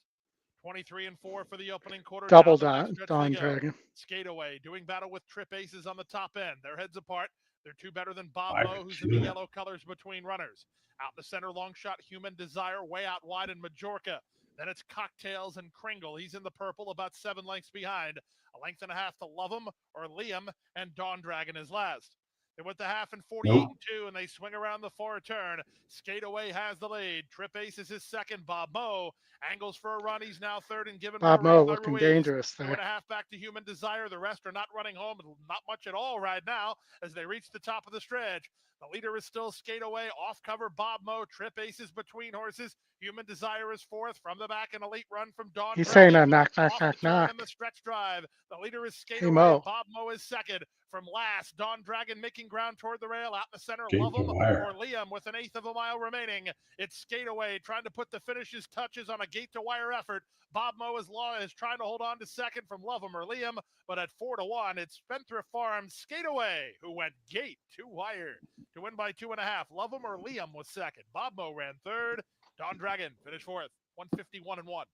23 and 4 for the opening quarter. Double Dawn Dragon. Skateaway doing battle with Trip Aces on the top end. Their heads apart. They're 2 better than Bob 5 Moe, to who's 2. in the yellow colors between runners. Out in the center, long shot, Human Desire, way out wide in Majorca. Then it's Cocktails and Kringle. He's in the purple, about 7 lengths behind. A length and a half to Love 'em or Liam, and Dawn Dragon is last. They went the half in 48 and 2, and they swing around the far turn. Skateaway has the lead. Trip Aces is second. Bob Moe angles for a run. He's now third and given Bob more Moe rain by looking Ruiz. dangerous 2 there. and a half back to Human Desire. The rest are not running home. Not much at all right now as they reach the top of the stretch. The leader is still Skateaway. Off cover, Bob Moe. Trip Aces between horses. Human Desire is fourth. From the back, an elite run from Dawn. He's Dragon. saying a knock, knock, Off knock, the turn knock. in the stretch drive. The leader is Hey, Skateaway. Mo. Bob Moe is second. From last, Dawn Dragon making ground toward the rail. Out in the center, Jake Love 'em Dwyer. or Liam with an eighth of a mile remaining. It's Skateaway trying to put the finishes touches on a gate-to-wire effort. Bob Moe is trying to hold on to second from Love 'em or Liam, but at 4 to 1, it's Spendthrift Farms Skateaway, who went gate to wire to win by 2.5. Love 'em or Liam was second. Bob Moe ran third. Dawn Dragon finished fourth. 151 and 1.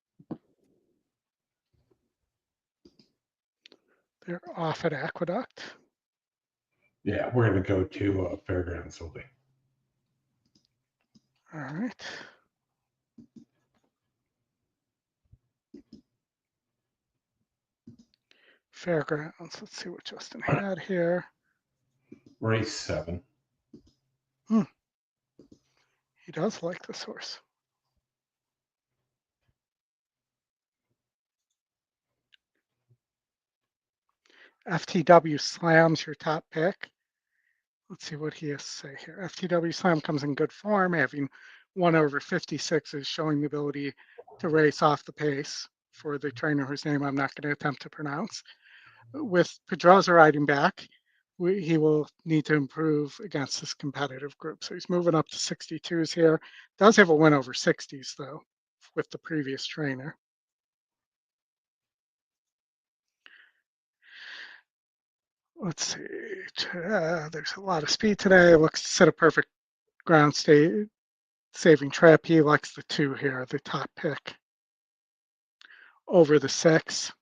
They're off at Aqueduct. Yeah, we're going to go to Fairgrounds, will be. All right. Fairgrounds. Let's see what Justin had here. Race 7. He does like this horse. FTW Slam's your top pick. Let's see what he has to say here. FTW Slam comes in good form, having won over 56, is showing the ability to race off the pace for the trainer whose name I'm not going to attempt to pronounce. With Pedroza riding back, he will need to improve against this competitive group. So he's moving up to 62s here. Does have a win over 60s, though, with the previous trainer. Let's see. There's a lot of speed today. Looks to set a perfect ground state saving trap. He likes the 2 here, the top pick, over the 6.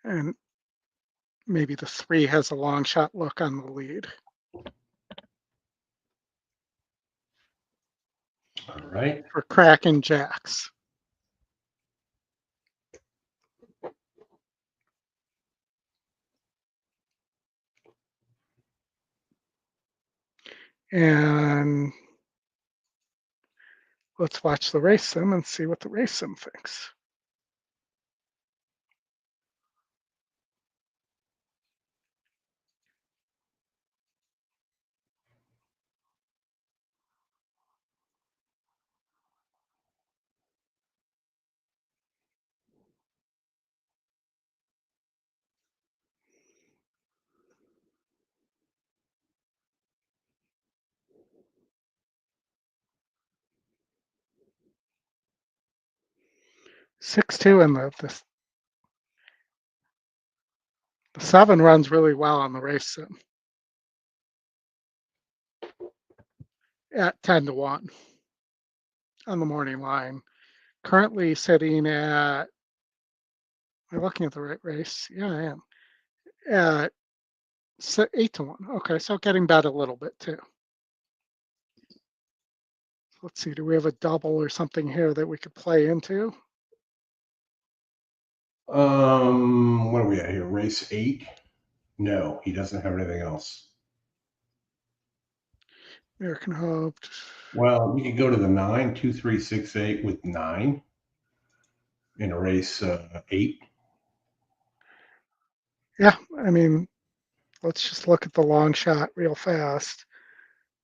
And maybe the 3 has a long shot look on the lead. All right. For Kraken Jacks. And let's watch the race sim and see what the race sim thinks. Six-two, and the 7 runs really well on the race sim at 10-1 on the morning line. Currently sitting at, am I looking at the right race? Yeah, I am. At 8-1. Okay, so getting bet a little bit too. Let's see, do we have a double or something here that we could play into? What are we at here? Race 8? No, he doesn't have anything else. American Hope. Well, we could go to the 9, 2, 3, 6, 8 with 9 in a race 8. Yeah, I mean, let's just look at the long shot real fast.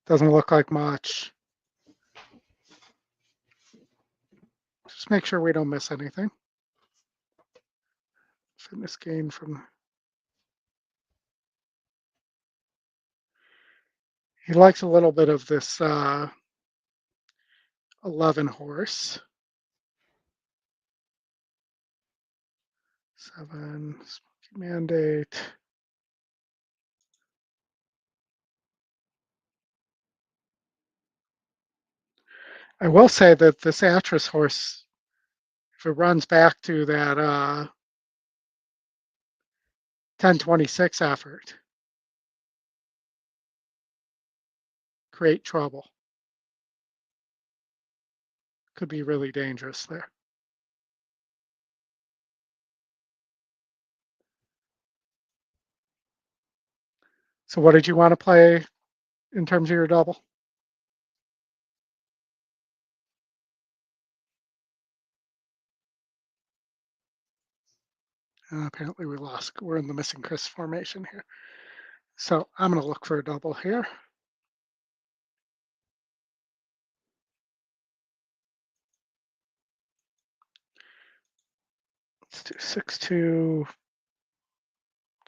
Doesn't look like much. Just make sure we don't miss anything. Fitness gain from. He likes a little bit of this 11 horse. 7, Smoky Mandate. I will say that this Atras horse, if it runs back to that 1026 effort, create trouble. Could be really dangerous there. So what did you want to play in terms of your double? Apparently we lost. We're in the missing Chris formation here. So I'm going to look for a double here. Let's do 6, 2,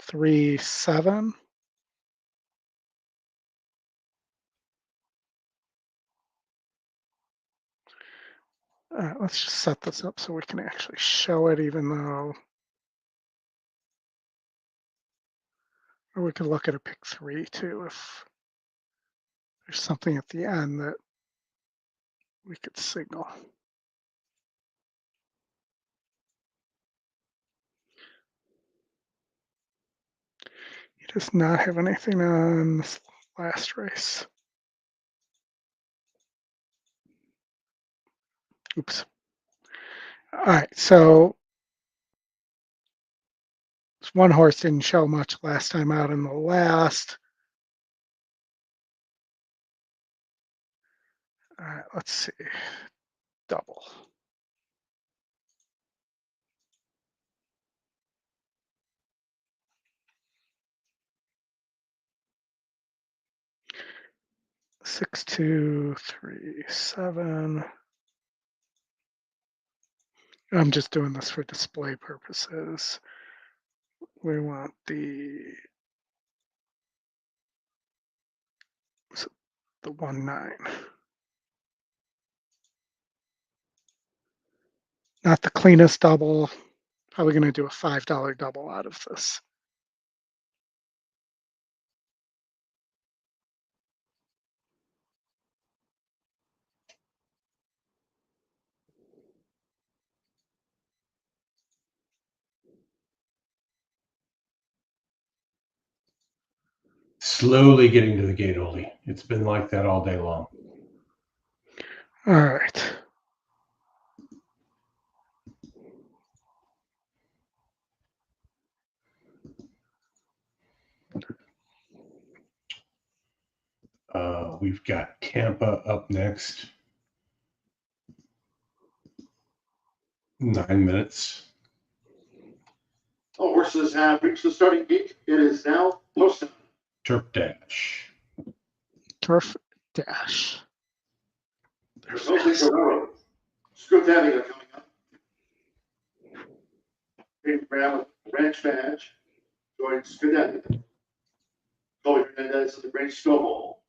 3, 7. All right, let's just set this up so we can actually show it, even though, or we could look at a pick 3 too if there's something at the end that we could signal. He does not have anything on this last race. Oops. All right, so this one horse didn't show much last time out in the last. All right, let's see. Double. Six, 2, 3, 7. I'm just doing this for display purposes. We want the 1-9. Not the cleanest double. Probably going to do a $5 double out of this. Slowly getting to the gate, Oldie. It's been like that all day long. All right. We've got Tampa up next. 9 minutes. All horses have reached the starting gate. It is now posted. Turf Dash. Turf Dash. There's no thing for railroad. Scrutalia coming up. Peyton Brown with Ranch Badge. Joins Scrutalia. Chloe Hernandez of the Grange Snowball.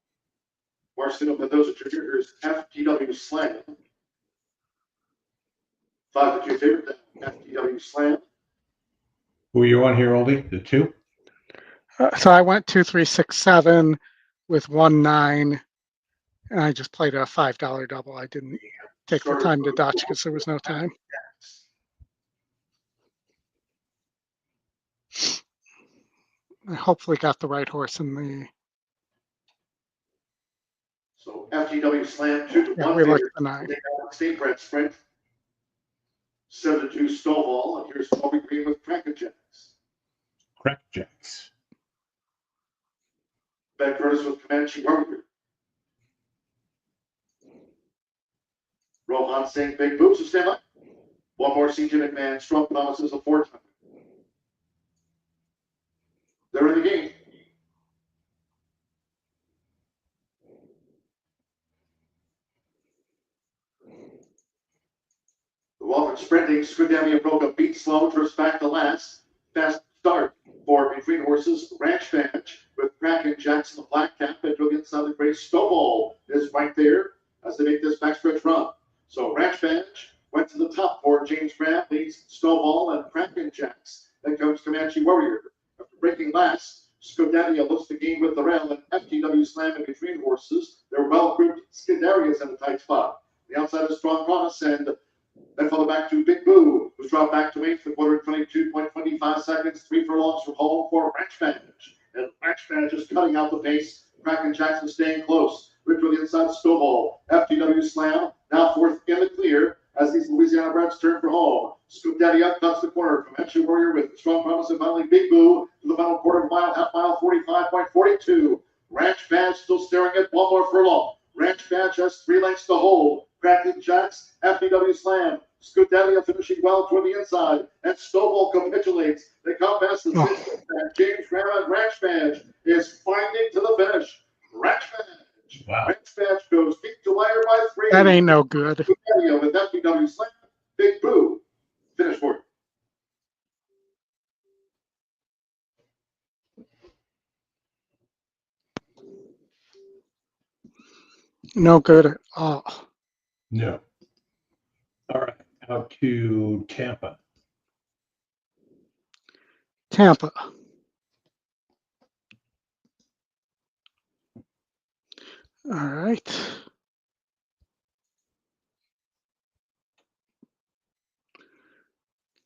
Marcelo Mendoza Jr. Here's FTW Slam. 5-2 favorite. FTW Slam. Who are you on here, Oldie? The 2? So I went 2, 3, 6, 7 with 1-9, and I just played a $5 double. I didn't take the time to Dutch because there was no time. I hopefully got the right horse in the. So FTW Slam 2-1 Yeah, we like favorite. the 9. State Bred Sprint. 7-2 Stonewall. And here's Toby Green with Crackerjacks. Crackjacks. Ben Curtis with Comanche Warrior. Rohan Singh, Big Boots to stand up. One more CJ McMahon, Strong Promises a 4-time. They're in the game. The Walford sprinting, Scrutiny broke a beat slow, first back to last. Fast start for between horses, Ranch Badge with Kraken Jackson, the black cap, and to the inside of the gray. Snowball is right there as they make this backstretch run. So Ranch Badge went to the top for James Grant, leads Snowball and Kraken Jacks. Then comes Comanche Warrior. After breaking last, Scuderia looks to gain with the rail and FTW Slam in between horses. They're well grouped. Scuderia's in a tight spot. The outside is Strong Promise and then follow back to Big Boo, who's dropped back to 8th for 22.25 seconds. 3 furlongs from home for Ranch Badge. And Ranch Badge is cutting out the pace. Kraken Jackson staying close. Ripped to the inside, Snowball. FTW Slam now fourth in the clear as these Louisiana Reds turn for home. Scoop Daddy up, cuts the corner. Comanche Warrior with Strong Promise and finally Big Boo to the final quarter mile, half mile, 45.42. Ranch Badge still staring at one more furlong. Ranch Badge has 3 lengths to hold. Kraken Jacks, FTW Slam. Scoot Daddy finishing well toward the inside. And Snowball capitulates. They come past the 6th. And James Graham and Ranch Badge is finding to the finish. Ranch Badge. Wow. Ranch Badge goes deep to wire by 3. That ain't no good. With FTW Slam. Big Boo. Finish for it. No good at all. No. All right. Out to Tampa. Tampa. All right.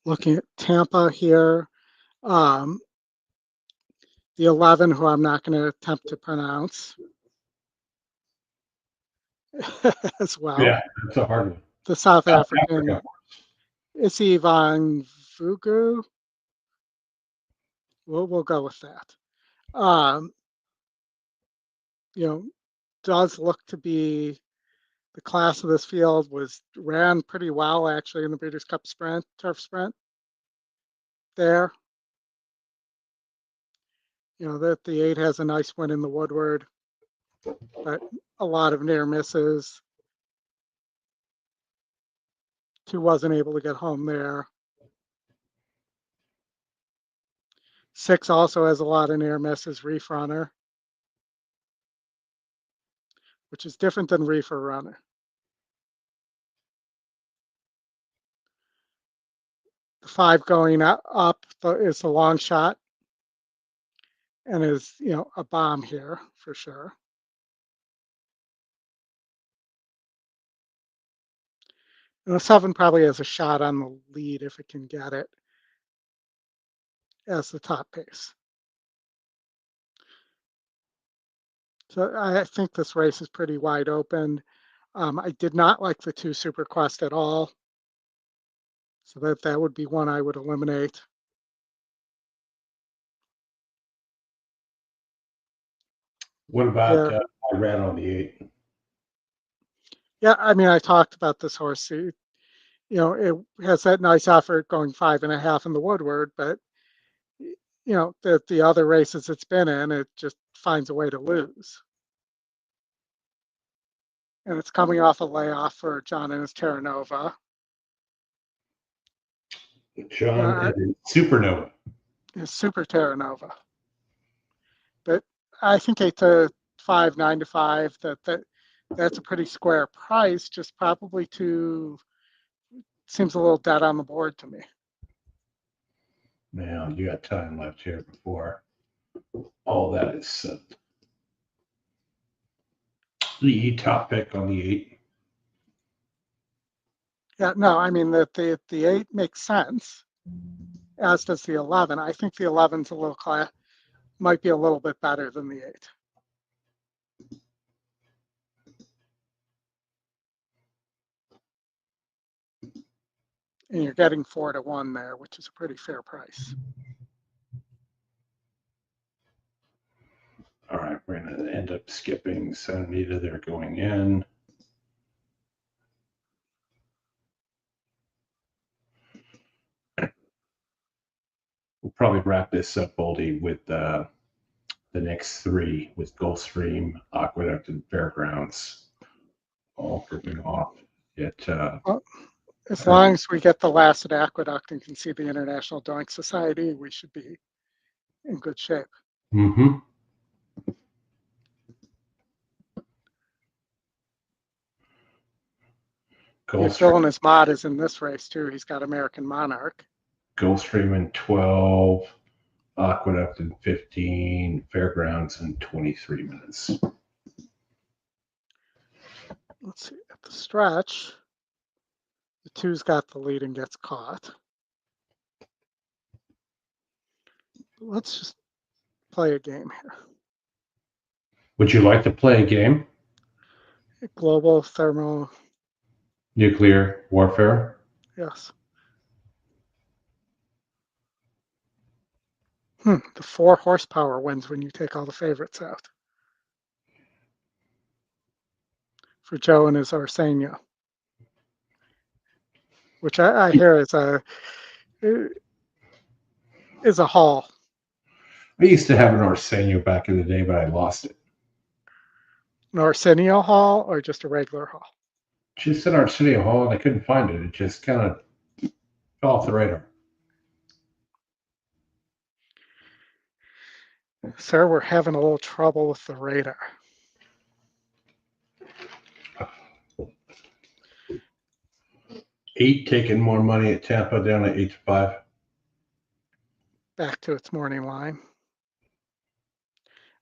Looking at Tampa here. The 11, who I'm not going to attempt to pronounce as well. Yeah, that's a hard one. The South South African Africa. Isivan Vugu. We'll go with that. You know, does look to be the class of this field ran pretty well actually in the Breeders' Cup Sprint, turf sprint there. You know, that the 8 has a nice win in the Woodward, but a lot of near misses. 2 wasn't able to get home there. 6 also has a lot of near misses, Reef Runner, which is different than Reefer Runner. The 5 going up is a long shot and is, you know, a bomb here for sure. And the 7 probably has a shot on the lead if it can get it as the top pace. So I think this race is pretty wide open. I did not like the 2 Super Quest at all. So that would be one I would eliminate. What about Yeah. I ran on the 8? Yeah, I mean, I talked about this horse. You know, it has that nice effort going 5.5 in the Woodward, but you know, the other races it's been in, it just finds a way to lose. And it's coming off a layoff for John and his Terra Nova. John and Supernova. His Super Terra Nova. But I think 8 to 5, 9 to 5, that's a pretty square price, just probably seems a little dead on the board to me. Now you got time left here before all that is set. The top pick on the 8. Yeah, no, I mean the 8 makes sense, as does the 11. I think the 11's a little might be a little bit better than the 8. And you're getting 4 to 1 there, which is a pretty fair price. All right, we're going to end up skipping Sanita. They're going in. We'll probably wrap this up, Boldy, with the next 3 with Gulfstream, Aqueduct, and Fairgrounds all kicking off. Well, as long as we get the last at Aqueduct and can see the International Doink Society, we should be in good shape. Mm-hmm. Phil and his mod is in this race too. He's got American Monarch. Goldstream in 12, Aqueduct in 15, Fairgrounds in 23 minutes. Let's see, at the stretch, the 2's got the lead and gets caught. Let's just play a game here. Would you like to play a game? Global thermal. Nuclear warfare? Yes. The 4 horsepower wins when you take all the favorites out. For Joe and his Arsenio, which I hear is a haul. I used to have an Arsenio back in the day, but I lost it. An Arsenio haul or just a regular haul? Just an Arsenio haul, and I couldn't find it. It just kind of fell off the radar. Sir, we're having a little trouble with the radar. Eight taking more money at Tampa, down at 8 to 5. Back to its morning line.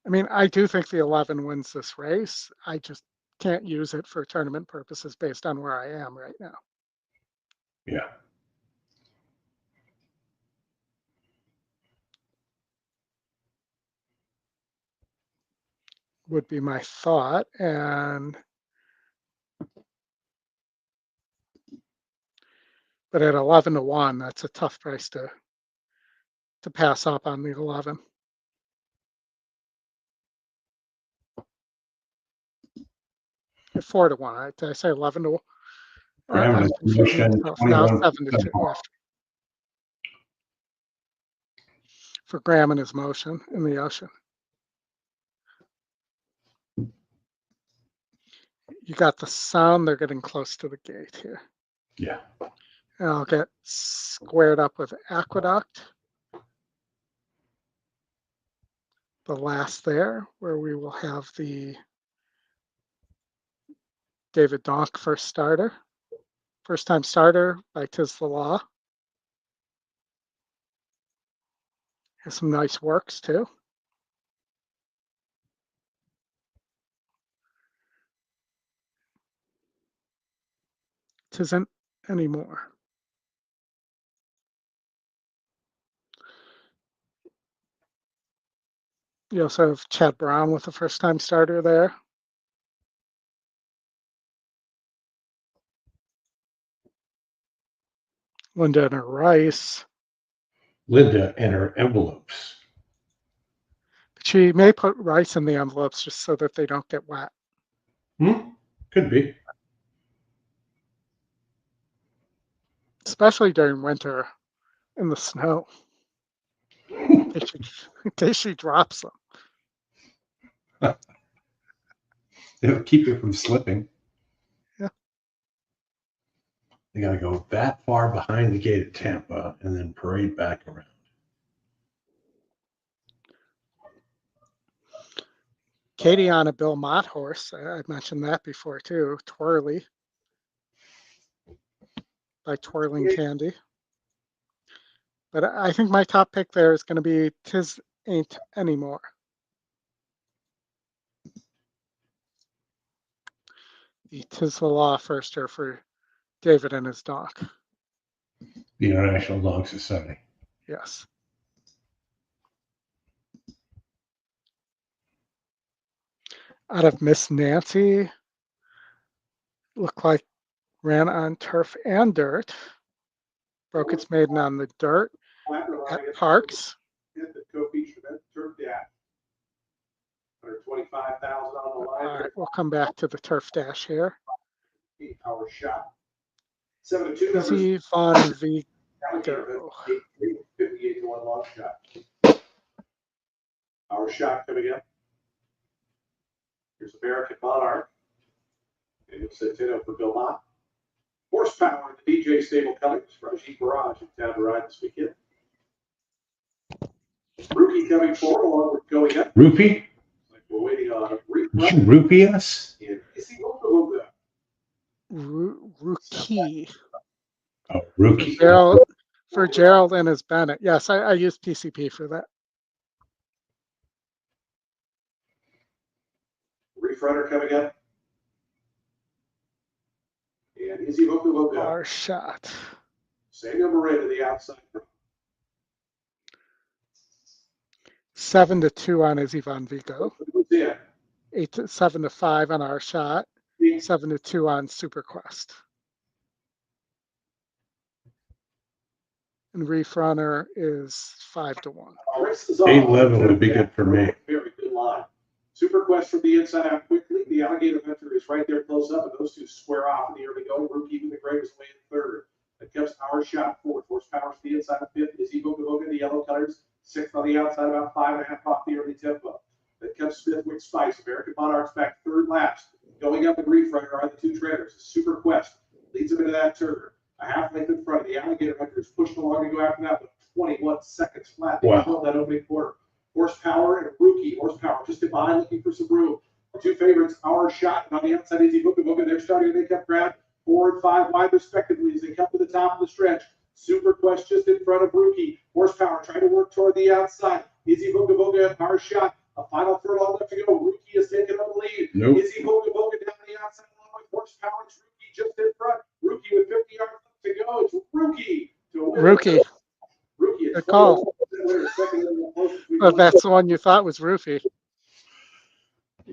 I mean, I do think the 11 wins this race. I just can't use it for tournament purposes based on where I am right now. Yeah. would be my thought. But at 11-1, that's a tough price to pass up on the 11. At 4-1, did I say 11-1? Graham is motion Now 21. 7-2. For Graham and his motion in the ocean. You got the sound, they're getting close to the gate here. Yeah. And I'll get squared up with Aqueduct. The last there, where we will have the David Donk first time starter by Tis the Law. Has some nice works too. Tisn't anymore. You also have Chad Brown with the first time starter there. Linda and her Rice. Linda and her envelopes. She may put rice in the envelopes just so that they don't get wet. Could be. Especially during winter in the snow. In case she drops them. It'll keep you from slipping. Yeah. They got to go that far behind the gate at Tampa and then parade back around. Katie on a Bill Mott horse. I mentioned that before too. Twirly by Twirling Candy. But I think my top pick there is going to be Tis Ain't Anymore. The Tis the Law firster for David and his doc. The International Dog Society. Yes. Out of Miss Nancy, looked like ran on turf and dirt. Broke its maiden on the dirt at Parks. Hit the co-feature event, turf dash. 125,000 on the line. All right, we'll come back to the turf dash here. 8-hour shot. 7-2. Easy Von Vigo. 58-1 long shot. Our shot coming up. Here's American Monarch. Daniel Sanita for Belmont. Horsepower in the DJ stable colors. Rajiv Barrage in town to ride this weekend. Rookie coming forward along with going up. Rupee? We're waiting on a Did you rupee us? Rookie. Oh, rookie. For Gerald and his Bennett. Yes, I used PCP for that. Reef runner coming up. And Izzy Woka. Our shot. Samuel Moran to the outside. 7-2 on Izzy Von Vigo. Yeah. 7-5 on our shot. 7-2 on Super Quest. And Reef Runner is 5-1. 8-11 would be good for me. Very good line. Super Quest from the inside out quickly. The Alligator Hunter is right there close up, and those two square off in the early going. Rookie with the greatest way in third. That comes Our Shot fourth. Horsepower to the inside of fifth. Is Evo Gaboga, the yellow colors. Sixth on the outside, about 5.5 off the early tempo. That comes Smithwick Spice. American Monarchs back third last. Going up the Reef Runner are the two trainers. Super Quest leads them into that turn. A half length in front of the Alligator Hunter is pushed along to go after that with 21 seconds flat. They held that opening quarter. Horsepower and Rookie. Horsepower just in behind looking for some room. The two favorites, Our Shot, and on the outside, Izzy Booga. They're starting to make up ground 4 and 5 wide respectively as they come to the top of the stretch. Super Quest just in front of Rookie. Horsepower trying to work toward the outside. Izzy Booga and Our Shot. A final furlong left to go. Rookie is taking up the lead. Nope. Izzy Booga down the outside along with Horsepower. It's Rookie just in front. Rookie with 50 yards left to go. It's Rookie to win. Rookie. Rookie. Good call. Well, that's the one you thought was Roofie.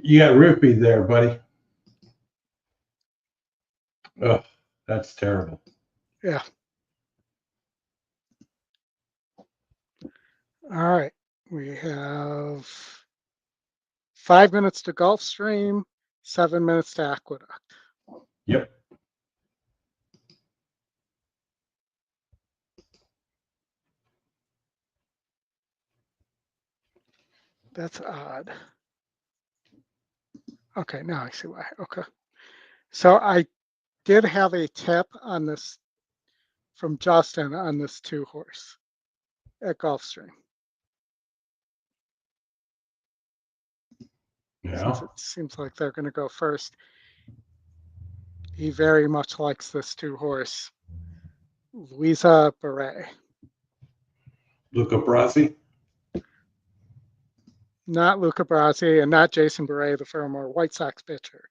You got roofied there, buddy. Oh, that's terrible. Yeah. All right. We have 5 minutes to Gulfstream, 7 minutes to Aqueduct. Yep. That's odd. Okay, now I see why. Okay. So I did have a tip on this from Justin on this 2-horse at Gulfstream. Yeah. Since it seems like they're going to go first. He very much likes this 2-horse, Louisa Beret. Luca Brasi. Not Luca Brasi and not Jason Beret, the former White Sox pitcher,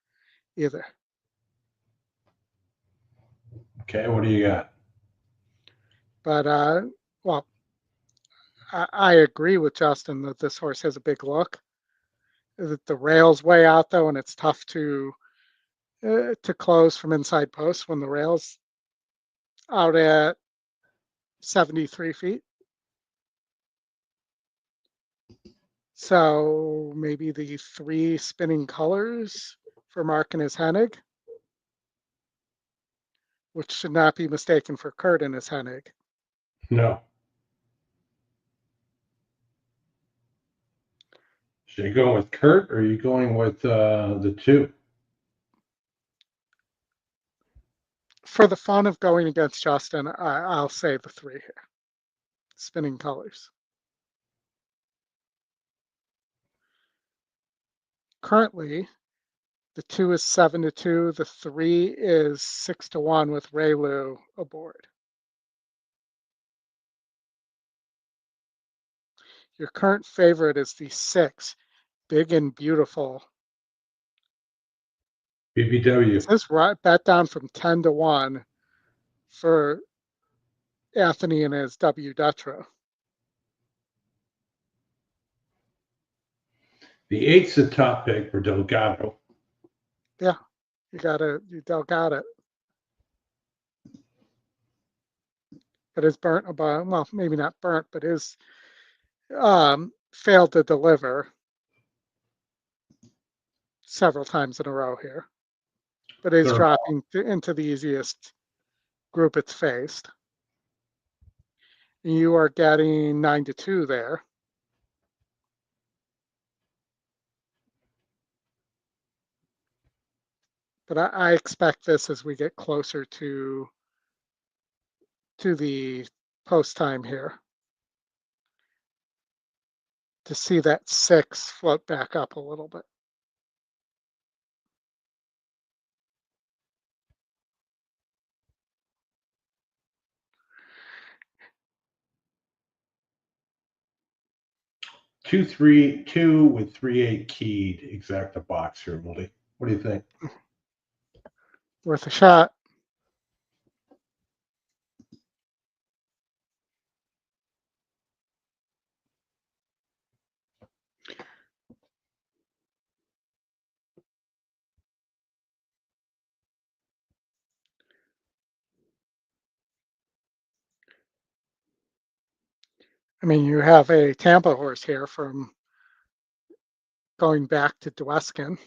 either. Okay, what do you got? But, well, I agree with Justin that this horse has a big look. That the rail's way out, though, and it's tough to close from inside post when the rail's out at 73 feet. So maybe the 3 spinning colors for Mark and his Hennig, which should not be mistaken for Kurt and his Hennig. No. Should you go with Kurt or are you going with the 2? For the fun of going against Justin, I'll say the 3 here. Spinning colors. Currently, the 2 is 7-2. The 3 is 6-1 with Raylu aboard. Your current favorite is the 6, Big and Beautiful. BBW. This bet down from 10-1 for Anthony and his W Dutro. The 8's the top pick for Delgado. Yeah, you got it. But is burnt about, well, maybe not burnt, but is failed to deliver several times in a row here. But is dropping into the easiest group it's faced. You are getting 9-2 there. But I expect this as we get closer to the post time here to see that 6 float back up a little bit. Two with 3-8 keyed exacta box here, Willie. What do you think? Worth a shot. I mean, you have a Tampa horse here from going back to Dweskin.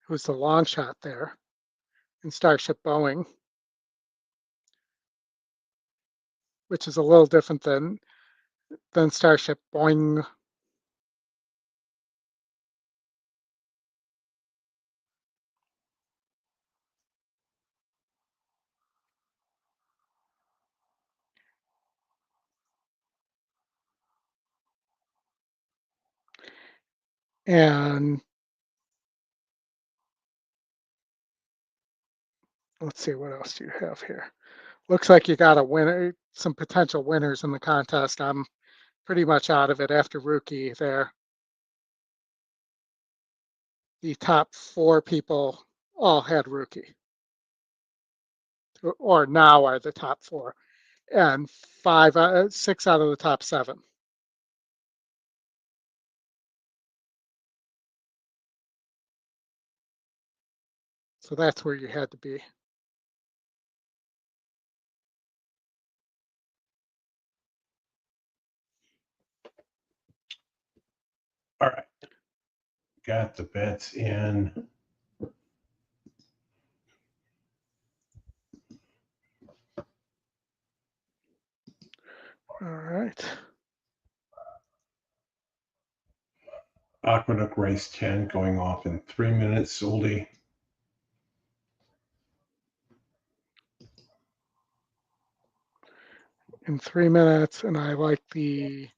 Who's the long shot there in Starship Boeing, which is a little different than Starship Boeing. And let's see, what else do you have here? Looks like you got a winner, some potential winners in the contest. I'm pretty much out of it after rookie there. The top 4 people all had rookie, or now are the top 4. and 6 out of the top 7. So that's where you had to be. All right. Got the bets in. All right. Aqueduct race 10 going off in 3 minutes. Oldie. In 3 minutes, and I like the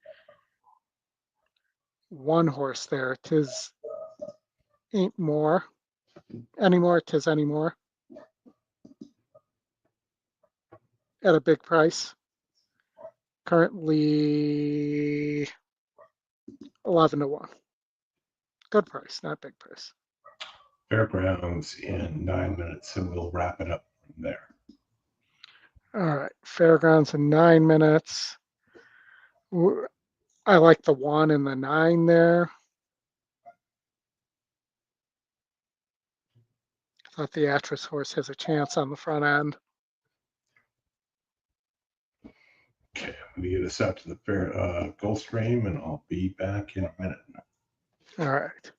1 horse there. Tis ain't more anymore. Tis anymore at a big price. Currently 11-1. Good price, not big price. Fairgrounds in 9 minutes, and we'll wrap it up from there. All right, Fairgrounds in 9 minutes. I like the 1 and the 9 there. I thought the Actress horse has a chance on the front end. Okay, I'm going to get us out to the Gulfstream, and I'll be back in a minute. All right.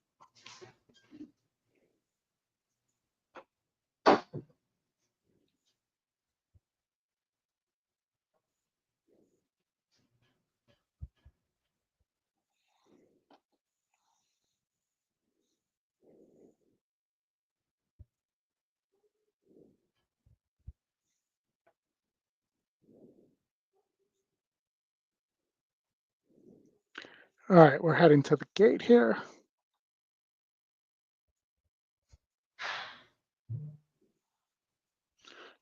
All right, we're heading to the gate here.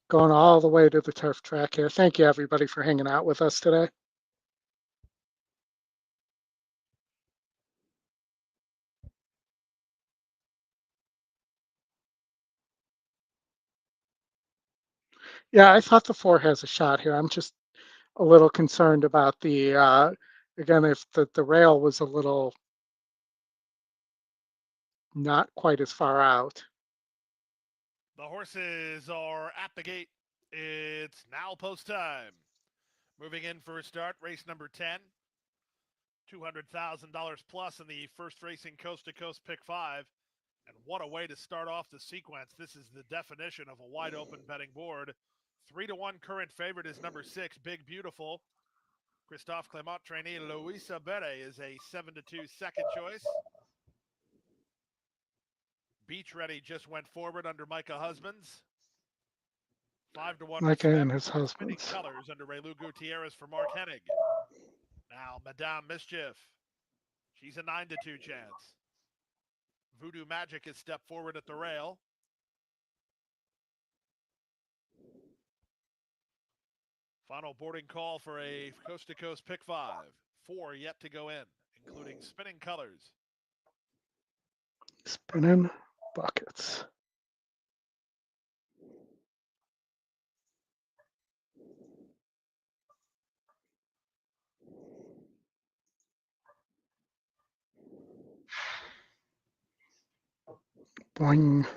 Going all the way to the turf track here. Thank you, everybody, for hanging out with us today. Yeah, I thought the 4 has a shot here. I'm just a little concerned about the, again, if the rail was a little not quite as far out. The horses are at the gate. It's now post time. Moving in for a start, race number 10. $200,000 plus in the first racing coast to coast pick 5. And what a way to start off the sequence. This is the definition of a wide open betting board. 3-1 current favorite is number 6, Big Beautiful. Christophe Clement trainee Luisa Bere is a 7-2 second choice. Beach Ready just went forward under Micah Husbands. 5-1 Micah and Respect. his Spinning husbands. Colors under Raylu Gutierrez for Mark Hennig. Now Madame Mischief. She's a 9-2 chance. Voodoo Magic has stepped forward at the rail. Final boarding call for a coast-to-coast pick 5. 4 yet to go in, including Spinning Colors. Spinning buckets. Boing.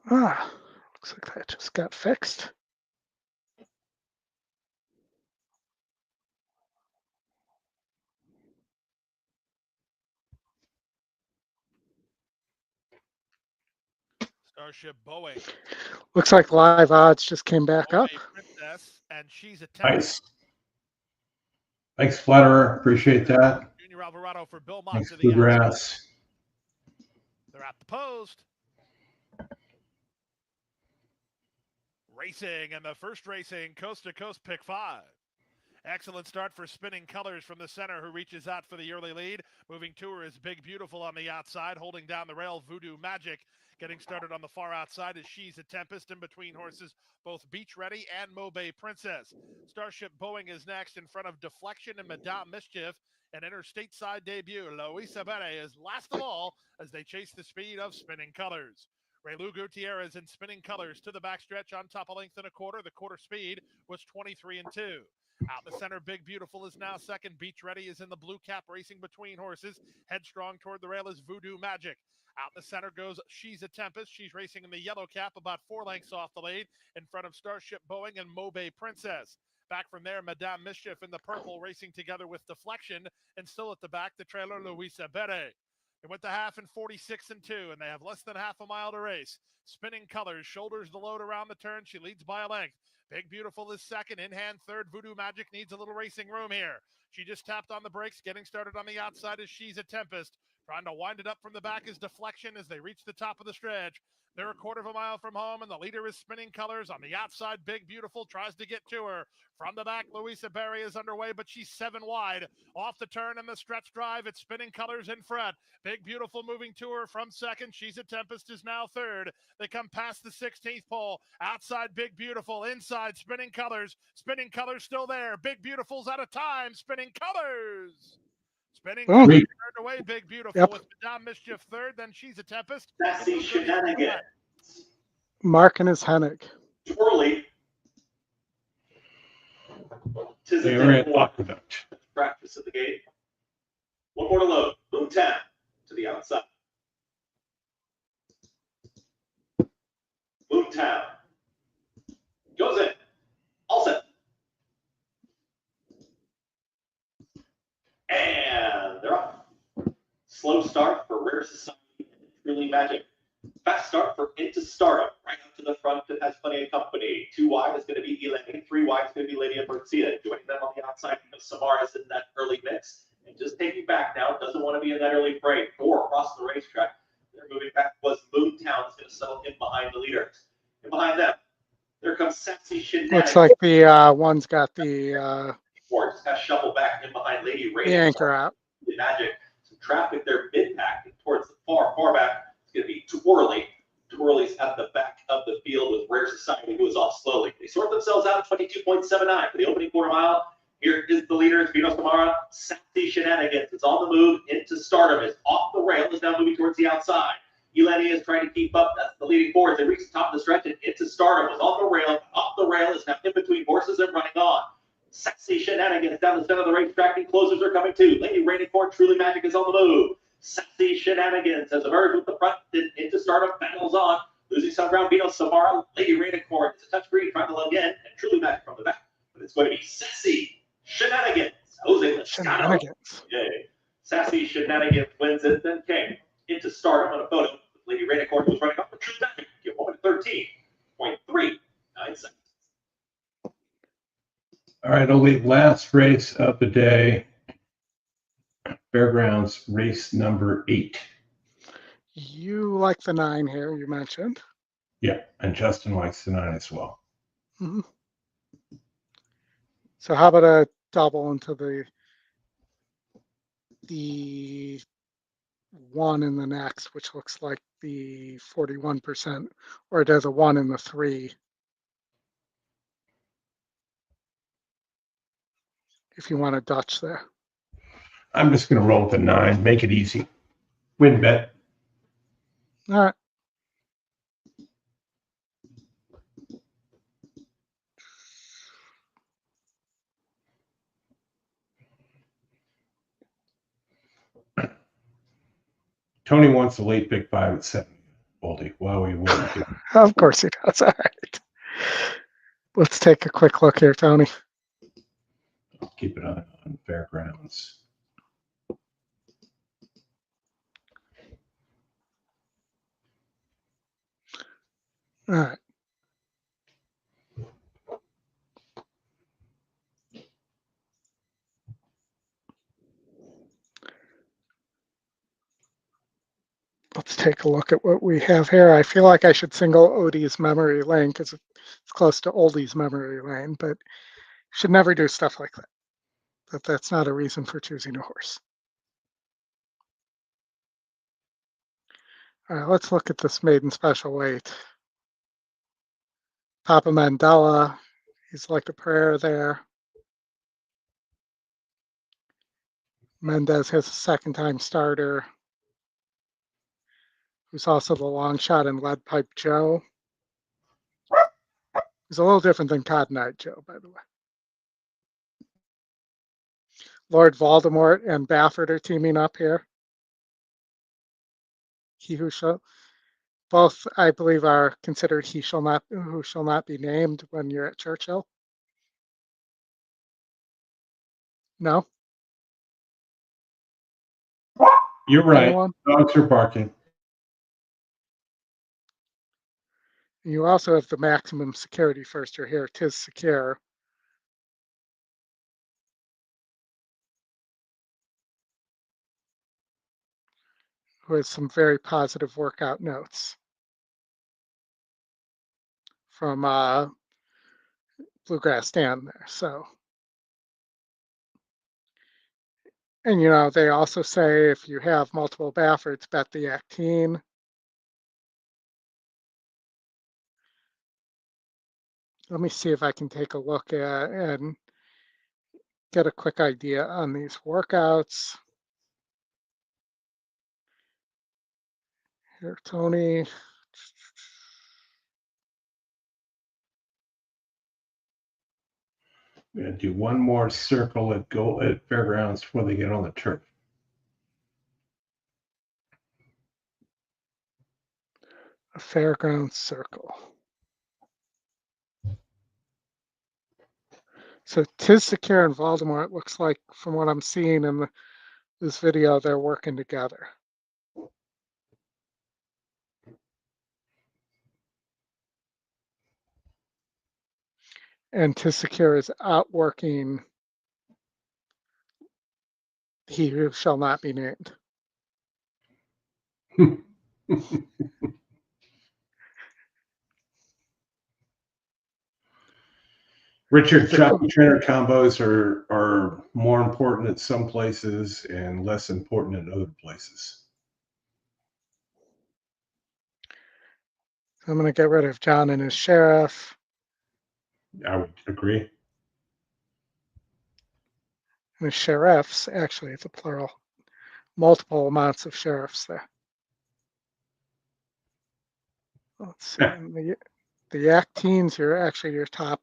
Ah, looks like that just got fixed. Starship Boeing. Looks like live odds just came back up. Princess, and she's a Nice. Thanks, Flatterer. Appreciate that. Junior Alvarado for Belmont Thanks, to the outside. Bluegrass. They're at the post. Racing, and the first racing coast-to-coast pick 5. Excellent start for Spinning Colors from the center, who reaches out for the early lead. Moving to her is Big Beautiful on the outside, holding down the rail. Voodoo Magic getting started on the far outside as She's a Tempest. In between horses, both Beach Ready and Mobay Princess. Starship Boeing is next in front of Deflection and Madame Mischief. And in her stateside debut, Luisa Bere is last of all as they chase the speed of Spinning Colors. Raylu Gutierrez in Spinning Colors to the backstretch on top of length and a quarter. The quarter speed was 23 and 2. Out the center, Big Beautiful is now second. Beach Ready is in the blue cap racing between horses. Headstrong toward the rail is Voodoo Magic. Out the center goes She's a Tempest. She's racing in the yellow cap about 4 lengths off the lead in front of Starship Boeing and Mobe Princess. Back from there, Madame Mischief in the purple racing together with Deflection, and still at the back, the trailer Luisa Bere. They went to half in 46 and 2, and they have less than half a mile to race. Spinning Colors shoulders the load around the turn. She leads by a length. Big Beautiful is second. In hand third. Voodoo Magic needs a little racing room here. She just tapped on the brakes. Getting started on the outside as She's a Tempest. Trying to wind it up from the back is Deflection as they reach the top of the stretch. They're a quarter of a mile from home, and the leader is Spinning Colors. On the outside, Big Beautiful tries to get to her. From the back, Luisa Bere is underway, but she's 7 wide. Off the turn and the stretch drive, it's Spinning Colors in front. Big Beautiful moving to her from second. She's a Tempest is now third. They come past the 16th pole. Outside, Big Beautiful. Inside, Spinning Colors. Spinning Colors still there. Big Beautiful's out of time. Spinning Colors. Spinning Colors turned away. Big Beautiful with Madame Mischief third. Then She's a Tempest. Sassy Shenanigans. Marking his Hennig. Twirly. Tis a They're at Aqueduct. practice at the gate. One more to load. Boomtown to the outside. Boomtown goes in. All set. And they're off. Slow start for Rare Society and Truly Magic. Fast start for Into Stardom. Right up to the front, it has plenty of company. 2 wide is going to be Elaine. 3 wide is going to be Lady of Mercia. Joining them on the outside, Samara's in that early mix. And just taking back now, doesn't want to be in that early fray. 4 across the racetrack. They're moving back. Was Moontown is going to settle in behind the leaders. And behind them, there comes Sassy Shenanigans. Looks like the one's got the Just got shuffled back in behind Lady Ray. the anchor out. Magic. Some traffic there mid-pack towards the far back. It's going to be Twirly. Twirly's at the back of the field with Rare Society, who is off slowly. They sort themselves out 22.79 for the opening quarter mile. Here is the leader, it's Vino Samara. Sassy Shenanigans. It's on the move. Into Stardom is off the rail. Is now moving towards the outside. Eleni is trying to keep up. That's the leading force. They reach the top of the stretch, and Into Stardom was on the rail. Off the rail is now in between horses and running on. Sassy Shenanigans down the center of the racetrack, and closers are coming too. Lady Reigning Court, Truly Magic is on the move. Sassy Shenanigans has emerged with the front. Into Stardom battles on. Losing some ground, Vino Samara. Lady Reigning Court is a touch green, trying to lug in, and Truly Magic from the back. But it's going to be Sassy Shenanigans. Jose Lascano. Yay. Sassy Shenanigans wins it, then came Into Stardom on a photo. Lady Reigning Court was running up for Truly Magic. Give 13.39 seconds. All right, only last race of the day. Fairgrounds race number 8. You like the 9 here, you mentioned. Yeah, and Justin likes the 9 as well. Mm-hmm. So how about a double into the 1 in the next, which looks like the 41%, or does a 1 in the 3? If you want a Dutch there. I'm just going to roll with the 9, make it easy. Win bet. All right. Tony wants a late big 5 at 7. Boldy. Well, we will. Of course he does. All right. Let's take a quick look here, Tony. I'll keep it on Fairgrounds. All right. Let's take a look at what we have here. I feel like I should single Odie's memory lane because it's close to Oldie's memory lane, but should never do stuff like that. That's not a reason for choosing a horse. All right, let's look at this maiden special weight. Papa Mandela, he's like a prayer there. Mendez has a second-time starter, who's also the long shot in Lead Pipe Joe. He's a little different than Cotton Eye Joe, by the way. Lord Voldemort and Baffert are teaming up here. He who shall, both I believe are considered who shall not be named when you're at Churchill. No? You're right. Anyone? Dogs are barking. You also have the maximum security firster here, Tis Secure. Who has some very positive workout notes from Bluegrass Dan there. So, and you know, they also say if you have multiple Baffords, bet the Actine. Let me see if I can take a look at and get a quick idea on these workouts. Here, Tony. We're gonna do one more circle at Fairgrounds before they get on the turf. A Fairgrounds circle. So Tis Secure and Voldemort, it looks like from what I'm seeing in this video, they're working together. And Tis Secure is outworking He Who Shall Not Be Named. Richard, jockey trainer combos are more important at some places and less important in other places. I'm going to get rid of John and his sheriff. I would agree. And the sheriffs, actually, it's a plural. Multiple amounts of sheriffs there. Let's see. The Actines are actually your top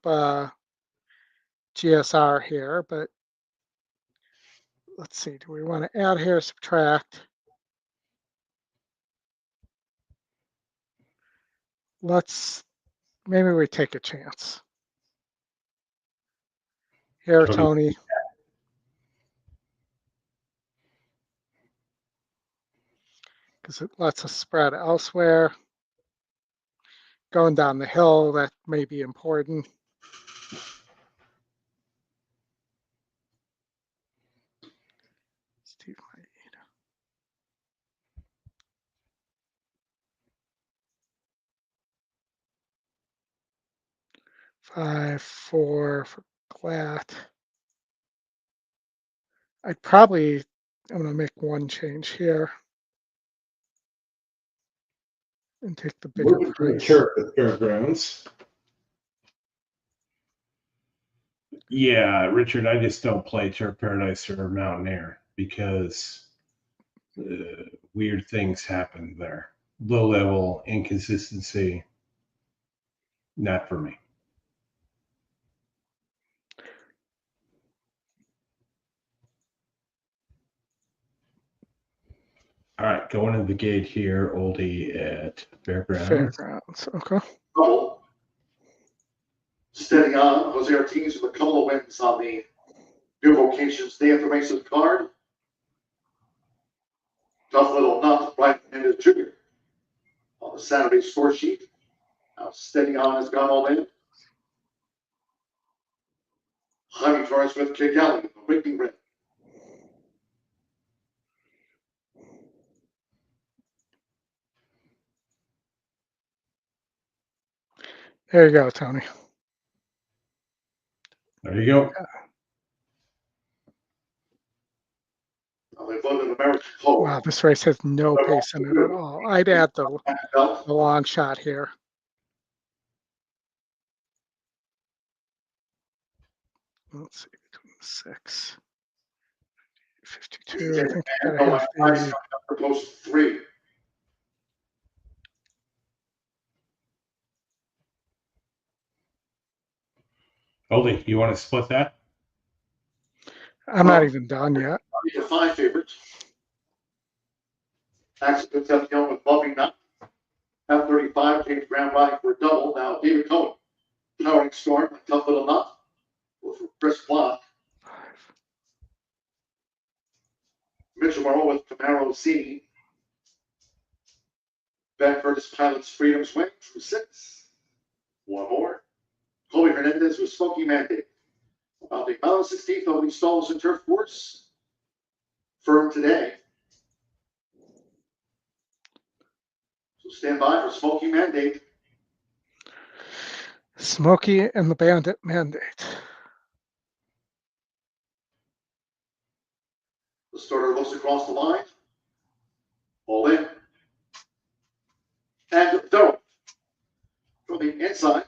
GSR here, but let's see. Do we want to add here, subtract? Maybe we take a chance. Here, Tony. Because it lets us spread elsewhere. Going down the hill, that may be important. Steve, 5-4 for Glatt. I'm going to make one change here and take the bigger price. Turf at Fairgrounds. Yeah, Richard, I just don't play Turf Paradise or Mountaineer because weird things happen there. Low level inconsistency, not for me. All right, going to the gate here, oldie at Fairgrounds. Fairgrounds, okay. Couple. Steady on, Jose Ortiz with a couple of wins on the new vocations day information card. Tough little nut, right into the trigger. On the Saturday score sheet. Now steady on has gone all in. Jaime Torres with Kigali, the Whitney Red. There you go, Tony. There you go. Wow, this race has no pace in it at all. I'd add the long shot here. Let's see, between 6. 52. I think you And gotta no have white flags the. coming up for post 3. Goldie, you want to split that? I'm not even done yet. The 5 favorite. Accident up going with Bumping Nut. F35 James Graham riding for a double. Now David Cohen. Towering Storm, a tough little nut. For Chris Block. Mitchell Morrow with Camaro C. Ben Curtis Pilot's Freedom Swing from 6. One more. Chloe Hernandez with Smoky Mandate. The Mount 16th opening stalls and turf course. Firm today. So stand by for Smoky Mandate. Smokey and the Bandit Mandate. The starter looks across the line. All in. And don't. From the inside,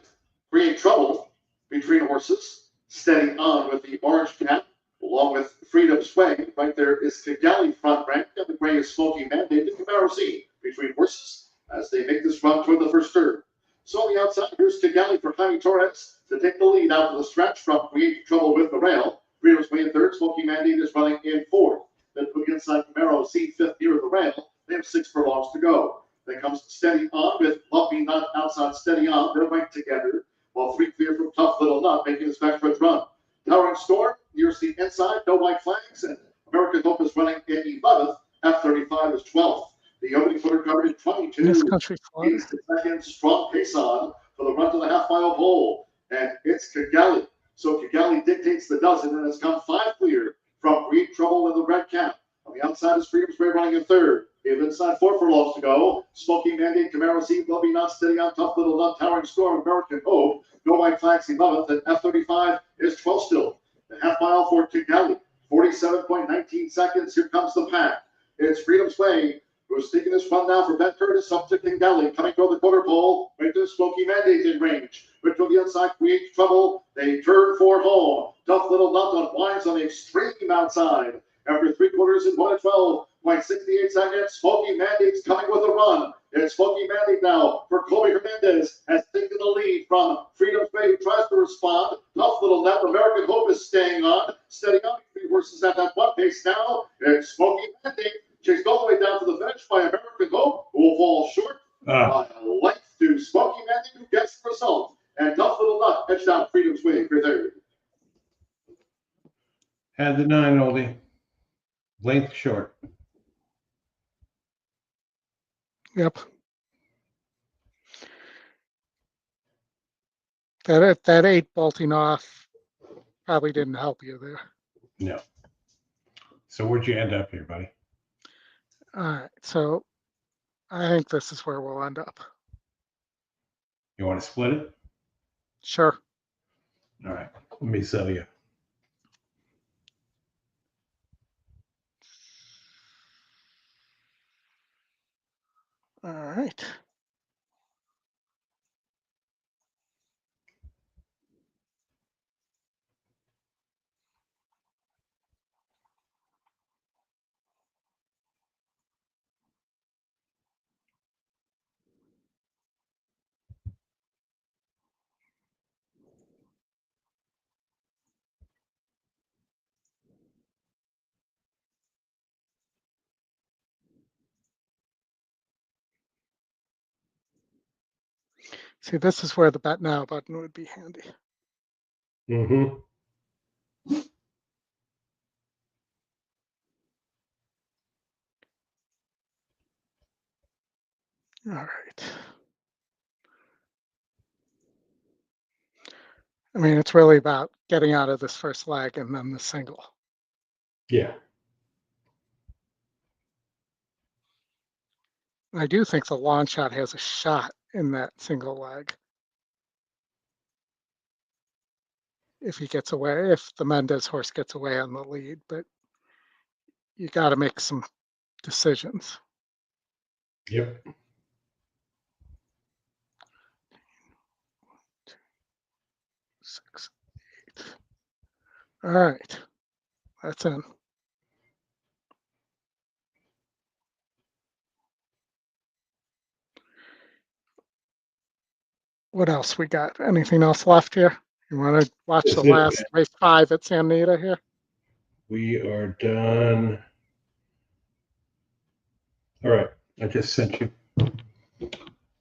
create trouble between horses. Steady on with the orange cap, along with Freedom Sway. Right there is Kigali front rank, and the gray is Smoky Mandate and Camaro C between horses as they make this run toward the first turn. So on the outside, here's Kigali for Jaime Torres to take the lead out of the stretch from Create Trouble with the Rail. Freedom Sway in third, Smoky Mandate is running in fourth. Then put inside Camaro C fifth near the rail. They have 6 furlongs to go. Then comes Steady On with Bumpy Nut outside Steady On. They're right together. While 3 clear from Tough Little Nut making his back stretch run. Towering Storm, nears the inside, no white flags, and American Hope is running in 11th. F35 is 12th. The opening footer covered in 22. This country flag. He's the second strong pace on for the run to the half-mile pole. And it's Kigali. So Kigali dictates the dozen and has come 5 clear from Create Trouble in the red cap. On the outside is Freedom Spray running in third. They have inside 4 furlongs to go. Smoky Mandate, Camaro C, Lovey Not Steady On, Tough Little Nut, Towering Storm, American Hope. No white flags 11th, and F35 is 12 still. The half mile for Kigali, 47.19 seconds. Here comes the pack. It's Freedom Sway, who's taking this run now for Ben Curtis up to Kigali, coming toward the quarter pole. Right to Smoky Mandate in range. Right to the outside, Create Trouble. They turn for home. Tough Little Nut unwinds on the extreme outside. After 3 quarters and 1 at 12, 0.68 seconds, Smoky Mandate's coming with a run. It's Smoky Mandate now for Chloe Hernandez has taken the lead from Freedom Spray, who tries to respond. Tough Little Nut, American Hope is staying on. Steady on, 3 horses at that 1 pace now. It's Smoky Mandate chased all the way down to the finish by American Hope, who will fall short by a length to Smoky Mandate, who gets the result. And Tough Little Nut edged out Freedom Sway for third. Had the 9, Oldie. Length short. Yep. That 8 bolting off probably didn't help you there. No. So where'd you end up here, buddy? All right. So I think this is where we'll end up. You want to split it? Sure. All right. Let me sell you. All right. See, this is where the bet now button would be handy. Mm-hmm. All right. I mean, it's really about getting out of this first leg and then the single. Yeah. I do think the long shot has a shot in that single leg. If he gets away, if the Mendez horse gets away on the lead, but you got to make some decisions. Yep. 6, 8. All right. That's in. What else we got? Anything else left here? You want to watch That's the it, last race 5 at Sanita here? We are done. All right, I just sent you.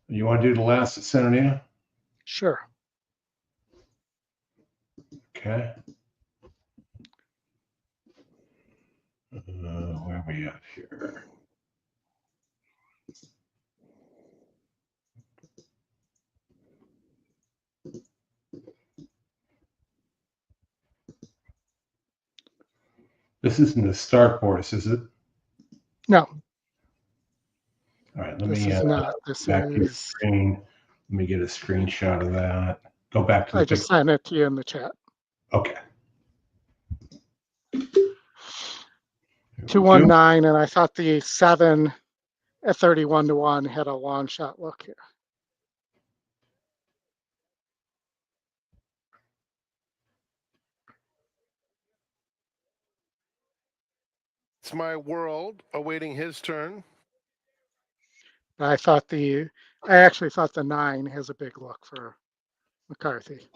You want to do the last at Sanita? Sure. Okay. Where are we at here? This isn't the start course, is it? No, All right, let this me is not. This back to your is. screen. Let me get a screenshot of that. Go back to the I just picture. sent it to you in the chat. Okay. 219, and I thought the 7 at 31-1 had a long shot look here. It's My World awaiting his turn. I actually thought the 9 has a big look for McCarthy.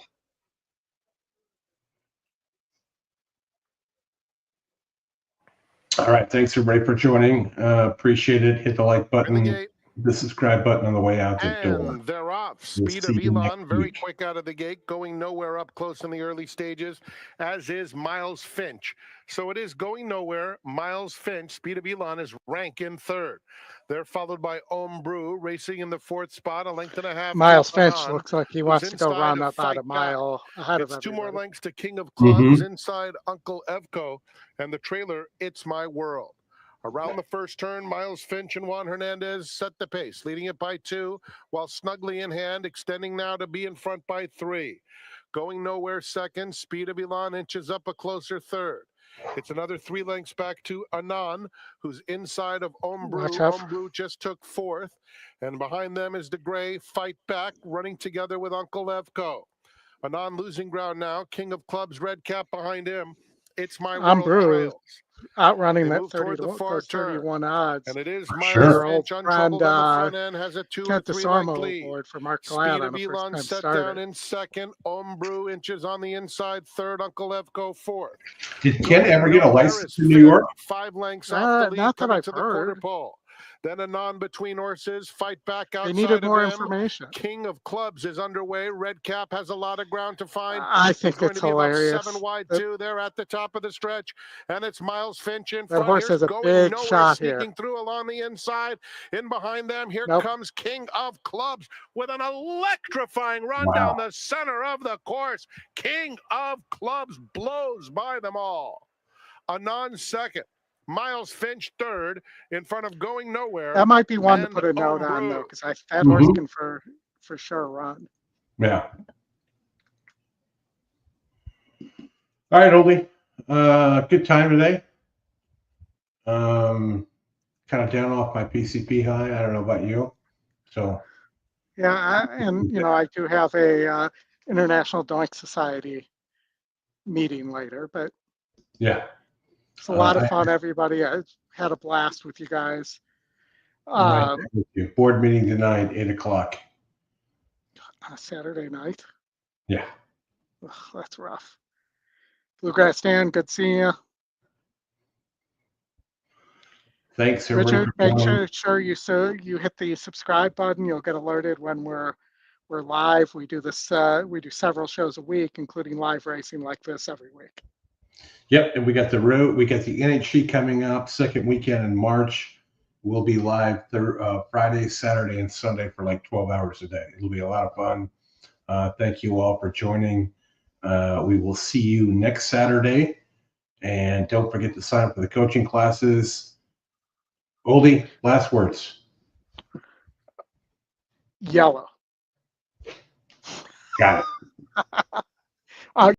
All right. Thanks everybody for joining. Appreciate it. Hit the like In the button, gate. the subscribe button on the way out the door. And they're off. We'll Speed see of you Elon, next very week. quick out of the gate, going nowhere up close in the early stages, as is Miles Finch. So it is going nowhere. Miles Finch, Speed of Elon, is rank in 3rd. They're followed by Brew, racing in the 4th spot, a length and a half. Miles to Finch Anon, looks like he who's wants to go inside run of about a Fight Back. mile ahead of It's 2 more everybody. lengths to King of Clubs inside Uncle Evco, and the trailer, It's My World. Around the first turn, Miles Finch and Juan Hernandez set the pace, leading it by 2, while snugly in hand, extending now to be in front by 3. Going nowhere second, Speed of Elon inches up a closer 3rd. It's another 3 lengths back to Anon, who's inside of Watch out. Brew just took 4th, and behind them is the gray Fight Back, running together with Uncle Evco. Anon losing ground now, King of Clubs, red cap behind him. It's My World Brew trails. outrunning They that move toward the 30 far those turn. 31 odds. And it is For Miles sure. Our old Finch, friend untroubled on the front end, has a 2 or Kent 3 length DeSormo lead. aboard for Mark Speed Glad of on a Elon first-time set down starter. in 2nd. Brew inches on the inside 3rd. Uncle Evco 4th. Did Ken Going ever get a nowhere license is in New 5th, York? 5 lengths off the lead, Not that coming I've to the quarter heard. pole. Then Anon between horses, Fight Back They needed outside more of him. information. King of Clubs is underway. Red Cap has a lot of ground to find. I think He's going it's to be hilarious. about 7 wide, too. They're at the top of the stretch, and it's Miles Finch in That front. horse Here's has a going big nowhere, shot here. sneaking through along the inside. In behind them, here Nope. comes King of Clubs with an electrifying run Wow. down the center of the course. King of Clubs blows by them all. Anon second. Miles Finch 3rd, in front of Going Nowhere. That might be one to and put a note on, Brew. though, because that horse can for sure run. Yeah. All right, Oldie. Good time today. Kind of down off my PCP high. I don't know about you. So. Yeah, I do have a International Doink Society meeting later, but Yeah. it's a lot of fun, everybody. I had a blast with you guys. Right, thank you. Board meeting tonight, 8 o'clock. On a Saturday night. Yeah. Ugh, that's rough. Bluegrass Dan, good seeing you. Thanks, everybody. Richard, make sure you hit the subscribe button. You'll get alerted when we're live. We do this. We do several shows a week, including live racing like this every week. Yep, and we got the NHC coming up second weekend in March. We'll be live Friday, Saturday, and Sunday for like 12 hours a day. It'll be a lot of fun. Thank you all for joining. We will see you next Saturday. And don't forget to sign up for the coaching classes. Oldie, last words. Yellow. Got it.